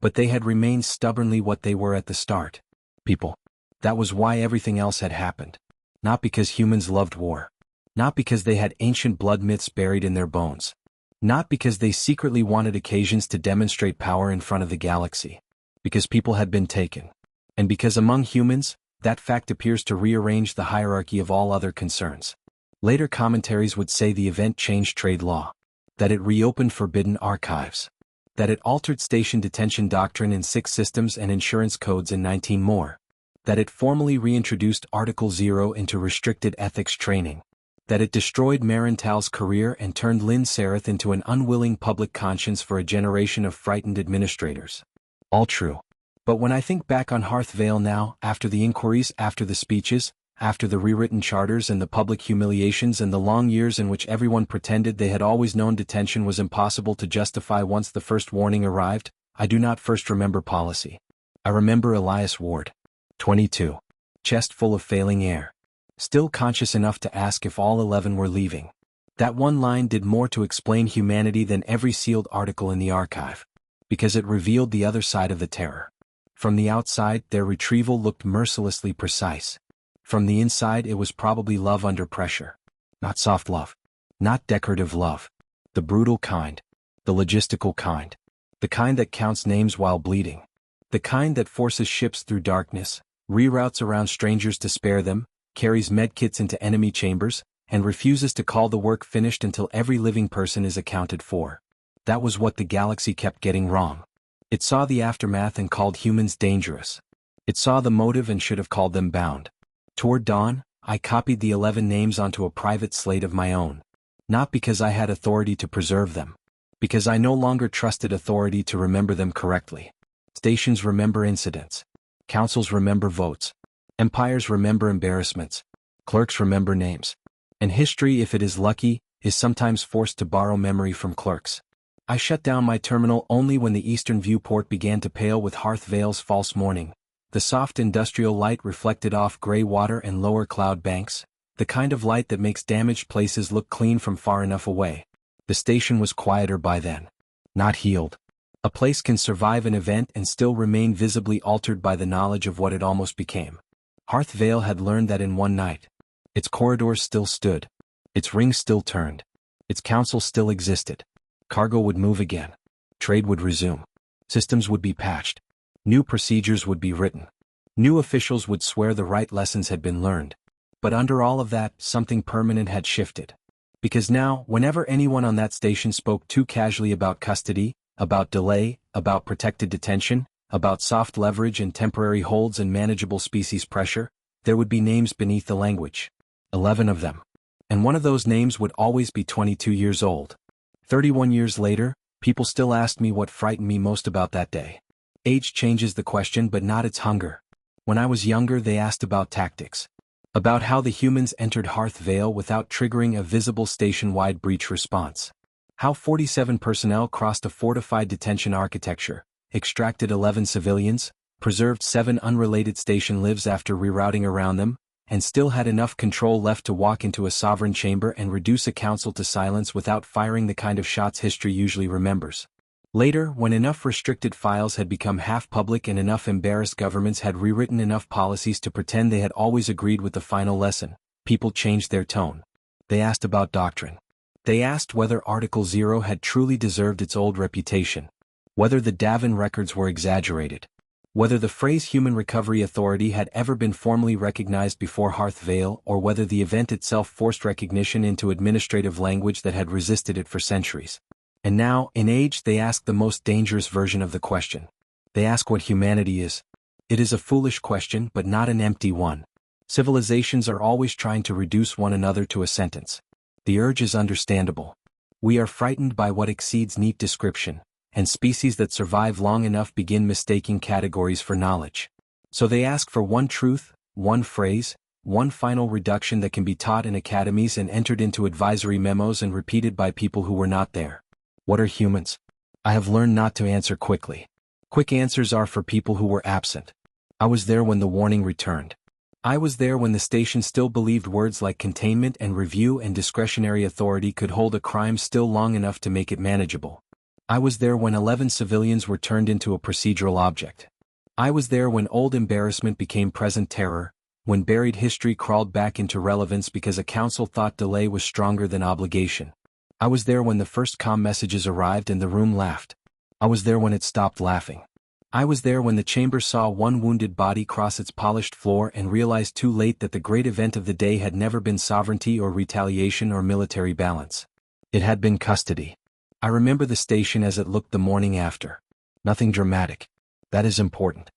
S1: But they had remained stubbornly what they were at the start. People. That was why everything else had happened. Not because humans loved war. Not because they had ancient blood myths buried in their bones. Not because they secretly wanted occasions to demonstrate power in front of the galaxy. Because people had been taken. And because among humans, that fact appears to rearrange the hierarchy of all other concerns. Later commentaries would say the event changed trade law. That it reopened forbidden archives. That it altered station detention doctrine in 6 systems and insurance codes in 19 more. That it formally reintroduced Article 0 into restricted ethics training. That it destroyed Marintal's career and turned Lynn Sereth into an unwilling public conscience for a generation of frightened administrators. All true. But when I think back on Hearth Veil now, after the inquiries, after the speeches, after the rewritten charters and the public humiliations and the long years in which everyone pretended they had always known detention was impossible to justify once the first warning arrived, I do not first remember policy. I remember Elias Ward. 22. Chest full of failing air. Still conscious enough to ask if all 11 were leaving. That one line did more to explain humanity than every sealed article in the archive. Because it revealed the other side of the terror. From the outside, their retrieval looked mercilessly precise. From the inside, it was probably love under pressure. Not soft love. Not decorative love. The brutal kind. The logistical kind. The kind that counts names while bleeding. The kind that forces ships through darkness, reroutes around strangers to spare them, carries medkits into enemy chambers, and refuses to call the work finished until every living person is accounted for. That was what the galaxy kept getting wrong. It saw the aftermath and called humans dangerous. It saw the motive and should have called them bound. Toward dawn, I copied the 11 names onto a private slate of my own. Not because I had authority to preserve them. Because I no longer trusted authority to remember them correctly. Stations remember incidents. Councils remember votes. Empires remember embarrassments. Clerks remember names. And history, if it is lucky, is sometimes forced to borrow memory from clerks. I shut down my terminal only when the eastern viewport began to pale with Hearth Veil's false morning. The soft industrial light reflected off gray water and lower cloud banks, the kind of light that makes damaged places look clean from far enough away. The station was quieter by then. Not healed. A place can survive an event and still remain visibly altered by the knowledge of what it almost became. Hearth Veil had learned that in one night. Its corridors still stood. Its rings still turned. Its council still existed. Cargo would move again. Trade would resume. Systems would be patched. New procedures would be written. New officials would swear the right lessons had been learned. But under all of that, something permanent had shifted. Because now, whenever anyone on that station spoke too casually about custody, about delay, about protected detention, about soft leverage and temporary holds and manageable species pressure, there would be names beneath the language. 11 of them. And one of those names would always be 22 years old. 31 years later, people still asked me what frightened me most about that day. Age changes the question but not its hunger. When I was younger they asked about tactics. About how the humans entered Hearth Veil without triggering a visible station-wide breach response. How 47 personnel crossed a fortified detention architecture, extracted 11 civilians, preserved 7 unrelated station lives after rerouting around them, and still had enough control left to walk into a sovereign chamber and reduce a council to silence without firing the kind of shots history usually remembers. Later, when enough restricted files had become half-public and enough embarrassed governments had rewritten enough policies to pretend they had always agreed with the final lesson, people changed their tone. They asked about doctrine. They asked whether Article 0 had truly deserved its old reputation. Whether the Davenin records were exaggerated. Whether the phrase Human Recovery Authority had ever been formally recognized before Hearth Veil or whether the event itself forced recognition into administrative language that had resisted it for centuries. And now, in age, they ask the most dangerous version of the question. They ask what humanity is. It is a foolish question but not an empty one. Civilizations are always trying to reduce one another to a sentence. The urge is understandable. We are frightened by what exceeds neat description. And species that survive long enough begin mistaking categories for knowledge. So they ask for one truth, one phrase, one final reduction that can be taught in academies and entered into advisory memos and repeated by people who were not there. What are humans? I have learned not to answer quickly. Quick answers are for people who were absent. I was there when the warning returned. I was there when the station still believed words like containment and review and discretionary authority could hold a crime still long enough to make it manageable. I was there when 11 civilians were turned into a procedural object. I was there when old embarrassment became present terror, when buried history crawled back into relevance because a council thought delay was stronger than obligation. I was there when the first comm messages arrived and the room laughed. I was there when it stopped laughing. I was there when the chamber saw one wounded body cross its polished floor and realized too late that the great event of the day had never been sovereignty or retaliation or military balance. It had been custody. I remember the station as it looked the morning after. Nothing dramatic. That is important.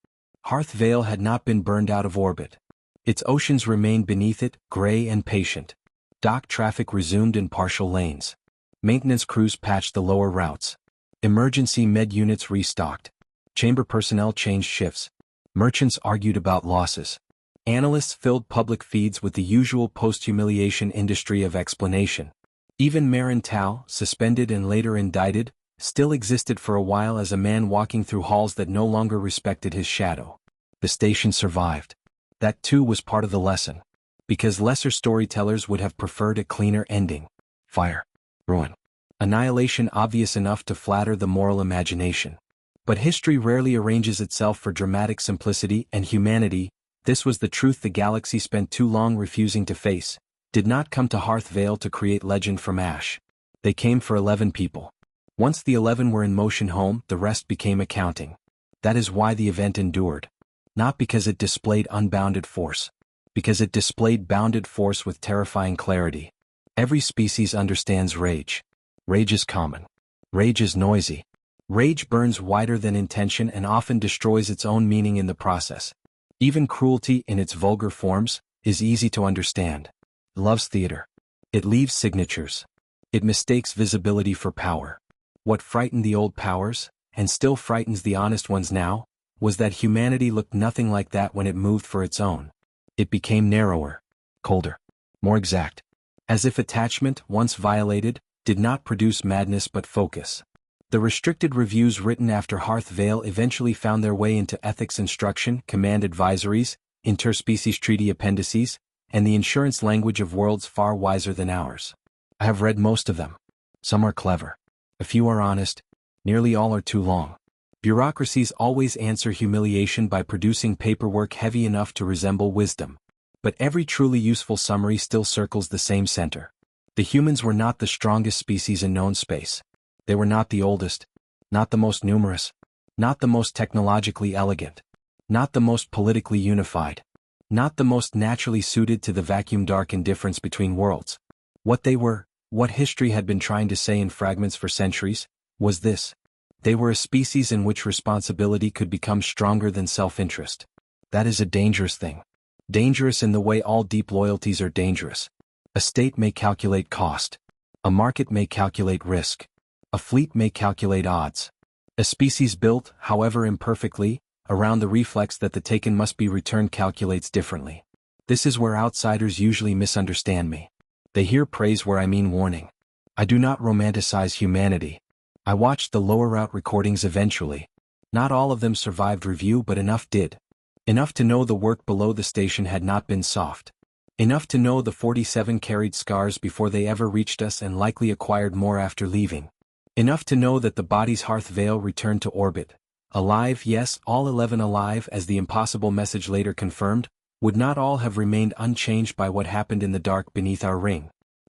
S1: Hearth Veil had not been burned out of orbit. Its oceans remained beneath it, gray and patient. Dock traffic resumed in partial lanes. Maintenance crews patched the lower routes. Emergency med units restocked. Chamber personnel changed shifts. Merchants argued about losses. Analysts filled public feeds with the usual post-humiliation industry of explanation. Even Marin Tao, suspended and later indicted, still existed for a while as a man walking through halls that no longer respected his shadow. The station survived. That too was part of the lesson. Because lesser storytellers would have preferred a cleaner ending. Fire. Ruin. Annihilation obvious enough to flatter the moral imagination. But history rarely arranges itself for dramatic simplicity and humanity. This was the truth the galaxy spent too long refusing to face. Did not come to Hearth Veil to create legend from ash. They came for 11 people. Once the 11 were in motion home, the rest became accounting. That is why the event endured. Not because it displayed unbounded force. Because it displayed bounded force with terrifying clarity. Every species understands rage. Rage is common. Rage is noisy. Rage burns wider than intention and often destroys its own meaning in the process. Even cruelty in its vulgar forms is easy to understand. It loves theater. It leaves signatures. It mistakes visibility for power. What frightened the old powers, and still frightens the honest ones now, was that humanity looked nothing like that when it moved for its own. It became narrower, colder, more exact. As if attachment, once violated, did not produce madness but focus. The restricted reviews written after Hearth Veil eventually found their way into ethics instruction, command advisories, interspecies treaty appendices, and the insurance language of worlds far wiser than ours. I have read most of them. Some are clever. A few are honest. Nearly all are too long. Bureaucracies always answer humiliation by producing paperwork heavy enough to resemble wisdom. But every truly useful summary still circles the same center. The humans were not the strongest species in known space. They were not the oldest, not the most numerous, not the most technologically elegant, not the most politically unified, not the most naturally suited to the vacuum-dark indifference between worlds. What they were, what history had been trying to say in fragments for centuries, was this. They were a species in which responsibility could become stronger than self-interest. That is a dangerous thing. Dangerous in the way all deep loyalties are dangerous. A state may calculate cost. A market may calculate risk. A fleet may calculate odds. A species built, however imperfectly, around the reflex that the taken must be returned calculates differently. This is where outsiders usually misunderstand me. They hear praise where I mean warning. I do not romanticize humanity. I watched the lower route recordings eventually. Not all of them survived review, but enough did. Enough to know the work below the station had not been soft. Enough to know the 47 carried scars before they ever reached us and likely acquired more after leaving. Enough to know that the body's Hearth Veil returned to orbit. Alive, yes, all 11 alive, as the impossible message later confirmed, would not all have remained unchanged by what happened in the dark beneath our ring.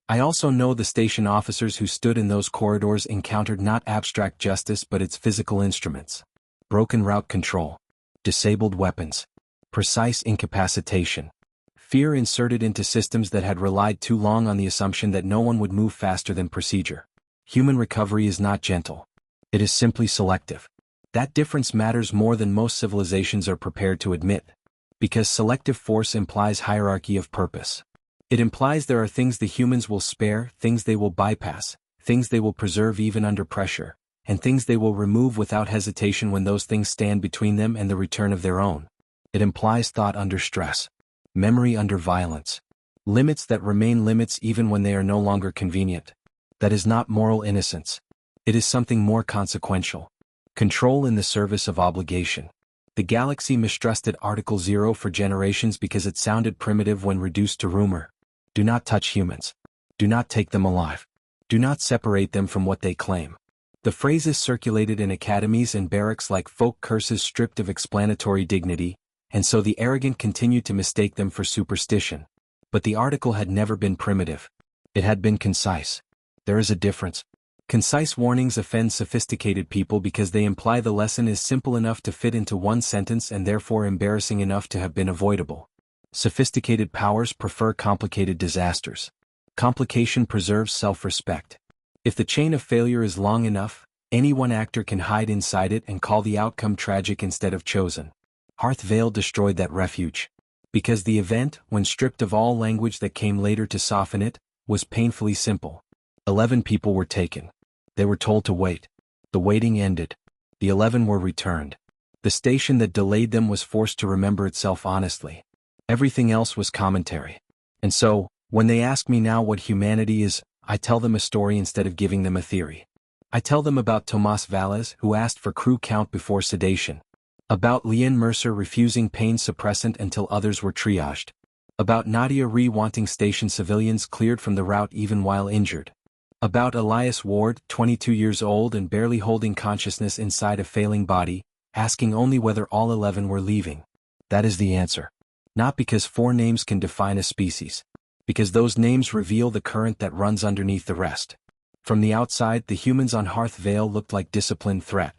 S1: I also know the station officers who stood in those corridors encountered not abstract justice but its physical instruments. Broken route control. Disabled weapons. Precise incapacitation. Fear inserted into systems that had relied too long on the assumption that no one would move faster than procedure. Human recovery is not gentle. It is simply selective. That difference matters more than most civilizations are prepared to admit. Because selective force implies hierarchy of purpose. It implies there are things the humans will spare, things they will bypass, things they will preserve even under pressure, and things they will remove without hesitation when those things stand between them and the return of their own. It implies thought under stress. memory under violence, limits that remain limits even when they are no longer convenient. That is not moral innocence. It is something more consequential. Control in the service of obligation. The galaxy mistrusted Article 0 for generations because it sounded primitive when reduced to rumor. Do not touch humans. Do not take them alive. Do not separate them from what they claim. The phrases circulated in academies and barracks like folk curses stripped of explanatory dignity, and so the arrogant continued to mistake them for superstition. But the article had never been primitive. It had been concise. There is a difference. Concise warnings offend sophisticated people because they imply the lesson is simple enough to fit into one sentence and therefore embarrassing enough to have been avoidable. Sophisticated powers prefer complicated disasters. Complication preserves self-respect. If the chain of failure is long enough, any one actor can hide inside it and call the outcome tragic instead of chosen. Hearth Veil destroyed that refuge. Because the event, when stripped of all language that came later to soften it, was painfully simple. 11 people were taken. They were told to wait. The waiting ended. The 11 were returned. The station that delayed them was forced to remember itself honestly. Everything else was commentary. And so, when they ask me now what humanity is, I tell them a story instead of giving them a theory. I tell them about Tomas Valles, who asked for crew count before sedation. About Leanne Mercer refusing pain suppressant until others were triaged. About Nadia Ree wanting station civilians cleared from the route even while injured. About Elias Ward, 22 years old and barely holding consciousness inside a failing body, asking only whether all 11 were leaving. That is the answer. Not because 4 names can define a species. Because those names reveal the current that runs underneath the rest. From the outside, the humans on Hearth Veil looked like disciplined threat.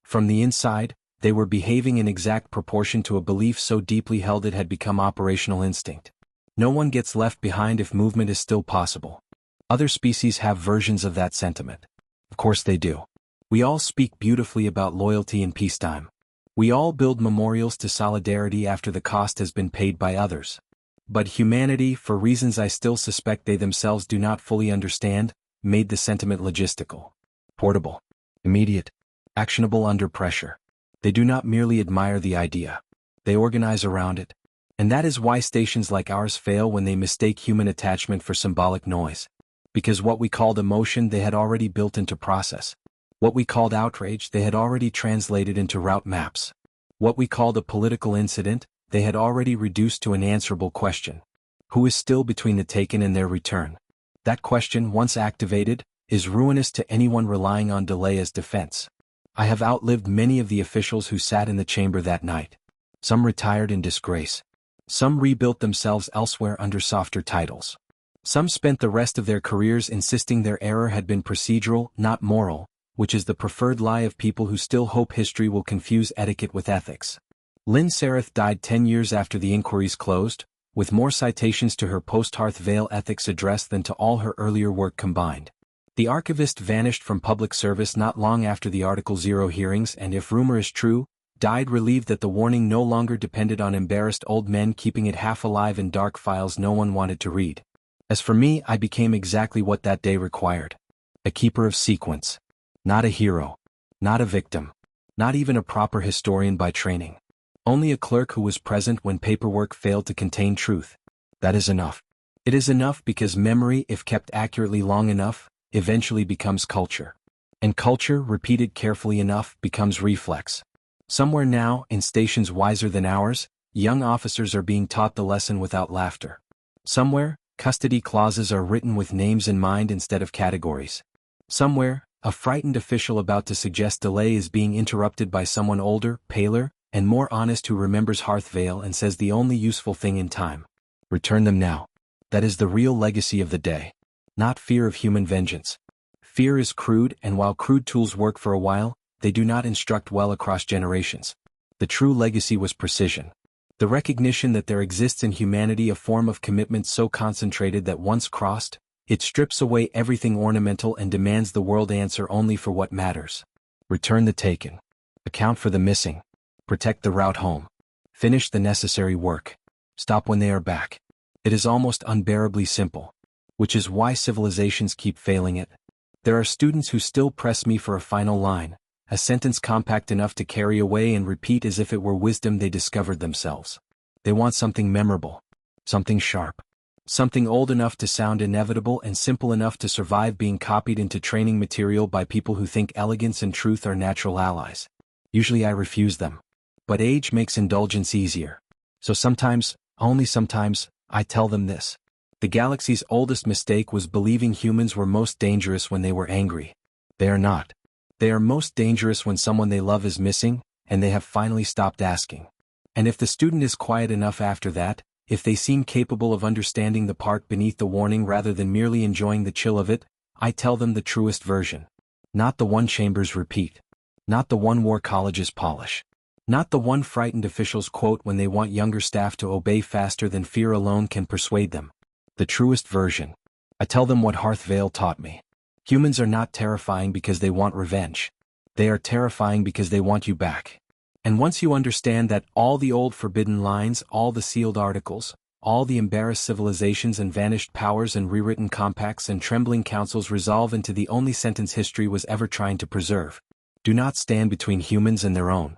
S1: From the inside, they were behaving in exact proportion to a belief so deeply held it had become operational instinct. No one gets left behind if movement is still possible. Other species have versions of that sentiment. Of course they do. We all speak beautifully about loyalty in peacetime. We all build memorials to solidarity after the cost has been paid by others. But humanity, for reasons I still suspect they themselves do not fully understand, made the sentiment logistical, portable, immediate, actionable under pressure. They do not merely admire the idea. They organize around it. And that is why stations like ours fail when they mistake human attachment for symbolic noise. Because what we called emotion they had already built into process. What we called outrage they had already translated into route maps. What we called a political incident they had already reduced to an answerable question. Who is still between the taken and their return? That question, once activated, is ruinous to anyone relying on delay as defense. I have outlived many of the officials who sat in the chamber that night. Some retired in disgrace. Some rebuilt themselves elsewhere under softer titles. Some spent the rest of their careers insisting their error had been procedural, not moral, which is the preferred lie of people who still hope history will confuse etiquette with ethics. Lynn Sereth died 10 years after the inquiries closed, with more citations to her post-Hearth Veil ethics address than to all her earlier work combined. The archivist vanished from public service not long after the Article 0 hearings and, if rumor is true, died relieved that the warning no longer depended on embarrassed old men keeping it half alive in dark files no one wanted to read. As for me, I became exactly what that day required. A keeper of sequence. Not a hero. Not a victim. Not even a proper historian by training. Only a clerk who was present when paperwork failed to contain truth. That is enough. It is enough because memory, if kept accurately long enough, eventually becomes culture. And culture, repeated carefully enough, becomes reflex. Somewhere now, in stations wiser than ours, young officers are being taught the lesson without laughter. Somewhere, custody clauses are written with names in mind instead of categories. Somewhere, a frightened official about to suggest delay is being interrupted by someone older, paler, and more honest who remembers Hearth Veil and says the only useful thing in time. Return them now. That is the real legacy of the day. Not fear of human vengeance. Fear is crude, and while crude tools work for a while, they do not instruct well across generations. The true legacy was precision. The recognition that there exists in humanity a form of commitment so concentrated that once crossed, it strips away everything ornamental and demands the world answer only for what matters. Return the taken. Account for the missing. Protect the route home. Finish the necessary work. Stop when they are back. It is almost unbearably simple. Which is why civilizations keep failing it. There are students who still press me for a final line, a sentence compact enough to carry away and repeat as if it were wisdom they discovered themselves. They want something memorable. Something sharp. Something old enough to sound inevitable and simple enough to survive being copied into training material by people who think elegance and truth are natural allies. Usually I refuse them. But age makes indulgence easier. So sometimes, only sometimes, I tell them this. The galaxy's oldest mistake was believing humans were most dangerous when they were angry. They are not. They are most dangerous when someone they love is missing, and they have finally stopped asking. And if the student is quiet enough after that, if they seem capable of understanding the part beneath the warning rather than merely enjoying the chill of it, I tell them the truest version. Not the one chambers repeat. Not the one war colleges polish. Not the one frightened officials quote when they want younger staff to obey faster than fear alone can persuade them. The truest version. I tell them what Hearth Veil taught me. Humans are not terrifying because they want revenge. They are terrifying because they want you back. And once you understand that all the old forbidden lines, all the sealed articles, all the embarrassed civilizations and vanished powers and rewritten compacts and trembling councils resolve into the only sentence history was ever trying to preserve. Do not stand between humans and their own.